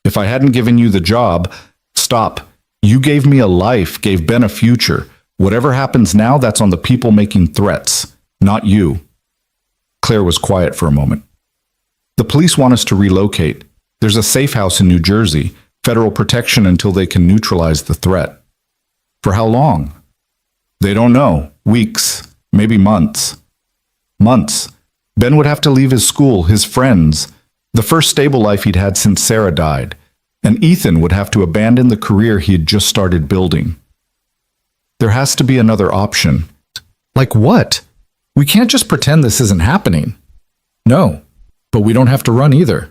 If I hadn't given you the job, stop. You gave me a life, gave Ben a future. Whatever happens now, that's on the people making threats, not you. Claire was quiet for a moment. The police want us to relocate. There's a safe house in New Jersey, federal protection until they can neutralize the threat. For how long? They don't know. Weeks, maybe months. Months. Ben would have to leave his school, his friends, the first stable life he'd had since Sarah died, and Ethan would have to abandon the career he had just started building. There has to be another option. Like what? We can't just pretend this isn't happening. No, but we don't have to run either.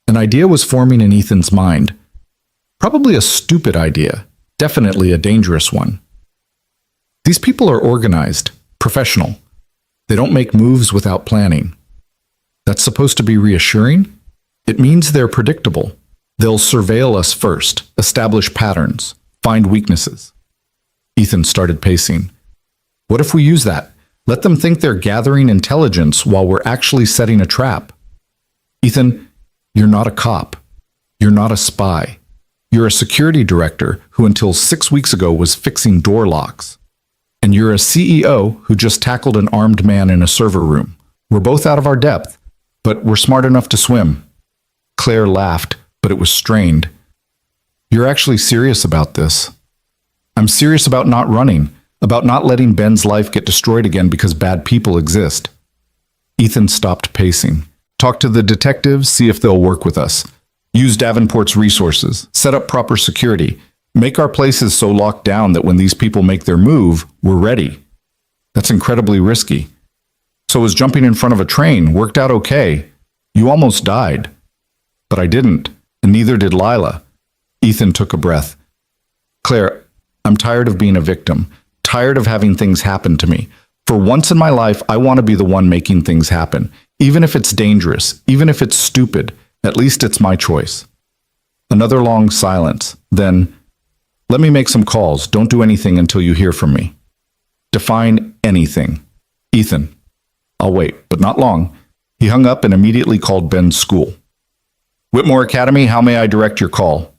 An idea was forming in Ethan's mind. Probably a stupid idea, definitely a dangerous one. These people are organized, professional. They don't make moves without planning. That's supposed to be reassuring? It means they're predictable. They'll surveil us first, establish patterns, find weaknesses. Ethan started pacing. What if we use that? Let them think they're gathering intelligence while we're actually setting a trap. Ethan, you're not a cop. You're not a spy. You're a security director who until 6 weeks ago was fixing door locks. And you're a CEO who just tackled an armed man in a server room. We're both out of our depth, but we're smart enough to swim. Claire laughed, but it was strained. You're actually serious about this. I'm serious about not running, about not letting Ben's life get destroyed again because bad people exist. Ethan stopped pacing. Talk to the detectives, see if they'll work with us. Use Davenport's resources, set up proper security, make our places so locked down that when these people make their move, we're ready. That's incredibly risky. So was jumping in front of a train, worked out okay. You almost died. But I didn't, and neither did Lila. Ethan took a breath. Claire, I'm tired of being a victim, tired of having things happen to me. For once in my life, I want to be the one making things happen. Even if it's dangerous, even if it's stupid, at least it's my choice. Another long silence. Then, let me make some calls. Don't do anything until you hear from me. Define anything. Ethan. I'll wait, but not long. He hung up and immediately called Ben's school. Whitmore Academy, how may I direct your call?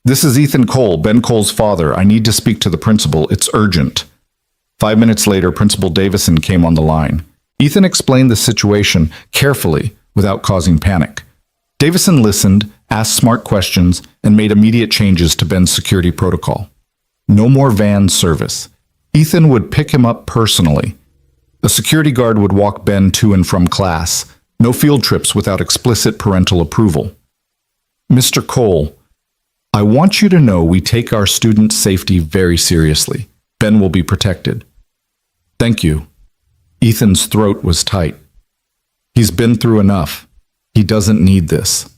This is Ethan Cole, Ben Cole's father. I need to speak to the principal. It's urgent. 5 minutes later, Principal Davison came on the line. Ethan explained the situation carefully without causing panic. Davison listened, asked smart questions, and made immediate changes to Ben's security protocol. No more van service. Ethan would pick him up personally. A security guard would walk Ben to and from class. No field trips without explicit parental approval. Mr. Cole, I want you to know we take our students' safety very seriously. Ben will be protected. Thank you. Ethan's throat was tight. He's been through enough. He doesn't need this.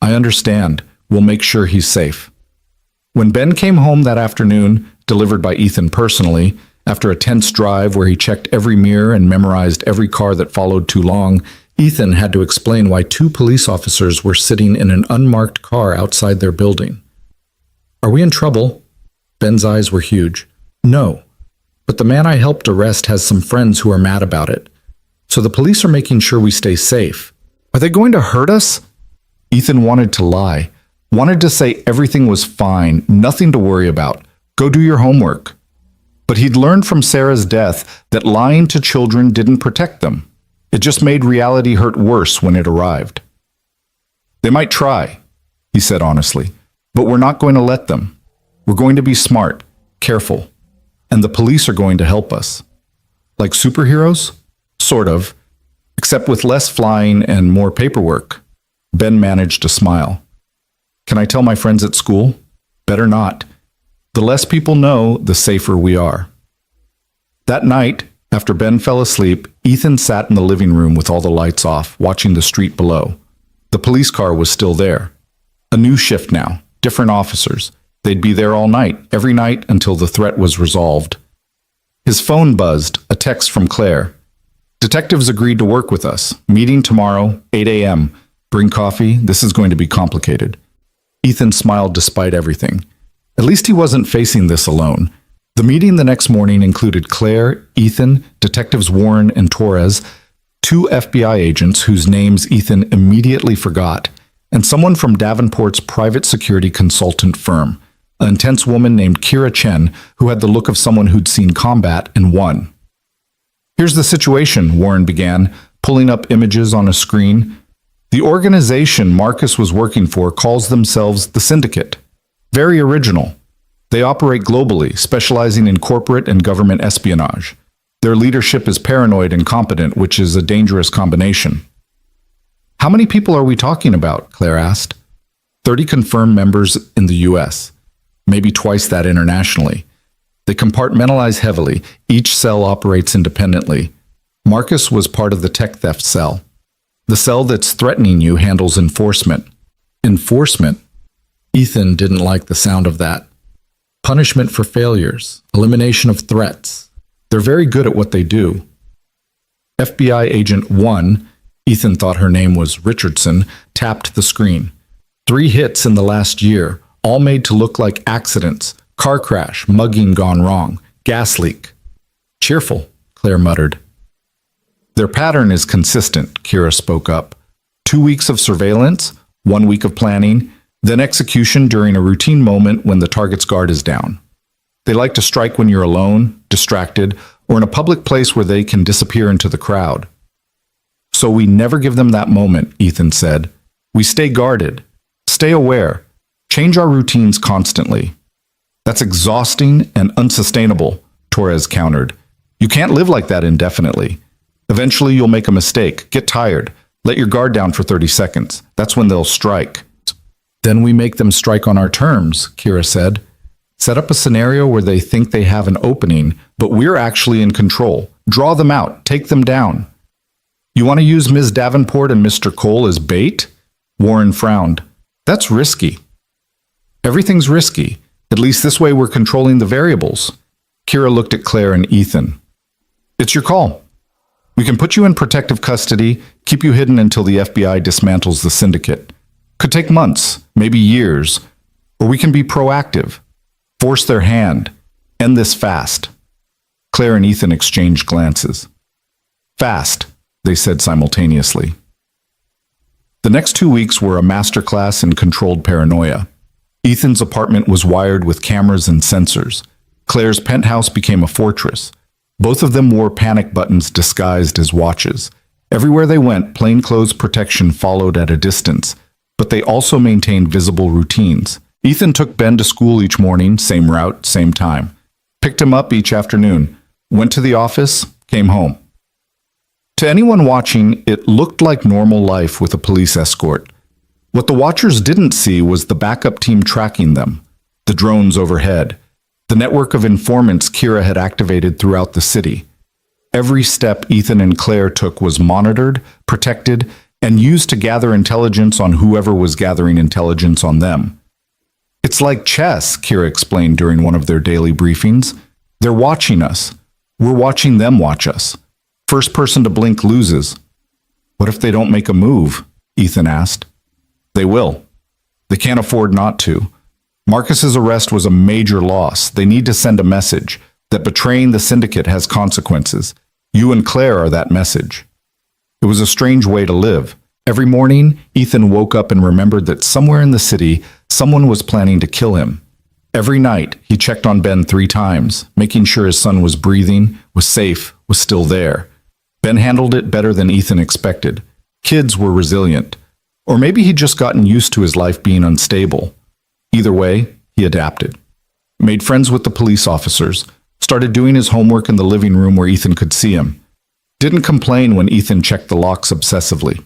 I understand. We'll make sure he's safe. When Ben came home that afternoon, delivered by Ethan personally, after a tense drive where he checked every mirror and memorized every car that followed too long, Ethan had to explain why 2 police officers were sitting in an unmarked car outside their building. Are we in trouble? Ben's eyes were huge. No, but the man I helped arrest has some friends who are mad about it. So the police are making sure we stay safe. Are they going to hurt us? Ethan wanted to lie, wanted to say everything was fine, nothing to worry about. Go do your homework. But he'd learned from Sarah's death that lying to children didn't protect them. It just made reality hurt worse when it arrived. They might try, he said honestly, but we're not going to let them. We're going to be smart, careful, and the police are going to help us. Like superheroes? Sort of, except with less flying and more paperwork. Ben managed to smile. Can I tell my friends at school? Better not. The less people know, the safer we are. That night, after Ben fell asleep, Ethan sat in the living room with all the lights off, watching the street below. The police car was still there. A new shift now, different officers. They'd be there all night, every night until the threat was resolved. His phone buzzed, a text from Claire. Detectives agreed to work with us. Meeting tomorrow, 8 a.m. Bring coffee. This is going to be complicated. Ethan smiled despite everything. At least he wasn't facing this alone. The meeting the next morning included Claire, Ethan, Detectives Warren and Torres, 2 FBI agents whose names Ethan immediately forgot, and someone from Davenport's private security consultant firm, an intense woman named Kira Chen, who had the look of someone who'd seen combat and won. Here's the situation, Warren began, pulling up images on a screen. The organization Marcus was working for calls themselves the Syndicate. Very original. They operate globally, specializing in corporate and government espionage. Their leadership is paranoid and competent, which is a dangerous combination. How many people are we talking about? Claire asked. 30 confirmed members in the U.S., maybe twice that internationally. They compartmentalize heavily. Each cell operates independently. Marcus was part of the tech theft cell. The cell that's threatening you handles enforcement. Enforcement? Ethan didn't like the sound of that. Punishment for failures, elimination of threats. They're very good at what they do. FBI Agent 1, Ethan thought her name was Richardson, tapped the screen. 3 hits in the last year, all made to look like accidents. Car crash, mugging gone wrong, gas leak. Cheerful, Claire muttered. Their pattern is consistent, Kira spoke up. 2 weeks of surveillance, 1 week of planning, then execution during a routine moment when the target's guard is down. They like to strike when you're alone, distracted, or in a public place where they can disappear into the crowd. So we never give them that moment, Ethan said. We stay guarded, stay aware, change our routines constantly. That's exhausting and unsustainable, Torres countered. You can't live like that indefinitely. Eventually you'll make a mistake, get tired, let your guard down for 30 seconds. That's when they'll strike. Then we make them strike on our terms, Kira said. Set up a scenario where they think they have an opening, but we're actually in control. Draw them out, take them down. You want to use Ms. Davenport and Mr. Cole as bait? Warren frowned. That's risky. Everything's risky. At least this way we're controlling the variables. Kira looked at Claire and Ethan. It's your call. We can put you in protective custody, keep you hidden until the FBI dismantles the syndicate. Could take months, maybe years. Or we can be proactive. Force their hand. End this fast. Claire and Ethan exchanged glances. Fast, they said simultaneously. The next 2 weeks were a masterclass in controlled paranoia. Ethan's apartment was wired with cameras and sensors. Claire's penthouse became a fortress. Both of them wore panic buttons disguised as watches. Everywhere they went, plainclothes protection followed at a distance, but they also maintained visible routines. Ethan took Ben to school each morning, same route, same time. Picked him up each afternoon. Went to the office, came home. To anyone watching, it looked like normal life with a police escort. What the watchers didn't see was the backup team tracking them, the drones overhead, the network of informants Kira had activated throughout the city. Every step Ethan and Claire took was monitored, protected, and used to gather intelligence on whoever was gathering intelligence on them. It's like chess, Kira explained during one of their daily briefings. They're watching us. We're watching them watch us. First person to blink loses. What if they don't make a move? Ethan asked. They will. They can't afford not to. Marcus's arrest was a major loss. They need to send a message that betraying the syndicate has consequences. You and Claire are that message. It was a strange way to live. Every morning, Ethan woke up and remembered that somewhere in the city, someone was planning to kill him. Every night, he checked on Ben 3 times, making sure his son was breathing, was safe, was still there. Ben handled it better than Ethan expected. Kids were resilient. Or maybe he'd just gotten used to his life being unstable. Either way, he adapted. Made friends with the police officers, started doing his homework in the living room where Ethan could see him. Didn't complain when Ethan checked the locks obsessively.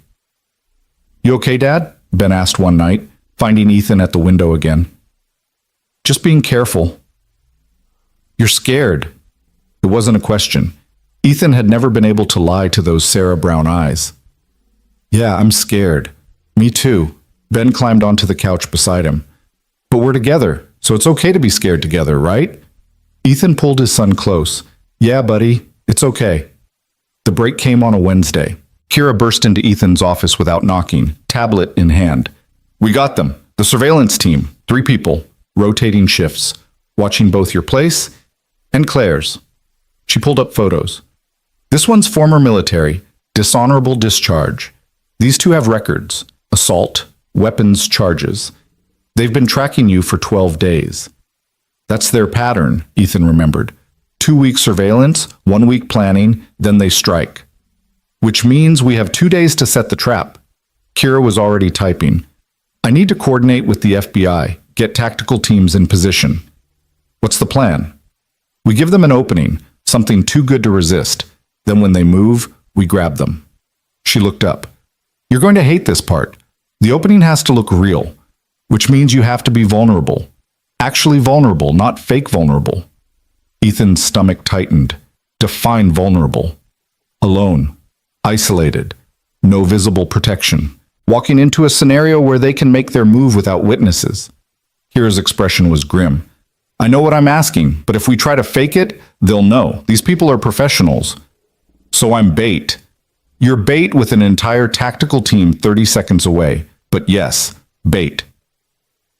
You okay, Dad? Ben asked one night, finding Ethan at the window again. Just being careful. You're scared. It wasn't a question. Ethan had never been able to lie to those Sarah brown eyes. Yeah, I'm scared. Me too. Ben climbed onto the couch beside him. But we're together, so it's okay to be scared together, right? Ethan pulled his son close. Yeah, buddy, it's okay. The break came on a Wednesday. Kira burst into Ethan's office without knocking, tablet in hand. We got them. The surveillance team. 3 people. Rotating shifts. Watching both your place and Claire's. She pulled up photos. This one's former military. Dishonorable discharge. These 2 have records. Assault. Weapons charges. They've been tracking you for 12 days. That's their pattern, Ethan remembered. 2-week surveillance, 1 week planning, then they strike. Which means we have 2 days to set the trap. Kira was already typing. I need to coordinate with the FBI, get tactical teams in position. What's the plan? We give them an opening, something too good to resist. Then when they move, we grab them. She looked up. You're going to hate this part. The opening has to look real, which means you have to be vulnerable. Actually vulnerable, not fake vulnerable. Ethan's stomach tightened. Define vulnerable. Alone. Isolated. No visible protection. Walking into a scenario where they can make their move without witnesses. Kira's expression was grim. I know what I'm asking, but if we try to fake it, they'll know. These people are professionals. So I'm bait. You're bait with an entire tactical team 30 seconds away. But yes, bait.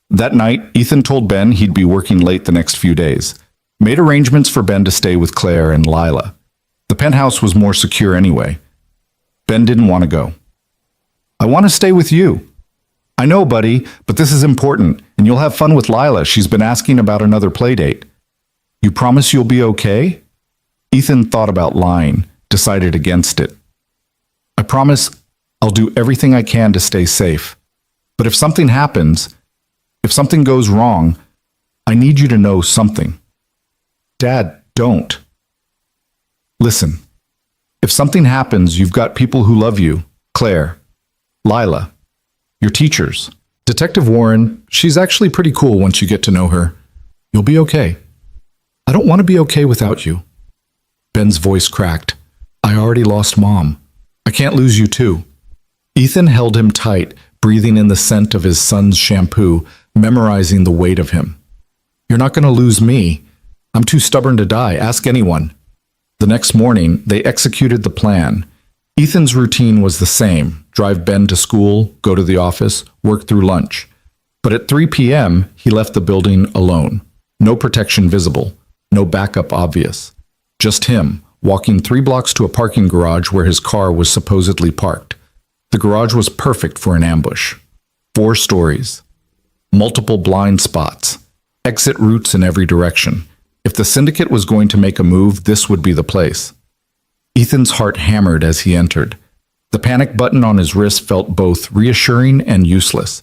That night, Ethan told Ben he'd be working late the next few days. Made arrangements for Ben to stay with Claire and Lila. The penthouse was more secure anyway. Ben didn't want to go. I want to stay with you. I know, buddy, but this is important, and you'll have fun with Lila. She's been asking about another playdate. You promise you'll be okay? Ethan thought about lying, decided against it. I promise I'll do everything I can to stay safe. But if something happens, if something goes wrong, I need you to know something. Dad, don't. Listen, if something happens, you've got people who love you. Claire, Lila, your teachers. Detective Warren, she's actually pretty cool once you get to know her. You'll be okay. I don't want to be okay without you. Ben's voice cracked. I already lost Mom. I can't lose you too. Ethan held him tight, breathing in the scent of his son's shampoo, memorizing the weight of him. You're not going to lose me. I'm too stubborn to die. Ask anyone. The next morning, they executed the plan. Ethan's routine was the same. Drive Ben to school, go to the office, work through lunch. But at 3 p.m., he left the building alone. No protection visible. No backup obvious. Just him, walking 3 blocks to a parking garage where his car was supposedly parked. The garage was perfect for an ambush. 4 stories. Multiple blind spots. Exit routes in every direction. If the syndicate was going to make a move, this would be the place. Ethan's heart hammered as he entered. The panic button on his wrist felt both reassuring and useless.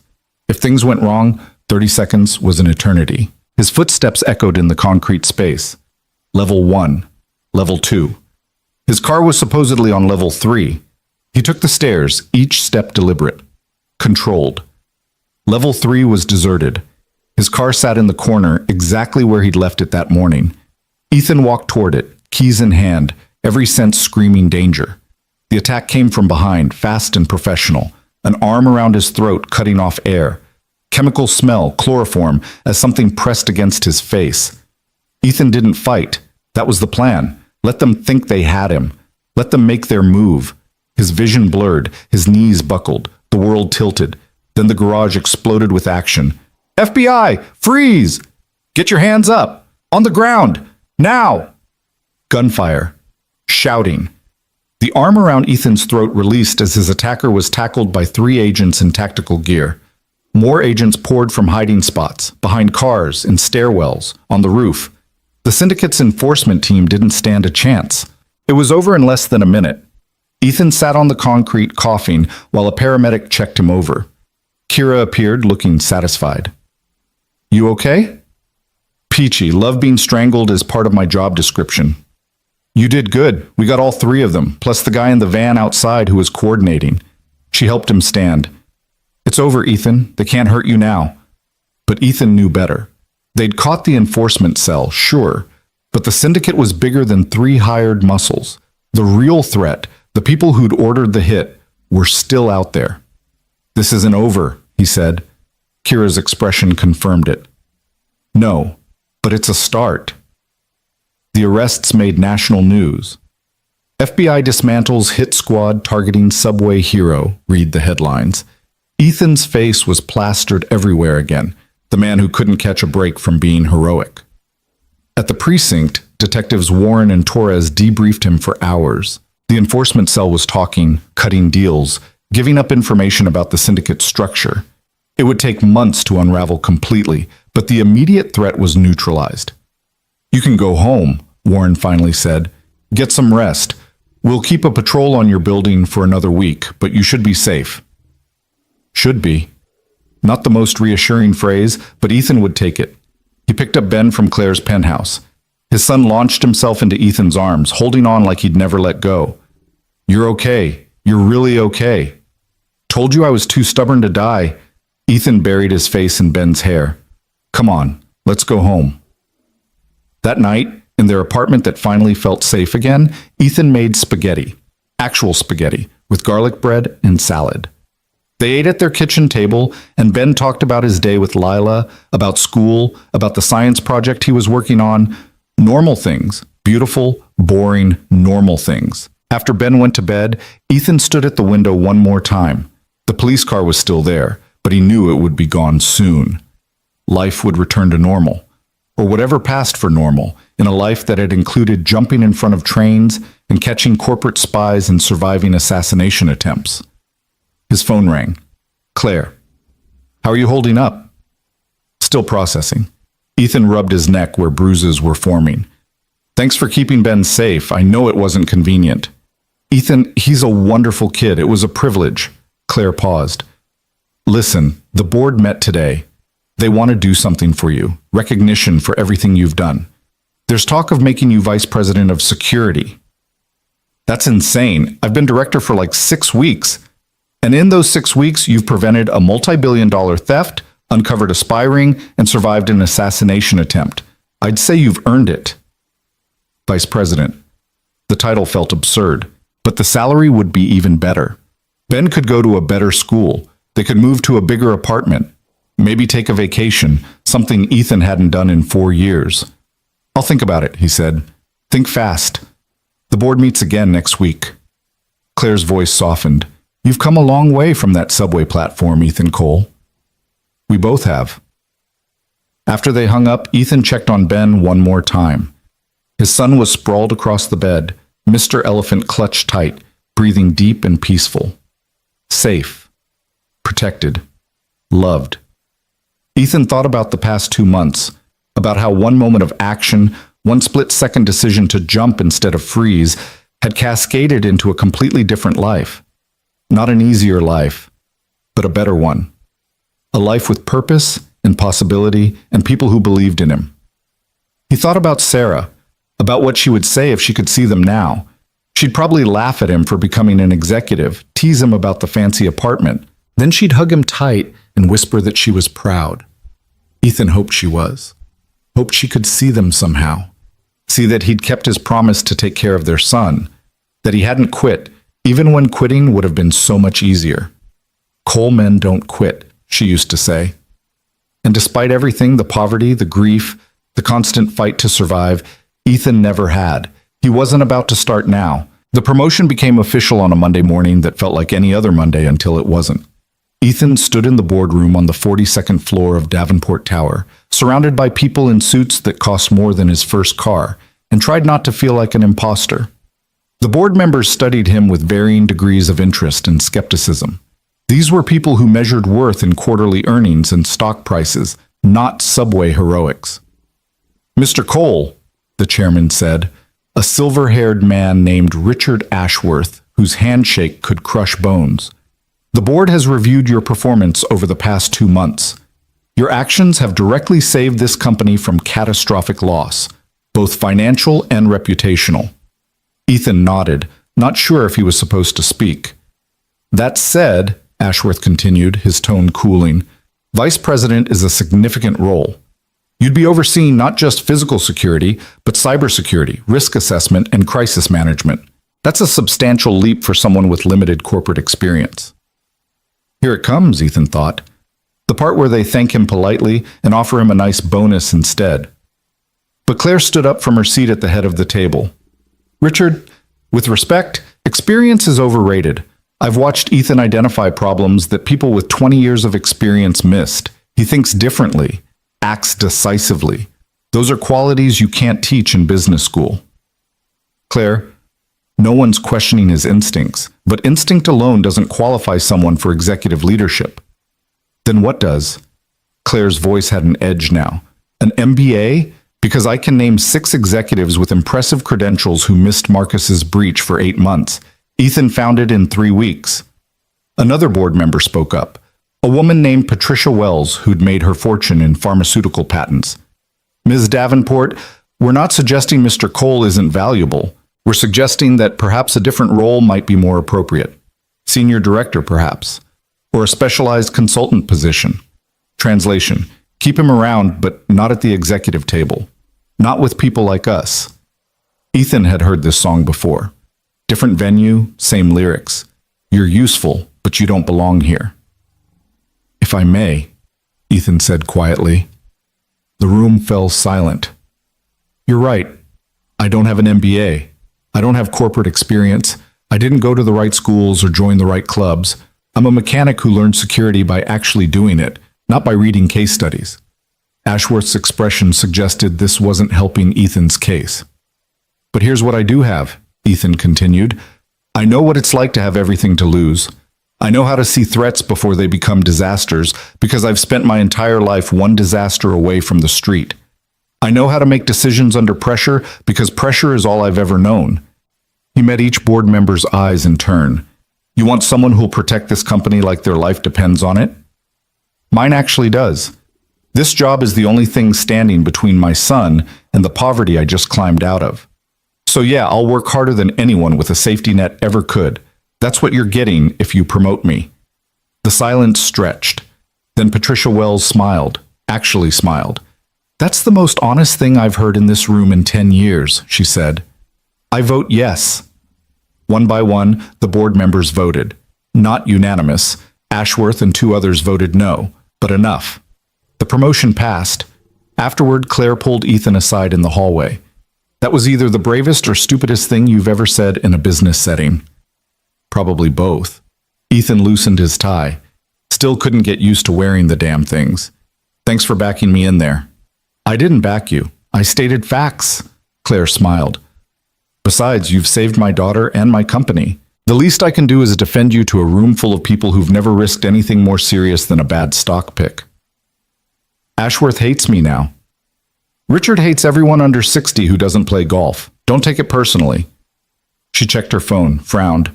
If things went wrong, 30 seconds was an eternity. His footsteps echoed in the concrete space. Level 1. Level 2. His car was supposedly on level 3. He took the stairs, each step deliberate, controlled. Level 3 was deserted. His car sat in the corner, exactly where he'd left it that morning. Ethan walked toward it, keys in hand, every sense screaming danger. The attack came from behind, fast and professional, an arm around his throat cutting off air. Chemical smell, chloroform, as something pressed against his face. Ethan didn't fight. That was the plan. Let them think they had him. Let them make their move. His vision blurred, his knees buckled, the world tilted. Then the garage exploded with action. FBI, freeze! Get your hands up! On the ground! Now! Gunfire. Shouting. The arm around Ethan's throat released as his attacker was tackled by 3 agents in tactical gear. More agents poured from hiding spots, behind cars, in stairwells, on the roof. The syndicate's enforcement team didn't stand a chance. It was over in less than a minute. Ethan sat on the concrete, coughing, while a paramedic checked him over. Kira appeared, looking satisfied. You okay? Peachy, love being strangled is part of my job description. You did good. We got all 3 of them, plus the guy in the van outside who was coordinating. She helped him stand. It's over, Ethan. They can't hurt you now. But Ethan knew better. They'd caught the enforcement cell, sure, but the syndicate was bigger than 3 hired muscles. The real threat, the people who'd ordered the hit, were still out there. This isn't over, he said. Kira's expression confirmed it. No, but it's a start. The arrests made national news. FBI dismantles hit squad targeting subway hero, read the headlines. Ethan's face was plastered everywhere again, the man who couldn't catch a break from being heroic. At the precinct, detectives Warren and Torres debriefed him for hours. The enforcement cell was talking, cutting deals, giving up information about the syndicate's structure. It would take months to unravel completely, but the immediate threat was neutralized. You can go home, Warren finally said. Get some rest. We'll keep a patrol on your building for another week, but you should be safe. Should be. Not the most reassuring phrase, but Ethan would take it. He picked up Ben from Claire's penthouse. His son launched himself into Ethan's arms, holding on like he'd never let go. You're okay. You're really okay. Told you I was too stubborn to die. Ethan buried his face in Ben's hair. Come on, let's go home. That night, in their apartment that finally felt safe again, Ethan made spaghetti. Actual spaghetti, with garlic bread and salad. They ate at their kitchen table, and Ben talked about his day with Lila, about school, about the science project he was working on. Normal things. Beautiful, boring, normal things. After Ben went to bed, Ethan stood at the window one more time. The police car was still there, but he knew it would be gone soon. Life would return to normal, or whatever passed for normal, in a life that had included jumping in front of trains and catching corporate spies and surviving assassination attempts. His phone rang. Claire. How are you holding up? Still processing. Ethan rubbed his neck where bruises were forming. Thanks for keeping Ben safe. I know it wasn't convenient. Ethan, he's a wonderful kid. It was a privilege. Claire paused. Listen, the board met today. They want to do something for you. Recognition for everything you've done. There's talk of making you vice president of security. That's insane. I've been director for like 6 weeks. And in those 6 weeks, you've prevented a multi-billion-dollar theft, uncovered a spy ring, and survived an assassination attempt. I'd say you've earned it. Vice President. The title felt absurd, but the salary would be even better. Ben could go to a better school. They could move to a bigger apartment. Maybe take a vacation, something Ethan hadn't done in 4 years. I'll think about it, he said. Think fast. The board meets again next week. Claire's voice softened. You've come a long way from that subway platform, Ethan Cole. We both have. After they hung up, Ethan checked on Ben one more time. His son was sprawled across the bed, Mr. Elephant clutched tight, breathing deep and peaceful. Safe. Protected. Loved. Ethan thought about the past 2 months, about how one moment of action, one split-second decision to jump instead of freeze, had cascaded into a completely different life. Not an easier life, but a better one. A life with purpose and possibility and people who believed in him. He thought about Sarah, about what she would say if she could see them now. She'd probably laugh at him for becoming an executive, tease him about the fancy apartment. Then she'd hug him tight and whisper that she was proud. Ethan hoped she was. Hoped she could see them somehow. See that he'd kept his promise to take care of their son. That he hadn't quit, even when quitting would have been so much easier. Coal men don't quit, she used to say. And despite everything, the poverty, the grief, the constant fight to survive, Ethan never had. He wasn't about to start now. The promotion became official on a Monday morning that felt like any other Monday until it wasn't. Ethan stood in the boardroom on the 42nd floor of Davenport Tower, surrounded by people in suits that cost more than his first car, and tried not to feel like an imposter. The board members studied him with varying degrees of interest and skepticism. These were people who measured worth in quarterly earnings and stock prices, not subway heroics. "Mr. Cole," the chairman said, a silver-haired man named Richard Ashworth, whose handshake could crush bones. "The board has reviewed your performance over the past 2 months. Your actions have directly saved this company from catastrophic loss, both financial and reputational." Ethan nodded, not sure if he was supposed to speak. "That said," Ashworth continued, his tone cooling, "Vice President is a significant role. You'd be overseeing not just physical security, but cybersecurity, risk assessment, and crisis management. That's a substantial leap for someone with limited corporate experience." Here it comes, Ethan thought. The part where they thank him politely and offer him a nice bonus instead. But Claire stood up from her seat at the head of the table. "Richard, with respect, experience is overrated. I've watched Ethan identify problems that people with 20 years of experience missed. He thinks differently, acts decisively. Those are qualities you can't teach in business school." "Claire, no one's questioning his instincts, but instinct alone doesn't qualify someone for executive leadership." "Then what does?" Claire's voice had an edge now. "An MBA? Because I can name 6 executives with impressive credentials who missed Marcus's breach for 8 months. Ethan found it in 3 weeks." Another board member spoke up, a woman named Patricia Wells, who'd made her fortune in pharmaceutical patents. "Ms. Davenport, we're not suggesting Mr. Cole isn't valuable. We're suggesting that perhaps a different role might be more appropriate. Senior director, perhaps, or a specialized consultant position. Translation: keep him around, but not at the executive table. Not with people like us." Ethan had heard this song before. Different venue, same lyrics. "You're useful, but you don't belong here." "If I may," Ethan said quietly. The room fell silent. "You're right. I don't have an MBA. I don't have corporate experience. I didn't go to the right schools or join the right clubs. I'm a mechanic who learned security by actually doing it, not by reading case studies." Ashworth's expression suggested this wasn't helping Ethan's case. "But here's what I do have," Ethan continued. "I know what it's like to have everything to lose. I know how to see threats before they become disasters because I've spent my entire life one disaster away from the street. I know how to make decisions under pressure because pressure is all I've ever known." He met each board member's eyes in turn. "You want someone who'll protect this company like their life depends on it?" "Mine actually does. This job is the only thing standing between my son and the poverty I just climbed out of. So yeah, I'll work harder than anyone with a safety net ever could. That's what you're getting if you promote me." The silence stretched. Then Patricia Wells smiled, actually smiled. "That's the most honest thing I've heard in this room in 10 years, she said. "I vote yes." One by one, the board members voted. Not unanimous. Ashworth and 2 others voted no, but enough. The promotion passed. Afterward, Claire pulled Ethan aside in the hallway. "That was either the bravest or stupidest thing you've ever said in a business setting." "Probably both." Ethan loosened his tie. Still couldn't get used to wearing the damn things. "Thanks for backing me in there." "I didn't back you. I stated facts." Claire smiled. "Besides, you've saved my daughter and my company. The least I can do is defend you to a room full of people who've never risked anything more serious than a bad stock pick." "Ashworth hates me now." "Richard hates everyone under 60 who doesn't play golf. Don't take it personally." She checked her phone, frowned.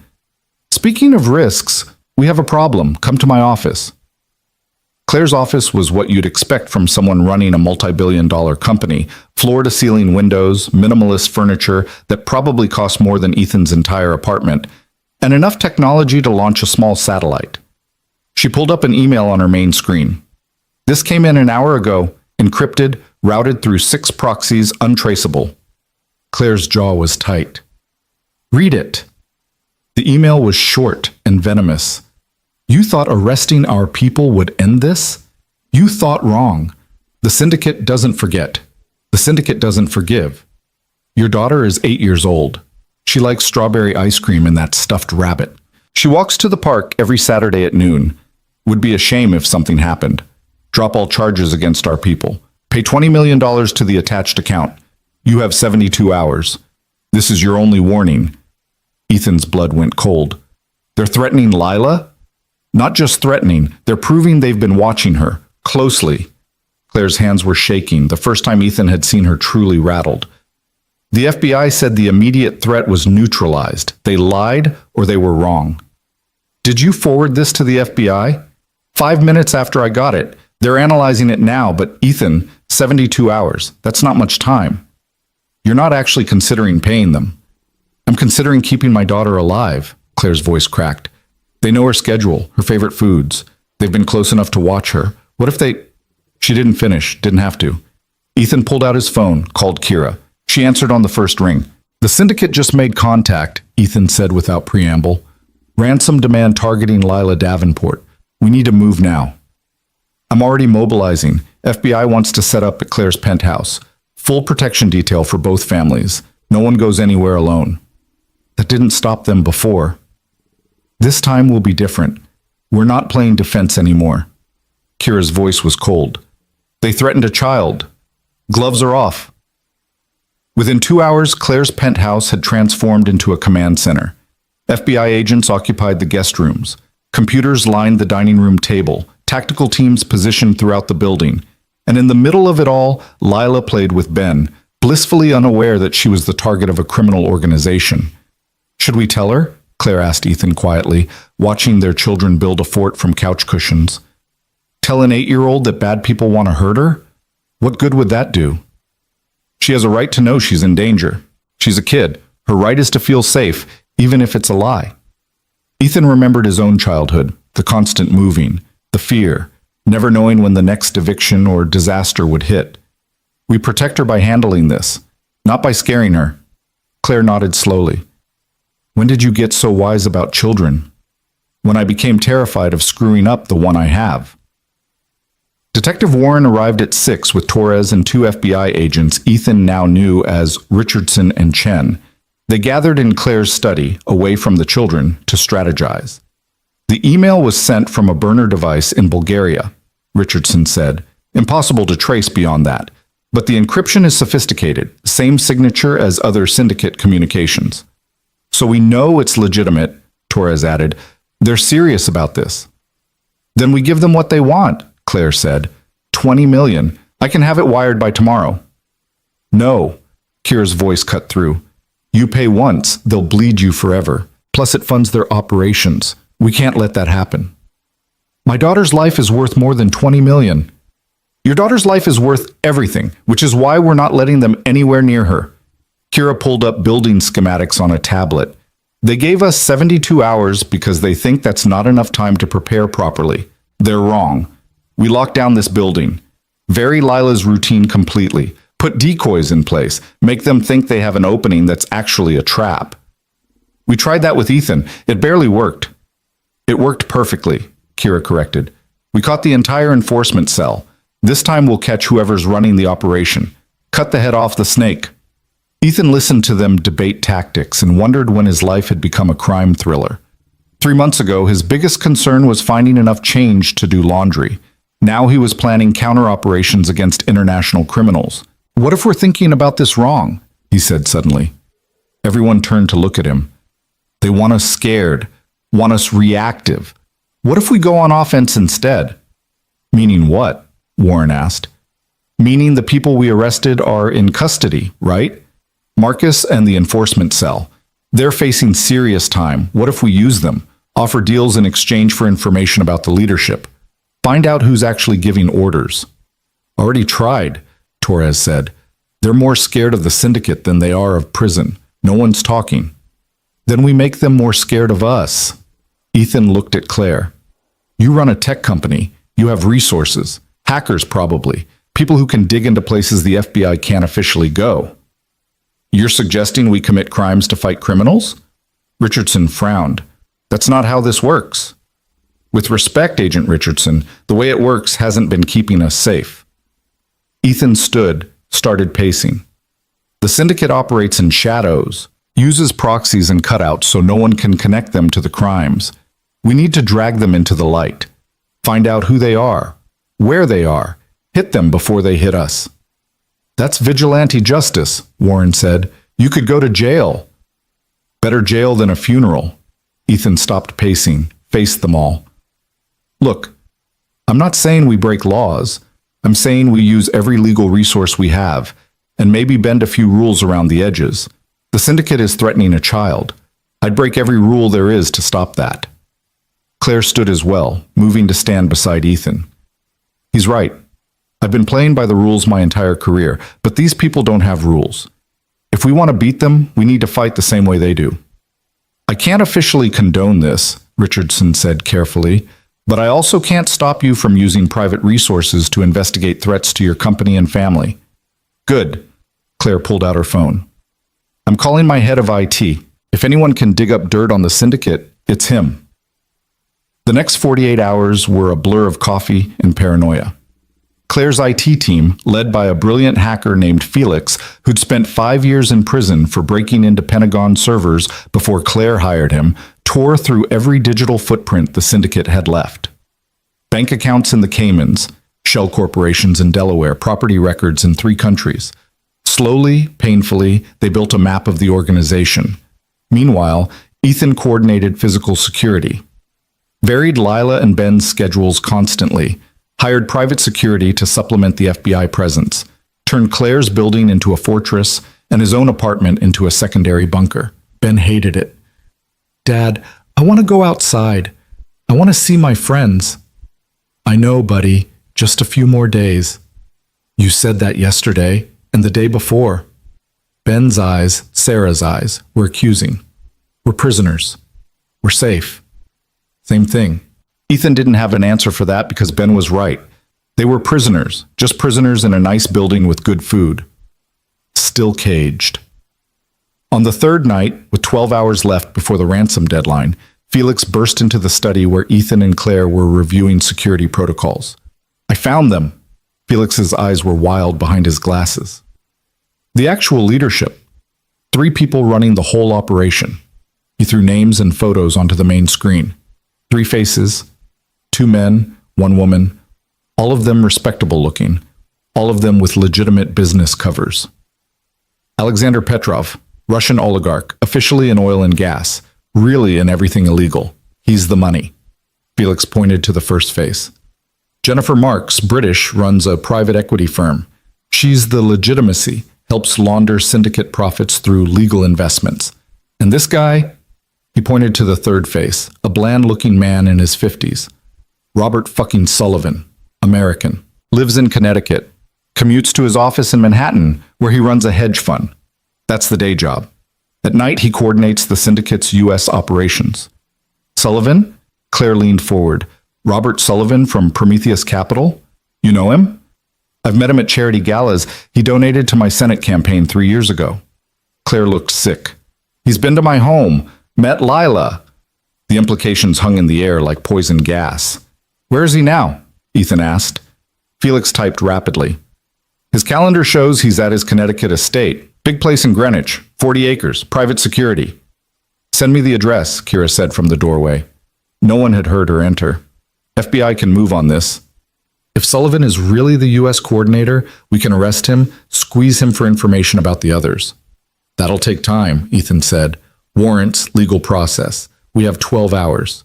"Speaking of risks, we have a problem. Come to my office." Claire's office was what you'd expect from someone running a multi-billion-dollar company. Floor-to-ceiling windows, minimalist furniture that probably cost more than Ethan's entire apartment, and enough technology to launch a small satellite. She pulled up an email on her main screen. This came in an hour ago, encrypted, routed through 6 proxies, untraceable. Claire's jaw was tight. Read it. The email was short and venomous. You thought arresting our people would end this? You thought wrong. The syndicate doesn't forget. The syndicate doesn't forgive. Your daughter is 8 years old. She likes strawberry ice cream and that stuffed rabbit. She walks to the park every Saturday at noon. Would be a shame if something happened. Drop all charges against our people. Pay $20 million to the attached account. You have 72 hours. This is your only warning. Ethan's blood went cold. They're threatening Lila? Not just threatening, they're proving they've been watching her, closely. Claire's hands were shaking, the first time Ethan had seen her truly rattled. The FBI said the immediate threat was neutralized. They lied or they were wrong. Did you forward this to the FBI? 5 minutes after I got it. They're analyzing it now, but Ethan, 72 hours. That's not much time. You're not actually considering paying them. I'm considering keeping my daughter alive, Claire's voice cracked. They know her schedule, her favorite foods. They've been close enough to watch her. What if they... She didn't finish, didn't have to. Ethan pulled out his phone, called Kira. She answered on the first ring. The syndicate just made contact, Ethan said without preamble. Ransom demand targeting Lila Davenport. We need to move now. I'm already mobilizing. FBI wants to set up at Claire's penthouse. Full protection detail for both families. No one goes anywhere alone. That didn't stop them before. This time will be different. We're not playing defense anymore. Kira's voice was cold. They threatened a child. Gloves are off. Within 2 hours, Claire's penthouse had transformed into a command center. FBI agents occupied the guest rooms. Computers lined the dining room table. Tactical teams positioned throughout the building. And in the middle of it all, Lila played with Ben, blissfully unaware that she was the target of a criminal organization. Should we tell her? Claire asked Ethan quietly, watching their children build a fort from couch cushions. Tell an 8-year-old that bad people want to hurt her? What good would that do? She has a right to know she's in danger. She's a kid. Her right is to feel safe, even if it's a lie. Ethan remembered his own childhood, the constant moving, the fear, never knowing when the next eviction or disaster would hit. We protect her by handling this, not by scaring her. Claire nodded slowly. When did you get so wise about children? When I became terrified of screwing up the one I have. Detective Warren arrived at 6 with Torres and 2 FBI agents Ethan now knew as Richardson and Chen. They gathered in Claire's study, away from the children, to strategize. The email was sent from a burner device in Bulgaria, Richardson said. Impossible to trace beyond that. But the encryption is sophisticated, same signature as other syndicate communications. So we know it's legitimate, Torres added. They're serious about this. Then we give them what they want, Claire said. 20 million. I can have it wired by tomorrow. No, Kira's voice cut through. You pay once, they'll bleed you forever. Plus it funds their operations. We can't let that happen. My daughter's life is worth more than 20 million. Your daughter's life is worth everything, which is why we're not letting them anywhere near her. Kira pulled up building schematics on a tablet. They gave us 72 hours because they think that's not enough time to prepare properly. They're wrong. We locked down this building. Vary Lila's routine completely. Put decoys in place. Make them think they have an opening that's actually a trap. We tried that with Ethan. It barely worked. It worked perfectly, Kira corrected. We caught the entire enforcement cell. This time we'll catch whoever's running the operation. Cut the head off the snake. Ethan listened to them debate tactics and wondered when his life had become a crime thriller. 3 months ago, his biggest concern was finding enough change to do laundry. Now he was planning counter-operations against international criminals. What if we're thinking about this wrong? He said suddenly. Everyone turned to look at him. They want us scared, want us reactive. What if we go on offense instead? Meaning what? Warren asked. Meaning the people we arrested are in custody, right? Marcus and the enforcement cell. They're facing serious time. What if we use them? Offer deals in exchange for information about the leadership? Find out who's actually giving orders. Already tried, Torres said. They're more scared of the syndicate than they are of prison. No one's talking. Then we make them more scared of us. Ethan looked at Claire. You run a tech company. You have resources. Hackers, probably. People who can dig into places the FBI can't officially go. You're suggesting we commit crimes to fight criminals? Richardson frowned. That's not how this works. With respect, Agent Richardson, the way it works hasn't been keeping us safe. Ethan stood, started pacing. The syndicate operates in shadows, uses proxies and cutouts so no one can connect them to the crimes. We need to drag them into the light. Find out who they are, where they are, hit them before they hit us. That's vigilante justice, Warren said. You could go to jail. Better jail than a funeral. Ethan stopped pacing, faced them all. Look, I'm not saying we break laws. I'm saying we use every legal resource we have, and maybe bend a few rules around the edges. The syndicate is threatening a child. I'd break every rule there is to stop that. Claire stood as well, moving to stand beside Ethan. He's right. I've been playing by the rules my entire career, but these people don't have rules. If we want to beat them, we need to fight the same way they do. I can't officially condone this, Richardson said carefully, but I also can't stop you from using private resources to investigate threats to your company and family. Good. Claire pulled out her phone. I'm calling my head of IT. If anyone can dig up dirt on the syndicate, it's him. The next 48 hours were a blur of coffee and paranoia. Claire's IT team, led by a brilliant hacker named Felix, who'd spent 5 years in prison for breaking into Pentagon servers before Claire hired him, tore through every digital footprint the syndicate had left. Bank accounts in the Caymans, shell corporations in Delaware, property records in 3 countries. Slowly, painfully, they built a map of the organization. Meanwhile, Ethan coordinated physical security. Varied Lila and Ben's schedules constantly, hired private security to supplement the FBI presence, turned Claire's building into a fortress and his own apartment into a secondary bunker. Ben hated it. Dad, I want to go outside. I want to see my friends. I know, buddy. Just a few more days. You said that yesterday and the day before. Ben's eyes, Sarah's eyes, were accusing. We're prisoners. We're safe. Same thing. Ethan didn't have an answer for that because Ben was right. They were prisoners, just prisoners in a nice building with good food. Still caged. On the third night, with 12 hours left before the ransom deadline, Felix burst into the study where Ethan and Claire were reviewing security protocols. I found them. Felix's eyes were wild behind his glasses. The actual leadership. 3 people running the whole operation. He threw names and photos onto the main screen. 3 faces, 2 men, 1 woman, all of them respectable looking, all of them with legitimate business covers. Alexander Petrov, Russian oligarch, officially in oil and gas, really in everything illegal. He's the money. Felix pointed to the first face. Jennifer Marks, British, runs a private equity firm. She's the legitimacy, helps launder syndicate profits through legal investments. And this guy, he pointed to the third face, a bland-looking man in his 50s. Robert fucking Sullivan, American, lives in Connecticut, commutes to his office in Manhattan, where he runs a hedge fund. That's the day job. At night, he coordinates the syndicate's U.S. operations. Sullivan? Claire leaned forward. Robert Sullivan from Prometheus Capital? You know him? I've met him at charity galas. He donated to my Senate campaign 3 years ago. Claire looked sick. He's been to my home. Met Lila. The implications hung in the air like poison gas. Where is he now? Ethan asked. Felix typed rapidly. His calendar shows he's at his Connecticut estate. Big place in Greenwich, 40 acres, private security. Send me the address, Kira said from the doorway. No one had heard her enter. FBI can move on this. If Sullivan is really the U.S. coordinator, we can arrest him, squeeze him for information about the others. That'll take time, Ethan said. Warrants, legal process. We have 12 hours.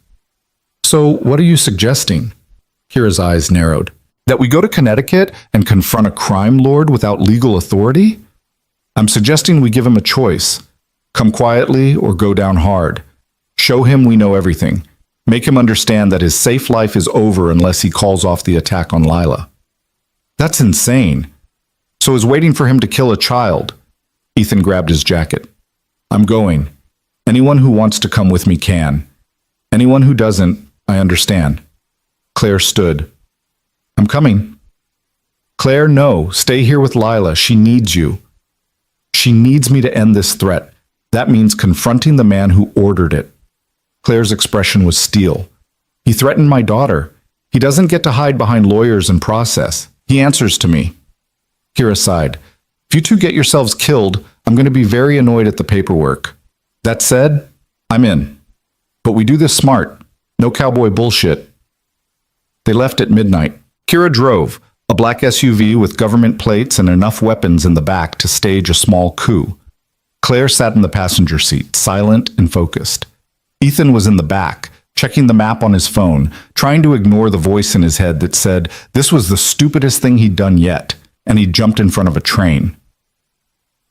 So what are you suggesting? Kira's eyes narrowed. That we go to Connecticut and confront a crime lord without legal authority? I'm suggesting we give him a choice. Come quietly or go down hard. Show him we know everything. Make him understand that his safe life is over unless he calls off the attack on Lila. That's insane. So is waiting for him to kill a child. Ethan grabbed his jacket. I'm going. Anyone who wants to come with me can. Anyone who doesn't, I understand. Claire stood. I'm coming. Claire, no. Stay here with Lila. She needs you. She needs me to end this threat. That means confronting the man who ordered it. Claire's expression was steel. He threatened my daughter. He doesn't get to hide behind lawyers and process. He answers to me. Kira sighed. If you two get yourselves killed, I'm going to be very annoyed at the paperwork. That said, I'm in. But we do this smart. No cowboy bullshit. They left at midnight. Kira drove, a black SUV with government plates and enough weapons in the back to stage a small coup. Claire sat in the passenger seat, silent and focused. Ethan was in the back, checking the map on his phone, trying to ignore the voice in his head that said this was the stupidest thing he'd done yet, and he jumped in front of a train.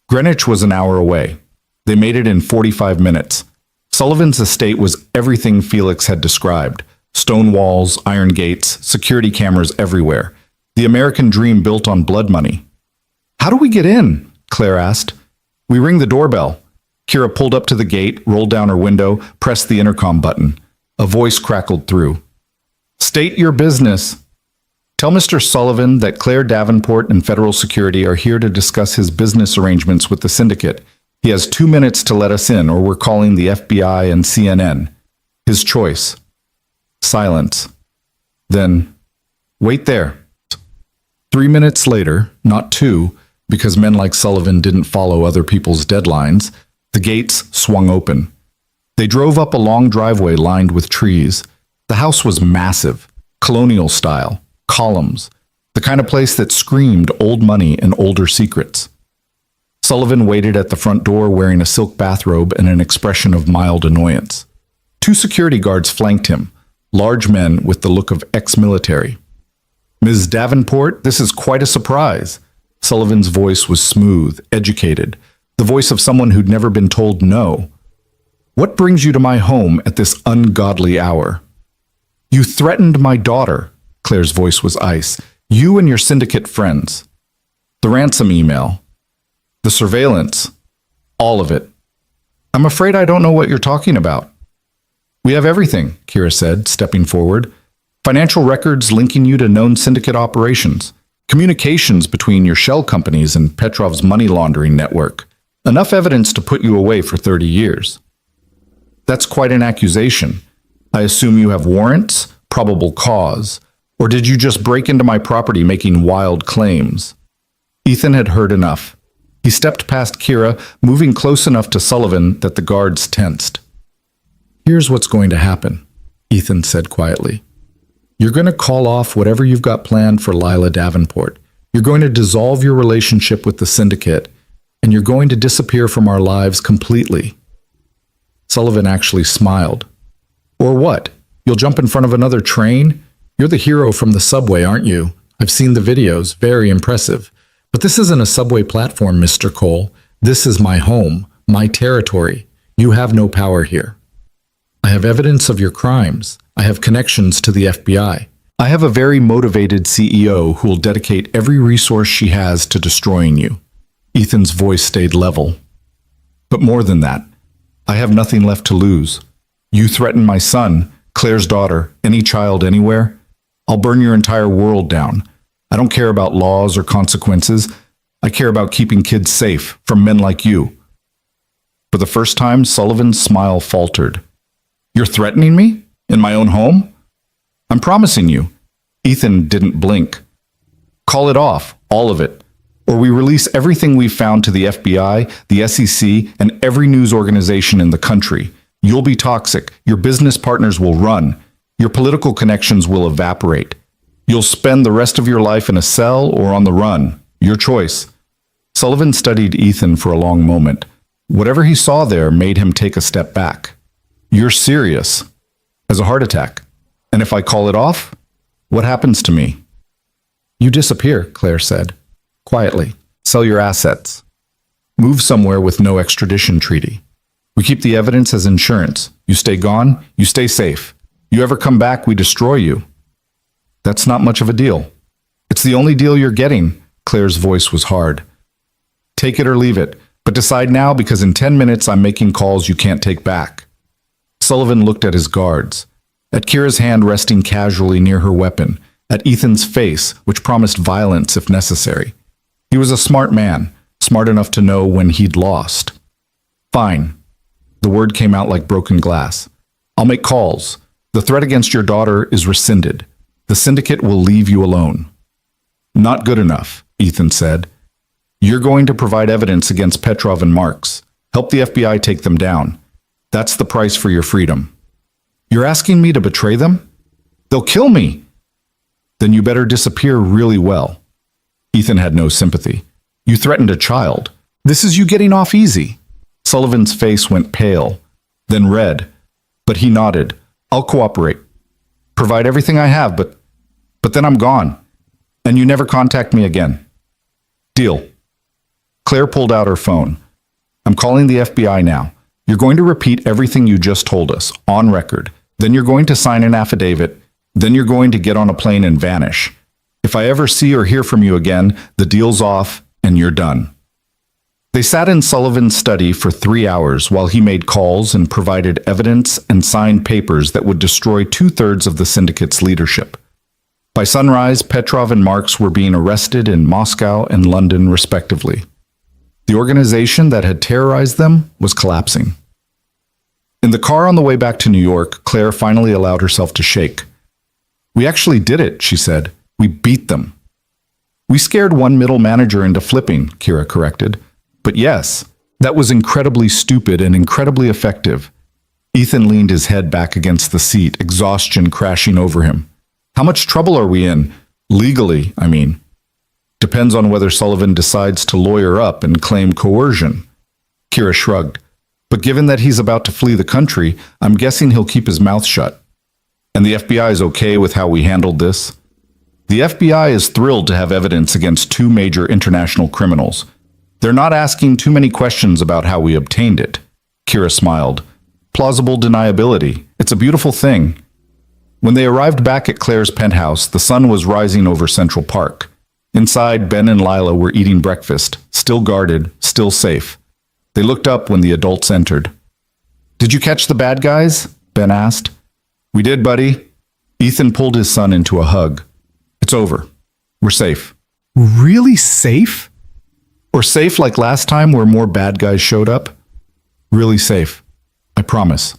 Greenwich was an hour away. They made it in 45 minutes. Sullivan's estate was everything Felix had described. Stone walls, iron gates, security cameras everywhere. The American dream built on blood money. How do we get in? Claire asked. We ring the doorbell. Kira pulled up to the gate, rolled down her window, pressed the intercom button. A voice crackled through. State your business. Tell Mr. Sullivan that Claire Davenport and federal security are here to discuss his business arrangements with the syndicate. He has 2 minutes to let us in, or we're calling the FBI and CNN. His choice. Silence. Then, wait there. 3 minutes later, not 2, because men like Sullivan didn't follow other people's deadlines, the gates swung open. They drove up a long driveway lined with trees. The house was massive, colonial style, columns, the kind of place that screamed old money and older secrets. Sullivan waited at the front door wearing a silk bathrobe and an expression of mild annoyance. 2 security guards flanked him, large men with the look of ex-military. Ms. Davenport, this is quite a surprise. Sullivan's voice was smooth, educated, the voice of someone who'd never been told no. What brings you to my home at this ungodly hour? You threatened my daughter. Claire's voice was ice. You and your syndicate friends. The ransom email. The surveillance. All of it. I'm afraid I don't know what you're talking about. We have everything, Kira said, stepping forward. Financial records linking you to known syndicate operations. Communications between your shell companies and Petrov's money laundering network. Enough evidence to put you away for 30 years. That's quite an accusation. I assume you have warrants, probable cause, or did you just break into my property making wild claims? Ethan had heard enough. He stepped past Kira, moving close enough to Sullivan that the guards tensed. Here's what's going to happen, Ethan said quietly. You're going to call off whatever you've got planned for Lila Davenport. You're going to dissolve your relationship with the syndicate, and you're going to disappear from our lives completely. Sullivan actually smiled. Or what? You'll jump in front of another train? You're the hero from the subway, aren't you? I've seen the videos. Very impressive. But this isn't a subway platform, Mr. Cole. This is my home, my territory. You have no power here. I have evidence of your crimes. I have connections to the FBI. I have a very motivated CEO who will dedicate every resource she has to destroying you. Ethan's voice stayed level. But more than that, I have nothing left to lose. You threaten my son, Claire's daughter, any child anywhere, I'll burn your entire world down. I don't care about laws or consequences. I care about keeping kids safe from men like you. For the first time, Sullivan's smile faltered. You're threatening me? In my own home? I'm promising you. Ethan didn't blink. Call it off, all of it. Or we release everything we've found to the FBI, the SEC, and every news organization in the country. You'll be toxic. Your business partners will run. Your political connections will evaporate. You'll spend the rest of your life in a cell or on the run. Your choice. Sullivan studied Ethan for a long moment. Whatever he saw there made him take a step back. You're serious. As a heart attack. And if I call it off, what happens to me? You disappear, Claire said. Quietly. Sell your assets. Move somewhere with no extradition treaty. We keep the evidence as insurance. You stay gone, you stay safe. You ever come back, we destroy you. That's not much of a deal. It's the only deal you're getting. Claire's voice was hard. Take it or leave it, but decide now because in 10 minutes I'm making calls you can't take back. Sullivan looked at his guards, at Kira's hand resting casually near her weapon, at Ethan's face, which promised violence if necessary. He was a smart man, smart enough to know when he'd lost. Fine. The word came out like broken glass. I'll make calls. The threat against your daughter is rescinded. The syndicate will leave you alone. Not good enough, Ethan said. You're going to provide evidence against Petrov and Marks. Help the FBI take them down. That's the price for your freedom. You're asking me to betray them? They'll kill me. Then you better disappear really well. Ethan had no sympathy. You threatened a child. This is you getting off easy. Sullivan's face went pale, then red, but he nodded. I'll cooperate. Provide everything I have, but then I'm gone. And you never contact me again. Deal. Claire pulled out her phone. I'm calling the FBI now. You're going to repeat everything you just told us, on record. Then you're going to sign an affidavit. Then you're going to get on a plane and vanish. If I ever see or hear from you again, the deal's off and you're done. They sat in Sullivan's study for 3 hours while he made calls and provided evidence and signed papers that would destroy 2/3 of the syndicate's leadership. By sunrise, Petrov and Marks were being arrested in Moscow and London, respectively. The organization that had terrorized them was collapsing. In the car on the way back to New York, Claire finally allowed herself to shake. We actually did it, she said. We beat them. We scared one middle manager into flipping, Kira corrected. But yes, that was incredibly stupid and incredibly effective. Ethan leaned his head back against the seat, exhaustion crashing over him. How much trouble are we in? Legally, I mean. Depends on whether Sullivan decides to lawyer up and claim coercion. Kira shrugged. But given that he's about to flee the country, I'm guessing he'll keep his mouth shut. And the FBI is okay with how we handled this? The FBI is thrilled to have evidence against 2 major international criminals. They're not asking too many questions about how we obtained it. Kira smiled. Plausible deniability. It's a beautiful thing. When they arrived back at Claire's penthouse, the sun was rising over Central Park. Inside, Ben and Lila were eating breakfast, still guarded, still safe. They looked up when the adults entered. Did you catch the bad guys? Ben asked. We did, buddy. Ethan pulled his son into a hug. It's over. We're safe. Really safe? Or safe like last time where more bad guys showed up? Really safe. I promise.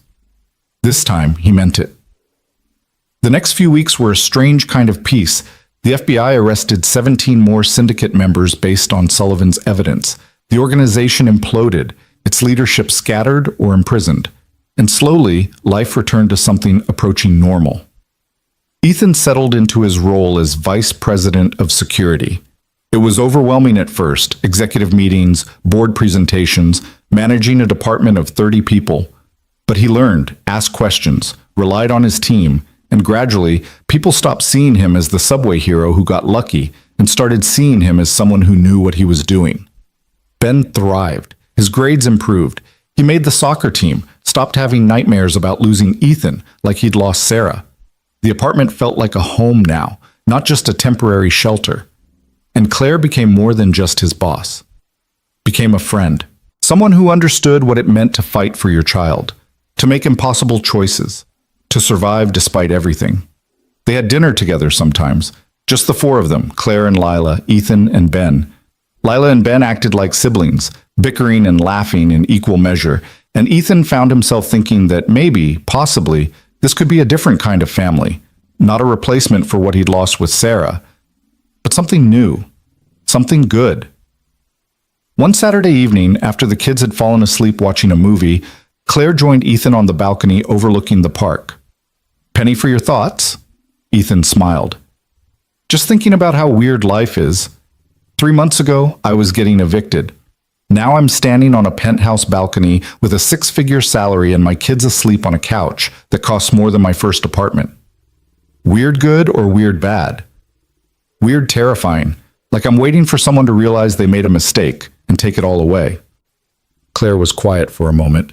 This time, he meant it. The next few weeks were a strange kind of peace. The FBI arrested 17 more syndicate members based on Sullivan's evidence. The organization imploded, its leadership scattered or imprisoned. And slowly, life returned to something approaching normal. Ethan settled into his role as Vice President of Security. It was overwhelming at first, executive meetings, board presentations, managing a department of 30 people. But he learned, asked questions, relied on his team, and gradually, people stopped seeing him as the subway hero who got lucky and started seeing him as someone who knew what he was doing. Ben thrived. His grades improved. He made the soccer team, stopped having nightmares about losing Ethan like he'd lost Sarah. The apartment felt like a home now, not just a temporary shelter. And Claire became more than just his boss. Became a friend. Someone who understood what it meant to fight for your child, to make impossible choices, to survive despite everything. They had dinner together sometimes, just the 4 of them, Claire and Lila, Ethan and Ben. Lila and Ben acted like siblings, bickering and laughing in equal measure, and Ethan found himself thinking that maybe, possibly, this could be a different kind of family, not a replacement for what he'd lost with Sarah, but something new, something good. One Saturday evening, after the kids had fallen asleep watching a movie, Claire joined Ethan on the balcony overlooking the park. Penny for your thoughts? Ethan smiled. Just thinking about how weird life is. 3 months ago, I was getting evicted. Now I'm standing on a penthouse balcony with a 6-figure salary and my kids asleep on a couch that costs more than my first apartment. Weird good or weird bad? Weird terrifying, like I'm waiting for someone to realize they made a mistake and take it all away. Claire was quiet for a moment.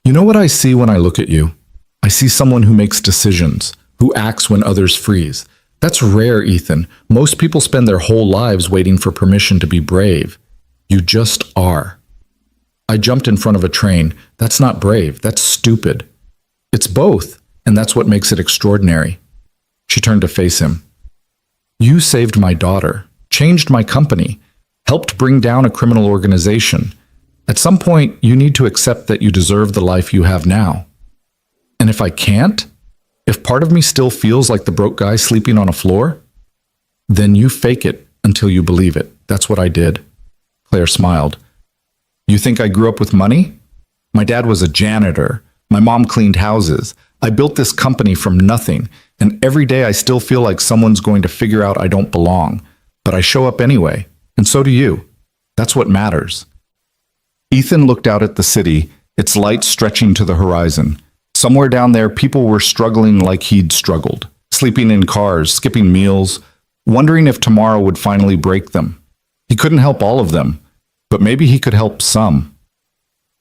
You know what I see when I look at you? I see someone who makes decisions, who acts when others freeze. That's rare, Ethan. Most people spend their whole lives waiting for permission to be brave. You just are. I jumped in front of a train. That's not brave. That's stupid. It's both, and that's what makes it extraordinary. She turned to face him. You saved my daughter, changed my company, helped bring down a criminal organization. At some point, you need to accept that you deserve the life you have now. And if I can't, if part of me still feels like the broke guy sleeping on a floor, then you fake it until you believe it. That's what I did. Claire smiled. You think I grew up with money? My dad was a janitor. My mom cleaned houses. I built this company from nothing, and every day I still feel like someone's going to figure out I don't belong. But I show up anyway, and so do you. That's what matters. Ethan looked out at the city, its lights stretching to the horizon. Somewhere down there, people were struggling like he'd struggled, sleeping in cars, skipping meals, wondering if tomorrow would finally break them. He couldn't help all of them, but maybe he could help some.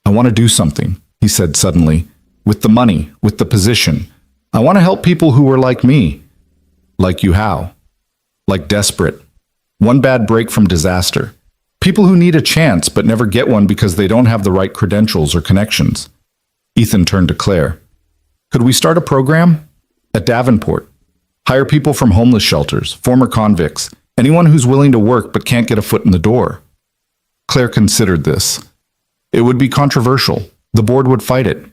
I want to do something, he said suddenly, with the money, with the position. I want to help people who were like me. Like you how? Like desperate. One bad break from disaster. People who need a chance but never get one because they don't have the right credentials or connections. Ethan turned to Claire. Could we start a program? At Davenport. Hire people from homeless shelters, former convicts, anyone who's willing to work but can't get a foot in the door. Claire considered this. It would be controversial. The board would fight it.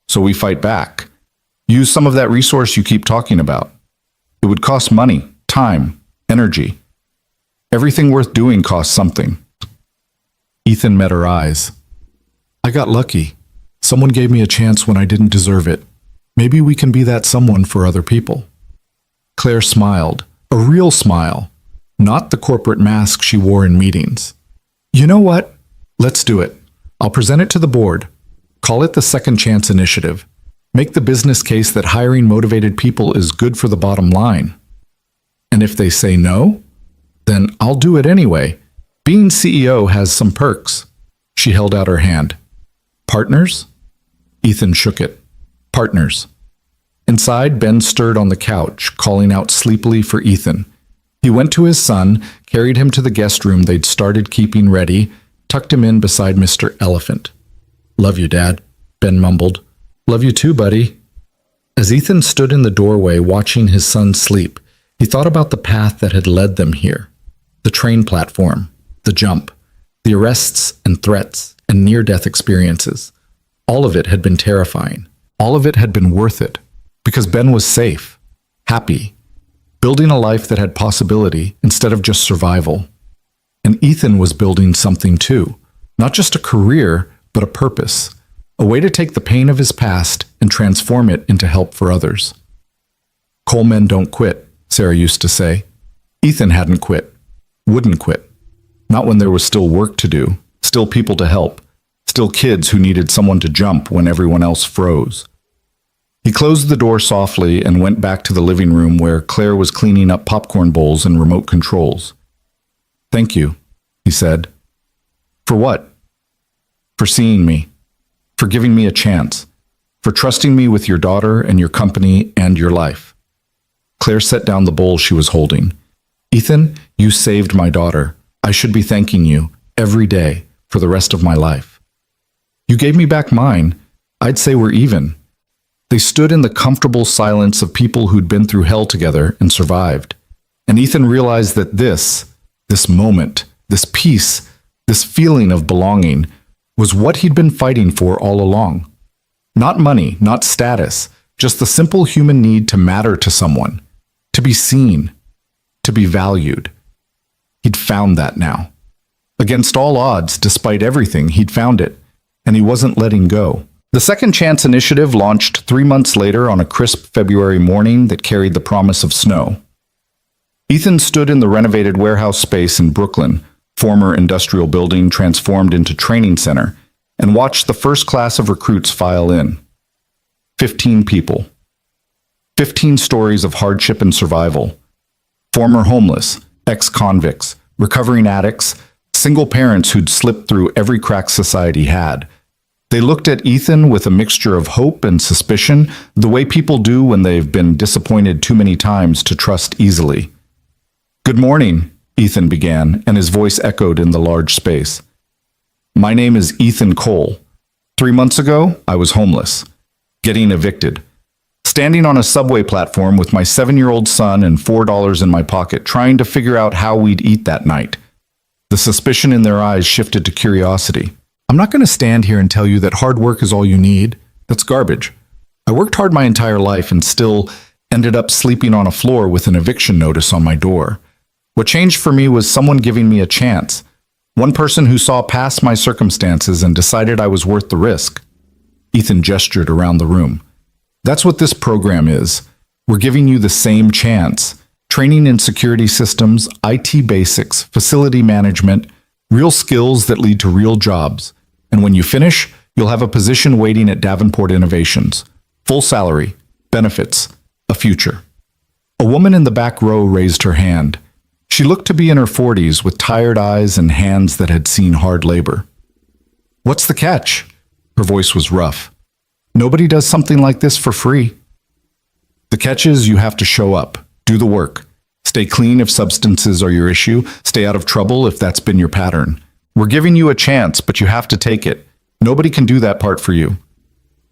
So we fight back. Use some of that resource you keep talking about. It would cost money, time, energy. Everything worth doing costs something. Ethan met her eyes. I got lucky. Someone gave me a chance when I didn't deserve it. Maybe we can be that someone for other people. Claire smiled, a real smile, not the corporate mask she wore in meetings. You know what? Let's do it. I'll present it to the board. Call it the Second Chance Initiative. Make the business case that hiring motivated people is good for the bottom line. And if they say no, then I'll do it anyway. Being CEO has some perks. She held out her hand. Partners? Ethan shook it. Partners. Inside, Ben stirred on the couch, calling out sleepily for Ethan. He went to his son, carried him to the guest room they'd started keeping ready, tucked him in beside Mr. Elephant. Love you, Dad, Ben mumbled. Love you too, buddy. As Ethan stood in the doorway watching his son sleep, he thought about the path that had led them here. The train platform, the jump, the arrests and threats and near-death experiences. All of it had been terrifying. All of it had been worth it, because Ben was safe, happy, building a life that had possibility instead of just survival. And Ethan was building something too, not just a career, but a purpose, a way to take the pain of his past and transform it into help for others. Coal men don't quit, Sarah used to say. Ethan hadn't quit, wouldn't quit. Not when there was still work to do, still people to help, still kids who needed someone to jump when everyone else froze. He closed the door softly and went back to the living room where Claire was cleaning up popcorn bowls and remote controls. Thank you, he said. For what? For seeing me, for giving me a chance, for trusting me with your daughter and your company and your life. Claire set down the bowl she was holding. Ethan, you saved my daughter. I should be thanking you every day for the rest of my life. You gave me back mine. I'd say we're even. They stood in the comfortable silence of people who'd been through hell together and survived. And Ethan realized that this moment, this peace, this feeling of belonging was what he'd been fighting for all along. Not money, not status, just the simple human need to matter to someone, to be seen, to be valued. He'd found that now. Against all odds, despite everything, he'd found it, and he wasn't letting go. The Second Chance Initiative launched 3 months later on a crisp February morning that carried the promise of snow. Ethan stood in the renovated warehouse space in Brooklyn, former industrial building transformed into training center, and watched the first class of recruits file in. 15 people. 15 stories of hardship and survival. Former homeless, ex-convicts, recovering addicts, single parents who'd slipped through every crack society had. They looked at Ethan with a mixture of hope and suspicion, the way people do when they've been disappointed too many times to trust easily. "Good morning," Ethan began, and his voice echoed in the large space. "My name is Ethan Cole. 3 months ago, I was homeless, getting evicted, standing on a subway platform with my 7-year-old son and $4 in my pocket, trying to figure out how we'd eat that night." The suspicion in their eyes shifted to curiosity. "I'm not going to stand here and tell you that hard work is all you need. That's garbage. I worked hard my entire life and still ended up sleeping on a floor with an eviction notice on my door. What changed for me was someone giving me a chance. One person who saw past my circumstances and decided I was worth the risk." Ethan gestured around the room. "That's what this program is. We're giving you the same chance. Training in security systems, IT basics, facility management, real skills that lead to real jobs. And when you finish, you'll have a position waiting at Davenport Innovations. Full salary, benefits, a future." A woman in the back row raised her hand. She looked to be in her 40s with tired eyes and hands that had seen hard labor. "What's the catch?" Her voice was rough. "Nobody does something like this for free." "The catch is you have to show up, do the work. Stay clean if substances are your issue. Stay out of trouble if that's been your pattern. We're giving you a chance, but you have to take it. Nobody can do that part for you.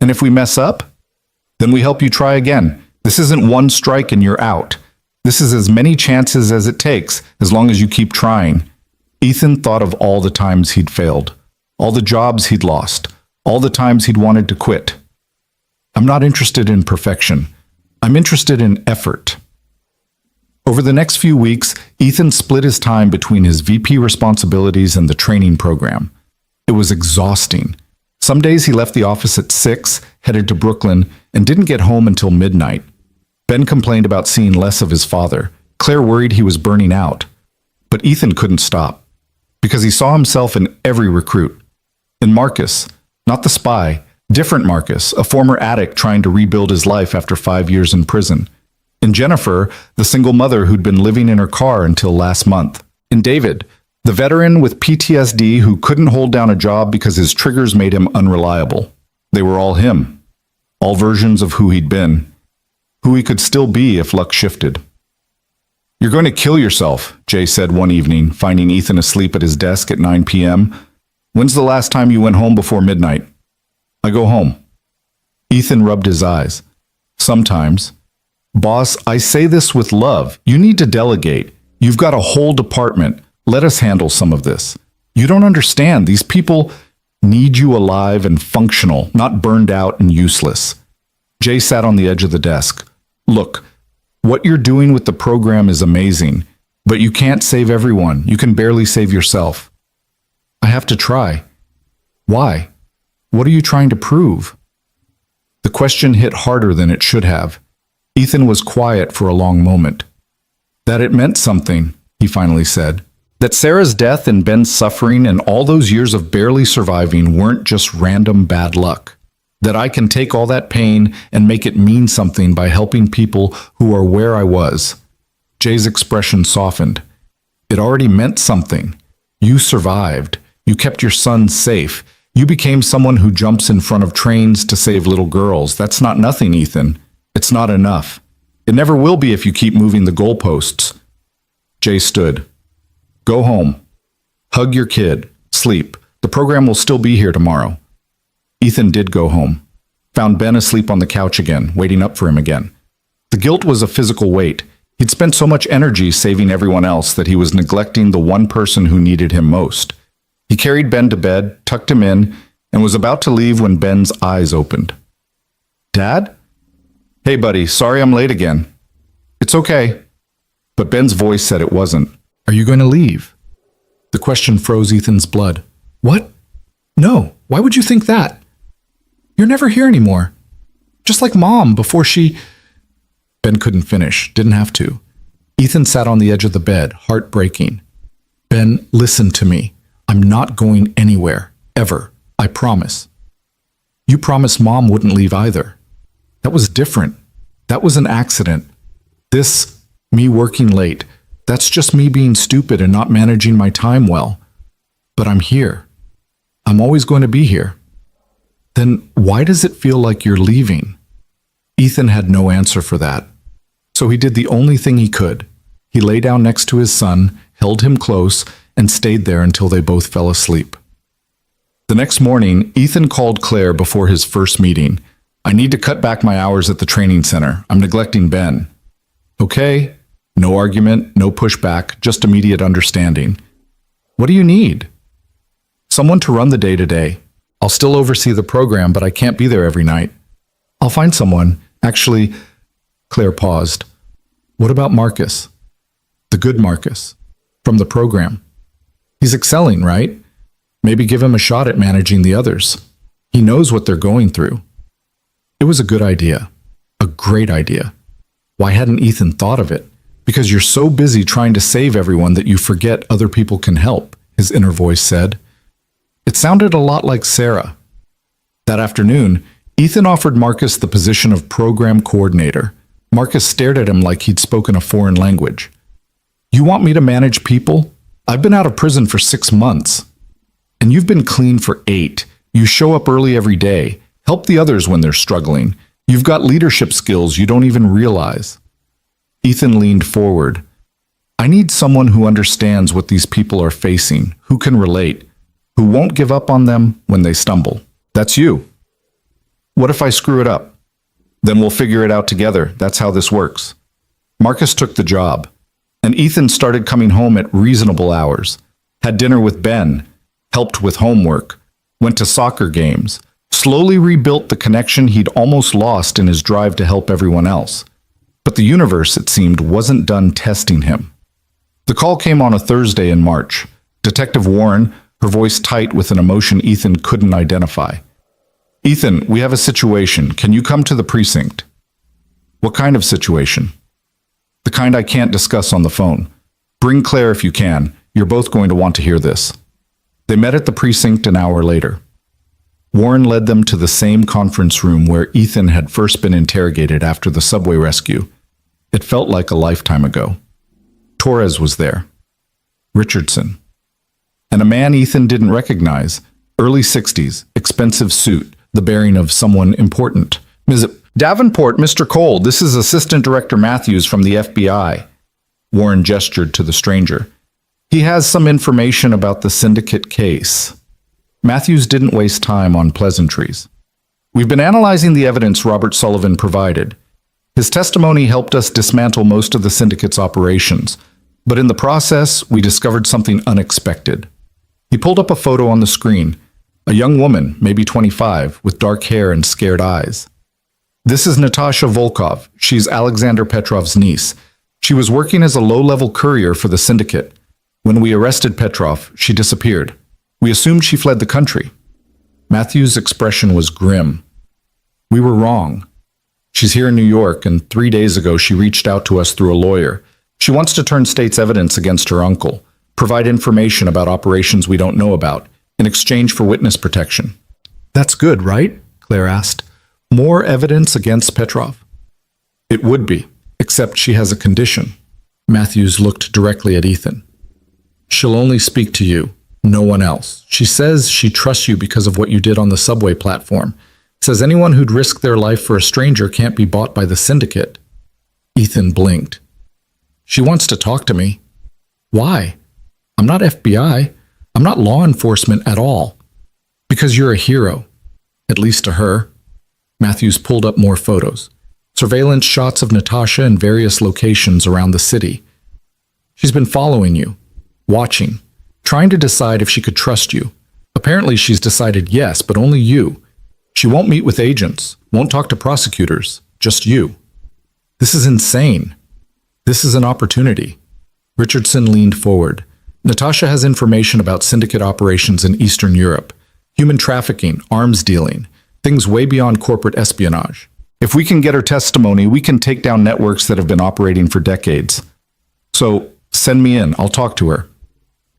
And if we mess up, then we help you try again. This isn't one strike and you're out. This is as many chances as it takes, as long as you keep trying." Ethan thought of all the times he'd failed, all the jobs he'd lost, all the times he'd wanted to quit. "I'm not interested in perfection. I'm interested in effort." Over the next few weeks, Ethan split his time between his VP responsibilities and the training program. It was exhausting. Some days he left the office at 6, headed to Brooklyn, and didn't get home until midnight. Ben complained about seeing less of his father. Claire worried he was burning out. But Ethan couldn't stop, because he saw himself in every recruit. In Marcus, not the spy, different Marcus, a former addict trying to rebuild his life after 5 years in prison. In Jennifer, the single mother who'd been living in her car until last month. In David, the veteran with PTSD who couldn't hold down a job because his triggers made him unreliable. They were all him. All versions of who he'd been. Who he could still be if luck shifted. "You're going to kill yourself," Jay said one evening, finding Ethan asleep at his desk at 9 p.m. "When's the last time you went home before midnight?" "I go home." Ethan rubbed his eyes. "Sometimes." "Boss, I say this with love. You need to delegate. You've got a whole department. Let us handle some of this. You don't understand. These people need you alive and functional, not burned out and useless." Jay sat on the edge of the desk. "Look, what you're doing with the program is amazing, but you can't save everyone. You can barely save yourself." "I have to try." "Why? What are you trying to prove?" The question hit harder than it should have. Ethan was quiet for a long moment. "That it meant something," he finally said. "That Sarah's death and Ben's suffering and all those years of barely surviving weren't just random bad luck. That I can take all that pain and make it mean something by helping people who are where I was." Jay's expression softened. "It already meant something. You survived. You kept your son safe. You became someone who jumps in front of trains to save little girls. That's not nothing, Ethan. It's not enough. It never will be if you keep moving the goalposts." Jay stood. "Go home. Hug your kid. Sleep. The program will still be here tomorrow." Ethan did go home. Found Ben asleep on the couch again, waiting up for him again. The guilt was a physical weight. He'd spent so much energy saving everyone else that he was neglecting the one person who needed him most. He carried Ben to bed, tucked him in, and was about to leave when Ben's eyes opened. "Dad?" "Hey, buddy, sorry I'm late again." "It's okay." But Ben's voice said it wasn't. "Are you going to leave?" The question froze Ethan's blood. "What? No, why would you think that? You're never here anymore. Just like Mom before she..." Ben couldn't finish, didn't have to. Ethan sat on the edge of the bed, heart breaking. "Ben, listen to me. I'm not going anywhere, ever. I promise." "You promised Mom wouldn't leave either." "That was different. That was an accident. This, me working late, that's just me being stupid and not managing my time well. But I'm here. I'm always going to be here." Then why does it feel like you're leaving? Ethan had no answer for that. So he did the only thing he could. He lay down next to his son, held him close, and stayed there until they both fell asleep. The next morning, Ethan called Claire before his first meeting. I need to cut back my hours at the training center. I'm neglecting Ben. Okay. No argument, no pushback, just immediate understanding. What do you need? Someone to run the day-to-day. I'll still oversee the program, but I can't be there every night. I'll find someone. Actually, Claire paused. What about Marcus? The good Marcus. From the program. He's excelling, right? Maybe give him a shot at managing the others. He knows what they're going through. It was a good idea. A great idea. Why hadn't Ethan thought of it? Because you're so busy trying to save everyone that you forget other people can help, his inner voice said. It sounded a lot like Sarah. That afternoon, Ethan offered Marcus the position of program coordinator. Marcus stared at him like he'd spoken a foreign language. You want me to manage people? I've been out of prison for 6 months. And you've been clean for 8. You show up early every day. Help the others when they're struggling. You've got leadership skills you don't even realize. Ethan leaned forward. I need someone who understands what these people are facing, who can relate, who won't give up on them when they stumble. That's you. What if I screw it up? Then we'll figure it out together. That's how this works. Marcus took the job, and Ethan started coming home at reasonable hours, had dinner with Ben, helped with homework, went to soccer games, slowly rebuilt the connection he'd almost lost in his drive to help everyone else. But the universe, it seemed, wasn't done testing him. The call came on a Thursday in March. Detective Warren, her voice tight with an emotion Ethan couldn't identify. Ethan, we have a situation. Can you come to the precinct? What kind of situation? The kind I can't discuss on the phone. Bring Claire if you can. You're both going to want to hear this. They met at the precinct an hour later. Warren led them to the same conference room where Ethan had first been interrogated after the subway rescue. It felt like a lifetime ago. Torres was there. Richardson. And a man Ethan didn't recognize. Early 60s, expensive suit, the bearing of someone important. Ms. Davenport, Mr. Cole, this is Assistant Director Matthews from the FBI. Warren gestured to the stranger. He has some information about the syndicate case. Matthews didn't waste time on pleasantries. We've been analyzing the evidence Robert Sullivan provided. His testimony helped us dismantle most of the syndicate's operations, but in the process, we discovered something unexpected. He pulled up a photo on the screen, a young woman, maybe 25, with dark hair and scared eyes. This is Natasha Volkov. She's Alexander Petrov's niece. She was working as a low-level courier for the syndicate. When we arrested Petrov, she disappeared. We assumed she fled the country. Matthew's expression was grim. We were wrong. She's here in New York, and 3 days ago she reached out to us through a lawyer. She wants to turn state's evidence against her uncle, provide information about operations we don't know about, in exchange for witness protection. That's good, right? Claire asked. More evidence against Petrov? It would be, except she has a condition. Matthews looked directly at Ethan. She'll only speak to you. No one else. She says she trusts you because of what you did on the subway platform. Says anyone who'd risk their life for a stranger can't be bought by the syndicate. Ethan blinked. She wants to talk to me. Why? I'm not FBI. I'm not law enforcement at all. Because you're a hero. At least to her. Matthews pulled up more photos. Surveillance shots of Natasha in various locations around the city. She's been following you. Watching. Trying to decide if she could trust you. Apparently she's decided yes, but only you. She won't meet with agents, won't talk to prosecutors, just you. This is insane. This is an opportunity. Richardson leaned forward. Natasha has information about syndicate operations in Eastern Europe. Human trafficking, arms dealing, things way beyond corporate espionage. If we can get her testimony, we can take down networks that have been operating for decades. So, send me in, I'll talk to her.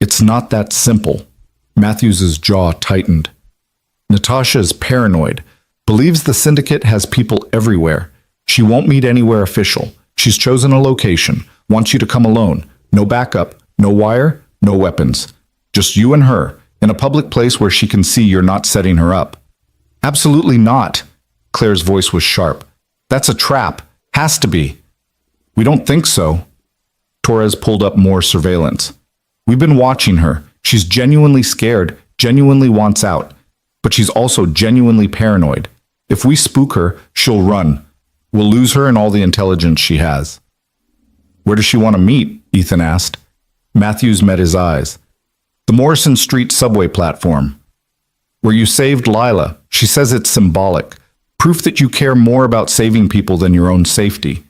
It's not that simple. Matthews's jaw tightened. Natasha is paranoid, believes the syndicate has people everywhere. She won't meet anywhere official. She's chosen a location, wants you to come alone. No backup, no wire, no weapons. Just you and her, in a public place where she can see you're not setting her up. Absolutely not. Claire's voice was sharp. That's a trap. Has to be. We don't think so. Torres pulled up more surveillance. We've been watching her. She's genuinely scared, genuinely wants out. But she's also genuinely paranoid. If we spook her, she'll run. We'll lose her and all the intelligence she has. Where does she want to meet? Ethan asked. Matthews met his eyes. The Morrison Street subway platform. Where you saved Lila. She says it's symbolic. Proof that you care more about saving people than your own safety.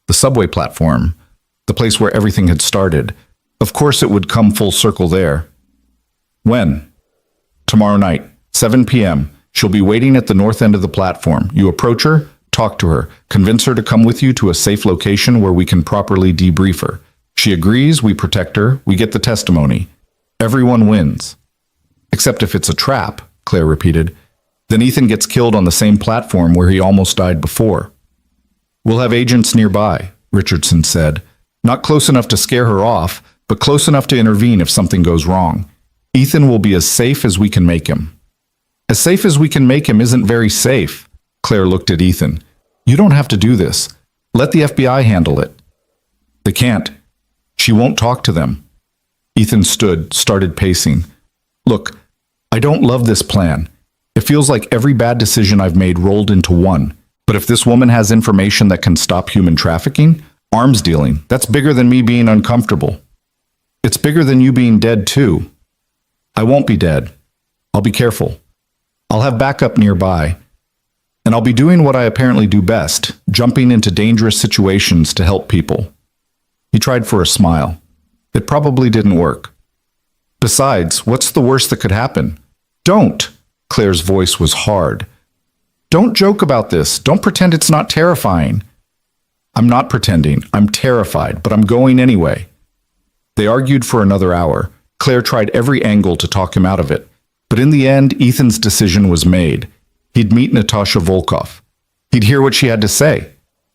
The subway platform. The place where everything had started. Of course it would come full circle there. When? Tomorrow night, 7 p.m. She'll be waiting at the north end of the platform. You approach her, talk to her, convince her to come with you to a safe location where we can properly debrief her. She agrees, we protect her, we get the testimony. Everyone wins. Except if it's a trap, Claire repeated. Then Ethan gets killed on the same platform where he almost died before. We'll have agents nearby, Richardson said. Not close enough to scare her off, but close enough to intervene if something goes wrong. Ethan will be as safe as we can make him. As safe as we can make him isn't very safe. Claire looked at Ethan. You don't have to do this. Let the FBI handle it. They can't. She won't talk to them. Ethan stood, started pacing. Look, I don't love this plan. It feels like every bad decision I've made rolled into one. But if this woman has information that can stop human trafficking, arms dealing, that's bigger than me being uncomfortable. It's bigger than you being dead too. I won't be dead. I'll be careful. I'll have backup nearby. And I'll be doing what I apparently do best, jumping into dangerous situations to help people. He tried for a smile. It probably didn't work. Besides, what's the worst that could happen? Don't! Claire's voice was hard. Don't joke about this. Don't pretend it's not terrifying. I'm not pretending. I'm terrified, but I'm going anyway. They argued for another hour. Claire tried every angle to talk him out of it. But in the end, Ethan's decision was made. He'd meet Natasha Volkov. He'd hear what she had to say.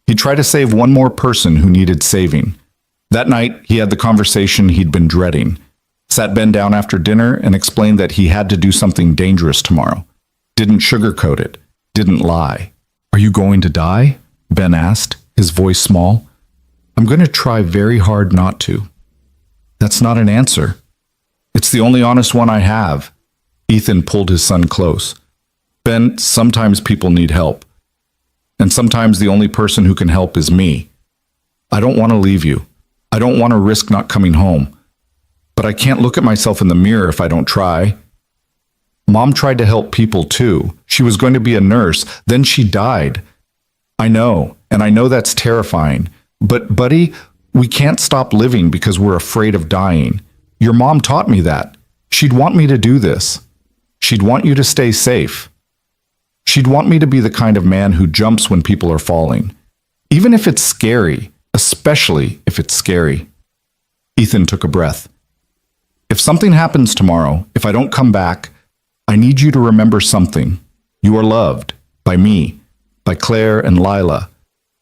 He'd try to save one more person who needed saving. That night, he had the conversation he'd been dreading. Sat Ben down after dinner and explained that he had to do something dangerous tomorrow. Didn't sugarcoat it. Didn't lie. Are you going to die? Ben asked, his voice small. I'm going to try very hard not to. That's not an answer. It's the only honest one I have. Ethan pulled his son close. Ben, sometimes people need help. And sometimes the only person who can help is me. I don't want to leave you. I don't want to risk not coming home. But I can't look at myself in the mirror if I don't try. Mom tried to help people too. She was going to be a nurse. Then she died. I know, and I know that's terrifying. But, buddy, we can't stop living because we're afraid of dying. Your mom taught me that. She'd want me to do this. She'd want you to stay safe. She'd want me to be the kind of man who jumps when people are falling. Even if it's scary, especially if it's scary. Ethan took a breath. If something happens tomorrow, if I don't come back, I need you to remember something. You are loved. By me. By Claire and Lila.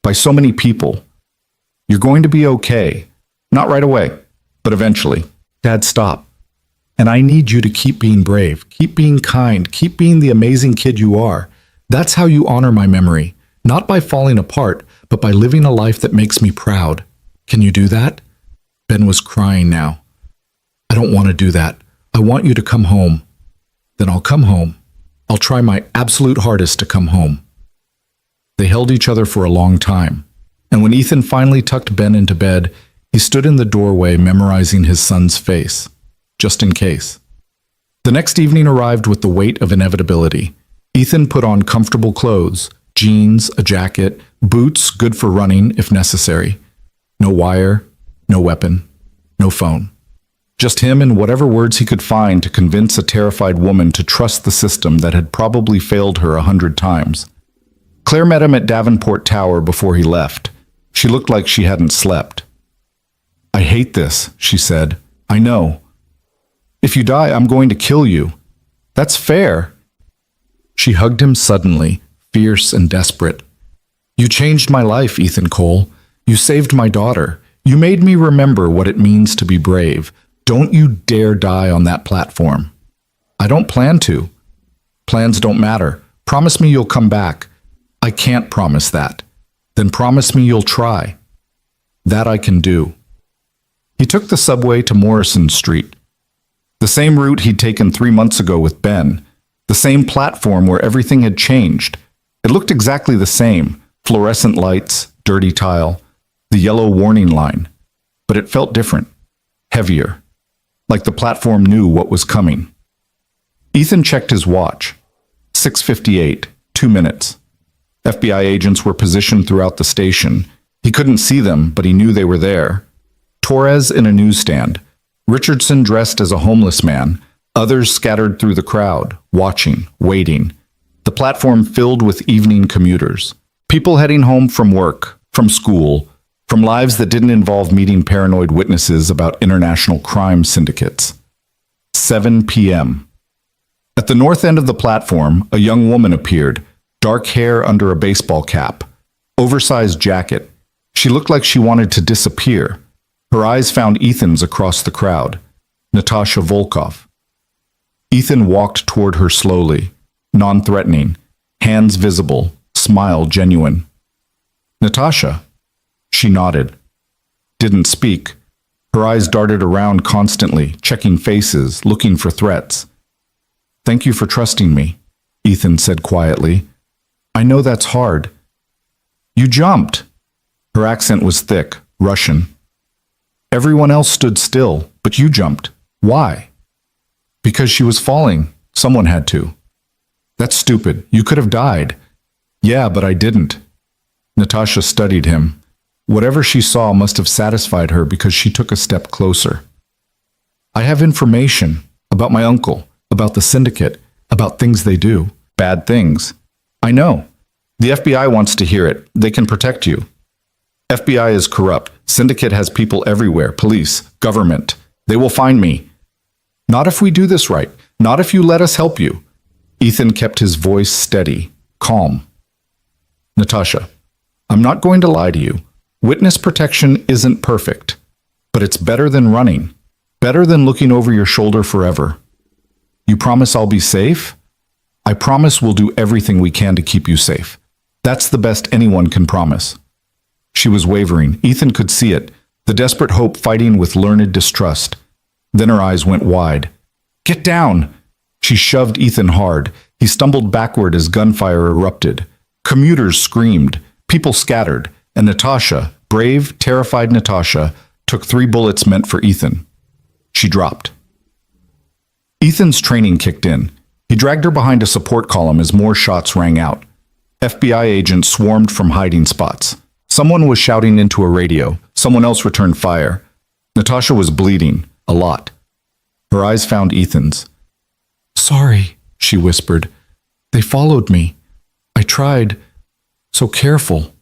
By so many people. You're going to be okay. Not right away, but eventually. Dad, stop. And I need you to keep being brave, keep being kind, keep being the amazing kid you are. That's how you honor my memory. Not by falling apart, but by living a life that makes me proud. Can you do that? Ben was crying now. I don't want to do that. I want you to come home. Then I'll come home. I'll try my absolute hardest to come home. They held each other for a long time. And when Ethan finally tucked Ben into bed, he stood in the doorway memorizing his son's face, just in case. The next evening arrived with the weight of inevitability. Ethan put on comfortable clothes, jeans, a jacket, boots good for running if necessary. No wire, no weapon, no phone. Just him and whatever words he could find to convince a terrified woman to trust the system that had probably failed her 100 times. Claire met him at Davenport Tower before he left. She looked like she hadn't slept. I hate this, she said. I know. If you die, I'm going to kill you. That's fair. She hugged him suddenly, fierce and desperate. You changed my life, Ethan Cole. You saved my daughter. You made me remember what it means to be brave. Don't you dare die on that platform. I don't plan to. Plans don't matter. Promise me you'll come back. I can't promise that. Then promise me you'll try. That I can do. He took the subway to Morrison Street. The same route he'd taken 3 months ago with Ben. The same platform where everything had changed. It looked exactly the same. Fluorescent lights, dirty tile, the yellow warning line. But it felt different. Heavier. Like the platform knew what was coming. Ethan checked his watch. 6:58, 2 minutes. FBI agents were positioned throughout the station. He couldn't see them, but he knew they were there. Torres in a newsstand. Richardson dressed as a homeless man. Others scattered through the crowd, watching, waiting. The platform filled with evening commuters. People heading home from work, from school, from lives that didn't involve meeting paranoid witnesses about international crime syndicates. 7 p.m. At the north end of the platform, a young woman appeared, dark hair under a baseball cap, oversized jacket. She looked like she wanted to disappear. Her eyes found Ethan's across the crowd. Natasha Volkov. Ethan walked toward her slowly, non-threatening, hands visible, smile genuine. Natasha. She nodded. Didn't speak. Her eyes darted around constantly, checking faces, looking for threats. Thank you for trusting me, Ethan said quietly. I know that's hard. You jumped. Her accent was thick, Russian. Everyone else stood still, but you jumped. Why? Because she was falling. Someone had to. That's stupid. You could have died. Yeah, but I didn't. Natasha studied him. Whatever she saw must have satisfied her because she took a step closer. I have information about my uncle, about the syndicate, about things they do. Bad things. I know. The FBI wants to hear it. They can protect you. FBI is corrupt. Syndicate has people everywhere. Police, government. They will find me. Not if we do this right. Not if you let us help you. Ethan kept his voice steady, calm. Natasha, I'm not going to lie to you. Witness protection isn't perfect, but it's better than running. Better than looking over your shoulder forever. You promise I'll be safe? I promise we'll do everything we can to keep you safe. That's the best anyone can promise. She was wavering. Ethan could see it, the desperate hope fighting with learned distrust. Then her eyes went wide. Get down! She shoved Ethan hard. He stumbled backward as gunfire erupted. Commuters screamed. People scattered. And Natasha, brave, terrified Natasha, took 3 bullets meant for Ethan. She dropped. Ethan's training kicked in. He dragged her behind a support column as more shots rang out. FBI agents swarmed from hiding spots. Someone was shouting into a radio. Someone else returned fire. Natasha was bleeding, a lot. Her eyes found Ethan's. Sorry, she whispered. They followed me. I tried. So careful.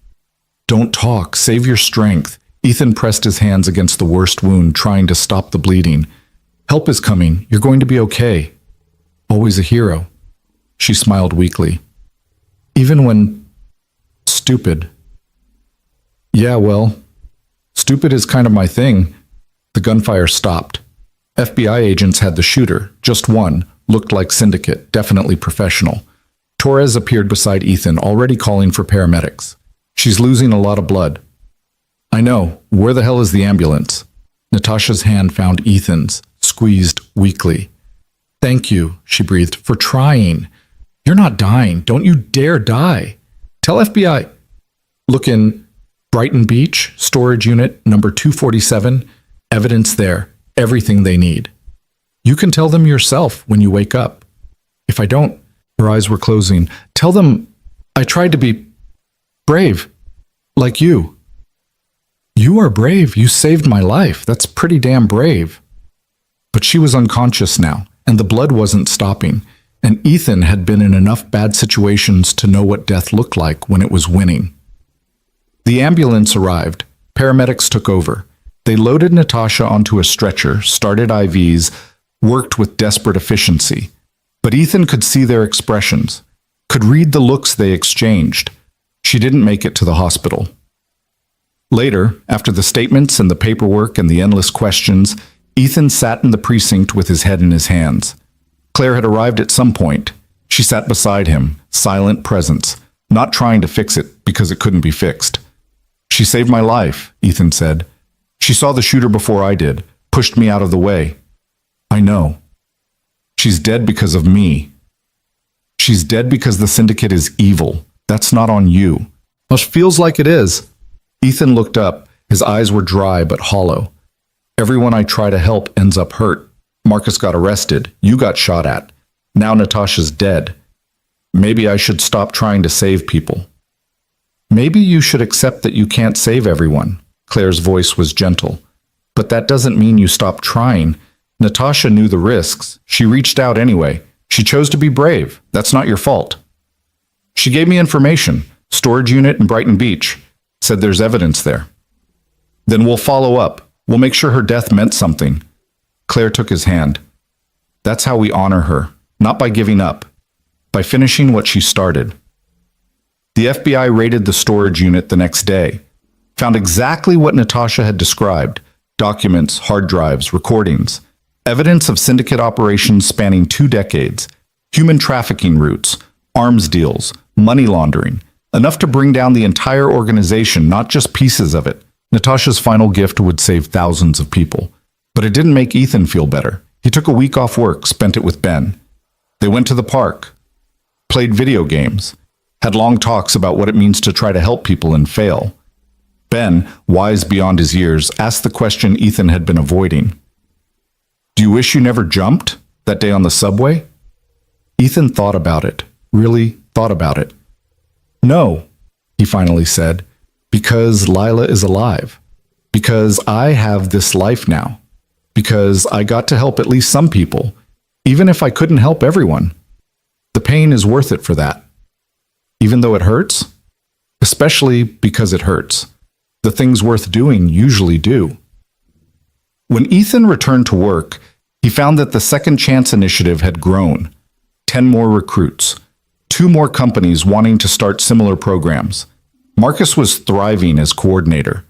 Don't talk. Save your strength. Ethan pressed his hands against the worst wound, trying to stop the bleeding. Help is coming. You're going to be okay. Always a hero. She smiled weakly. Even when... stupid. Yeah, well, stupid is kind of my thing. The gunfire stopped. FBI agents had the shooter, just one, looked like syndicate, definitely professional. Torres appeared beside Ethan, already calling for paramedics. She's losing a lot of blood. I know. Where the hell is the ambulance? Natasha's hand found Ethan's, squeezed weakly. Thank you, she breathed, for trying. You're not dying. Don't you dare die. Tell FBI. Look in Brighton Beach, storage unit number 247. Evidence there. Everything they need. You can tell them yourself when you wake up. If I don't, her eyes were closing. Tell them I tried to be brave, like you. You are brave. You saved my life. That's pretty damn brave. But she was unconscious now, and the blood wasn't stopping, and Ethan had been in enough bad situations to know what death looked like when it was winning. The ambulance arrived. Paramedics took over. They loaded Natasha onto a stretcher, started IVs, worked with desperate efficiency. But Ethan could see their expressions, could read the looks they exchanged. She didn't make it to the hospital. Later, after the statements and the paperwork and the endless questions, Ethan sat in the precinct with his head in his hands. Claire had arrived at some point. She sat beside him, silent presence, not trying to fix it because it couldn't be fixed. She saved my life, Ethan said. She saw the shooter before I did, pushed me out of the way. I know. She's dead because of me. She's dead because the syndicate is evil. That's not on you. Well, it feels like it is. Ethan looked up. His eyes were dry but hollow. Everyone I try to help ends up hurt. Marcus got arrested. You got shot at. Now Natasha's dead. Maybe I should stop trying to save people. Maybe you should accept that you can't save everyone. Claire's voice was gentle. But that doesn't mean you stop trying. Natasha knew the risks. She reached out anyway. She chose to be brave. That's not your fault. She gave me information. Storage unit in Brighton Beach. Said there's evidence there. Then we'll follow up. We'll make sure her death meant something. Claire took his hand. That's how we honor her. Not by giving up. By finishing what she started. The FBI raided the storage unit the next day. Found exactly what Natasha had described. Documents, hard drives, recordings. Evidence of syndicate operations spanning 2 decades. Human trafficking routes. Arms deals. Money laundering. Enough to bring down the entire organization, not just pieces of it. Natasha's final gift would save thousands of people. But it didn't make Ethan feel better. He took a week off work, spent it with Ben. They went to the park. Played video games. Had long talks about what it means to try to help people and fail. Ben, wise beyond his years, asked the question Ethan had been avoiding. Do you wish you never jumped that day on the subway? Ethan thought about it, really thought about it. No, he finally said, because Lila is alive. Because I have this life now. Because I got to help at least some people, even if I couldn't help everyone. The pain is worth it for that. Even though it hurts? Especially because it hurts. The things worth doing usually do. When Ethan returned to work, he found that the Second Chance initiative had grown. 10 more recruits. 2 more companies wanting to start similar programs. Marcus was thriving as coordinator.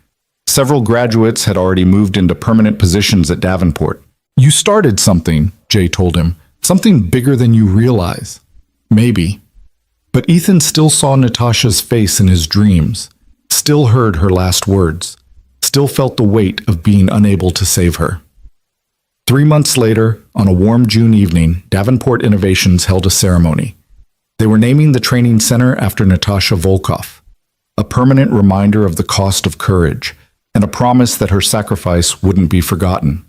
Several graduates had already moved into permanent positions at Davenport. You started something, Jay told him. Something bigger than you realize. Maybe. But Ethan still saw Natasha's face in his dreams. Still heard her last words. Still felt the weight of being unable to save her. 3 months later, on a warm June evening, Davenport Innovations held a ceremony. They were naming the training center after Natasha Volkov, a permanent reminder of the cost of courage, and a promise that her sacrifice wouldn't be forgotten.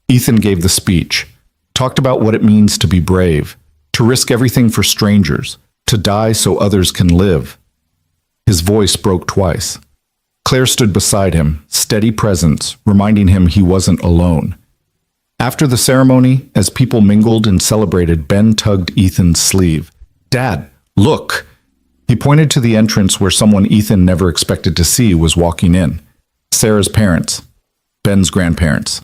Ethan gave the speech, talked about what it means to be brave, to risk everything for strangers, to die so others can live. His voice broke twice. Claire stood beside him, steady presence, reminding him he wasn't alone. After the ceremony, as people mingled and celebrated, Ben tugged Ethan's sleeve. Dad, look! He pointed to the entrance where someone Ethan never expected to see was walking in. Sarah's parents. Ben's grandparents.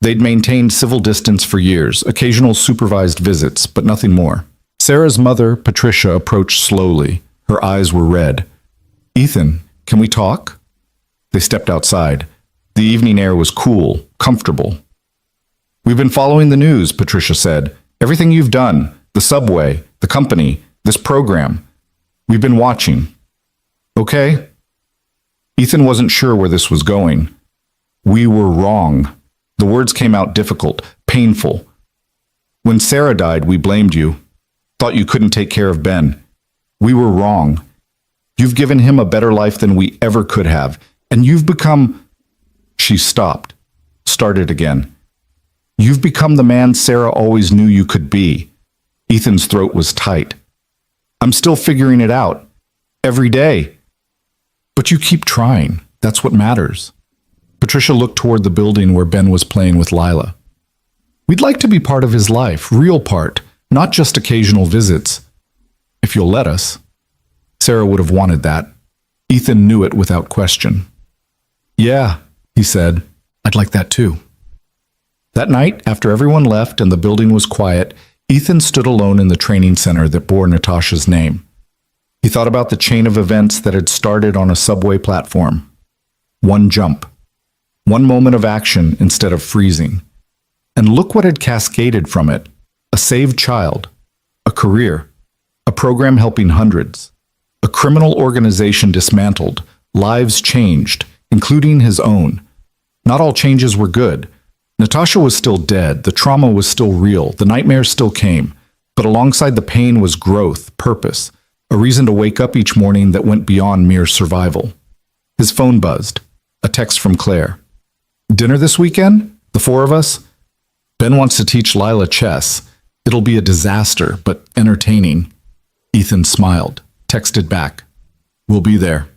They'd maintained civil distance for years, occasional supervised visits, but nothing more. Sarah's mother, Patricia, approached slowly. Her eyes were red. Ethan, can we talk? They stepped outside. The evening air was cool, comfortable. We've been following the news, Patricia said. Everything you've done, the subway, the company, this program. We've been watching. Okay? Ethan wasn't sure where this was going. We were wrong. The words came out difficult, painful. When Sarah died, we blamed you. Thought you couldn't take care of Ben. We were wrong. You've given him a better life than we ever could have, and you've become... She stopped, started again. You've become the man Sarah always knew you could be. Ethan's throat was tight. I'm still figuring it out. Every day. But you keep trying. That's what matters. Patricia looked toward the building where Ben was playing with Lila. We'd like to be part of his life, real part, not just occasional visits. If you'll let us. Sarah would have wanted that. Ethan knew it without question. Yeah, he said. I'd like that too. That night, after everyone left and the building was quiet, Ethan stood alone in the training center that bore Natasha's name. He thought about the chain of events that had started on a subway platform. One jump. One moment of action instead of freezing. And look what had cascaded from it. A saved child. a career, a program helping hundreds, a criminal organization dismantled, lives changed, including his own. Not all changes were good. Natasha was still dead, the trauma was still real, the nightmares still came, but alongside the pain was growth, purpose, a reason to wake up each morning that went beyond mere survival. His phone buzzed. A text from Claire. Dinner this weekend? The four of us? Ben wants to teach Lila chess. It'll be a disaster, but entertaining. Ethan smiled, texted back. We'll be there.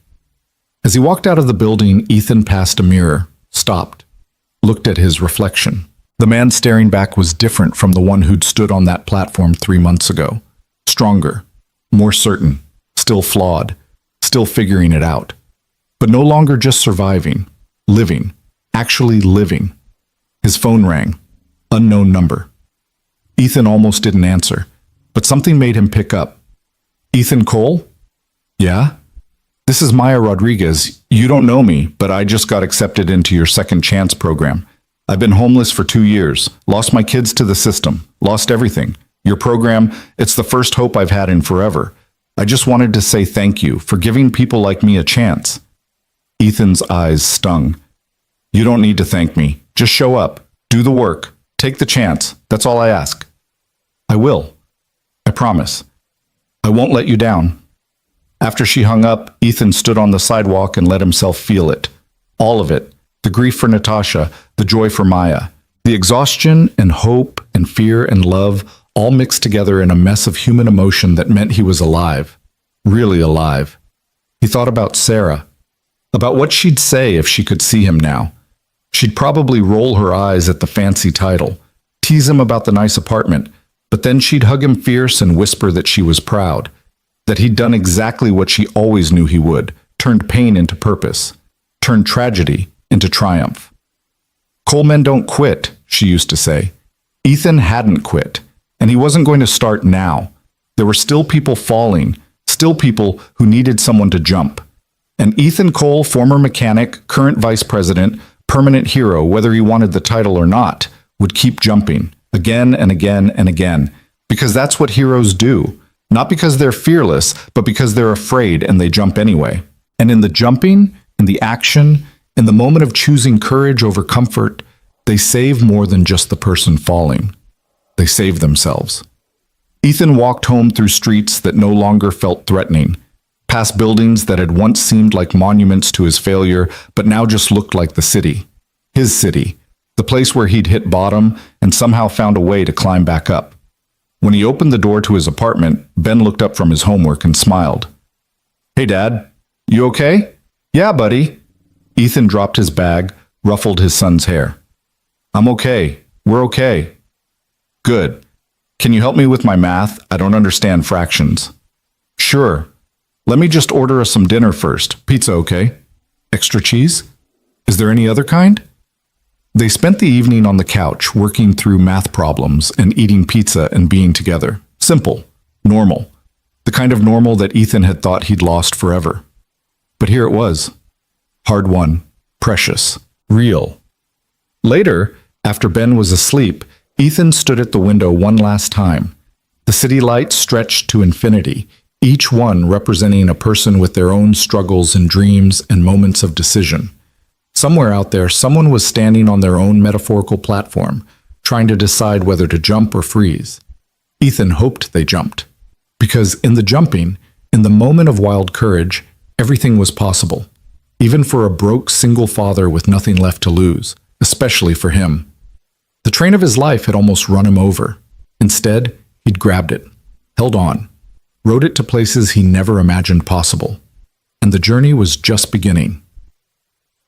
As he walked out of the building, Ethan passed a mirror, stopped, looked at his reflection. The man staring back was different from the one who'd stood on that platform 3 months ago. Stronger, more certain, still flawed, still figuring it out. But no longer just surviving, living, actually living. His phone rang. Unknown number. Ethan almost didn't answer, but something made him pick up. Ethan Cole? Yeah? This is Maya Rodriguez. You don't know me, but I just got accepted into your second chance program. I've been homeless for 2 years, lost my kids to the system, lost everything. Your program, it's the first hope I've had in forever. I just wanted to say thank you for giving people like me a chance. Ethan's eyes stung. You don't need to thank me. Just show up. Do the work. Take the chance. That's all I ask. I will. I promise. I won't let you down. After she hung up, Ethan stood on the sidewalk and let himself feel it. All of it. The grief for Natasha, the joy for Maya, the exhaustion and hope and fear and love all mixed together in a mess of human emotion that meant he was alive. Really alive. He thought about Sarah. About what she'd say if she could see him now. She'd probably roll her eyes at the fancy title, tease him about the nice apartment, but then she'd hug him fierce and whisper that she was proud, that he'd done exactly what she always knew he would, turned pain into purpose, turned tragedy into triumph. Colemen don't quit, she used to say. Ethan hadn't quit, and he wasn't going to start now. There were still people falling, still people who needed someone to jump. And Ethan Cole, former mechanic, current vice president, permanent hero, whether he wanted the title or not, would keep jumping, again and again and again, because that's what heroes do. Not because they're fearless, but because they're afraid and they jump anyway. And in the jumping, in the action, in the moment of choosing courage over comfort, they save more than just the person falling. They save themselves. Ethan walked home through streets that no longer felt threatening, past buildings that had once seemed like monuments to his failure, but now just looked like the city. His city, the place where he'd hit bottom and somehow found a way to climb back up. When he opened the door to his apartment, Ben looked up from his homework and smiled. Hey, Dad, you okay? Yeah, buddy. Ethan dropped his bag, ruffled his son's hair. I'm okay. We're okay. Good. Can you help me with my math? I don't understand fractions. Sure. Let me just order us some dinner first. Pizza, okay? Extra cheese? Is there any other kind? They spent the evening on the couch, working through math problems and eating pizza and being together. Simple. Normal. The kind of normal that Ethan had thought he'd lost forever. But here it was. Hard-won. Precious. Real. Later, after Ben was asleep, Ethan stood at the window one last time. The city lights stretched to infinity, each one representing a person with their own struggles and dreams and moments of decision. Somewhere out there, someone was standing on their own metaphorical platform, trying to decide whether to jump or freeze. Ethan hoped they jumped. Because in the jumping, in the moment of wild courage, everything was possible. Even for a broke single father with nothing left to lose, especially for him. The train of his life had almost run him over. Instead, he'd grabbed it, held on, rode it to places he never imagined possible. And the journey was just beginning.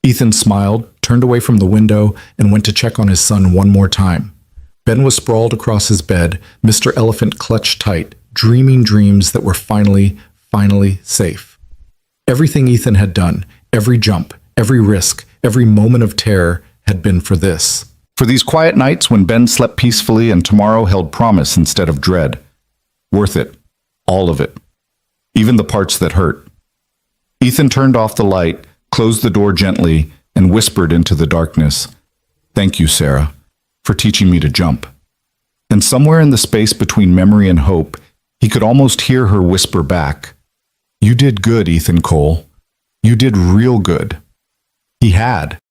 Ethan smiled, turned away from the window, and went to check on his son one more time. Ben was sprawled across his bed, Mr. Elephant clutched tight, dreaming dreams that were finally safe. Everything Ethan had done, every jump, every risk, every moment of terror had been for this. For these quiet nights when Ben slept peacefully and tomorrow held promise instead of dread. Worth it. All of it. Even the parts that hurt. Ethan turned off the light, closed the door gently, and whispered into the darkness, "Thank you, Sarah, for teaching me to jump." And somewhere in the space between memory and hope, He could almost hear her whisper back, "You did good, Ethan Cole. You did real good." He had.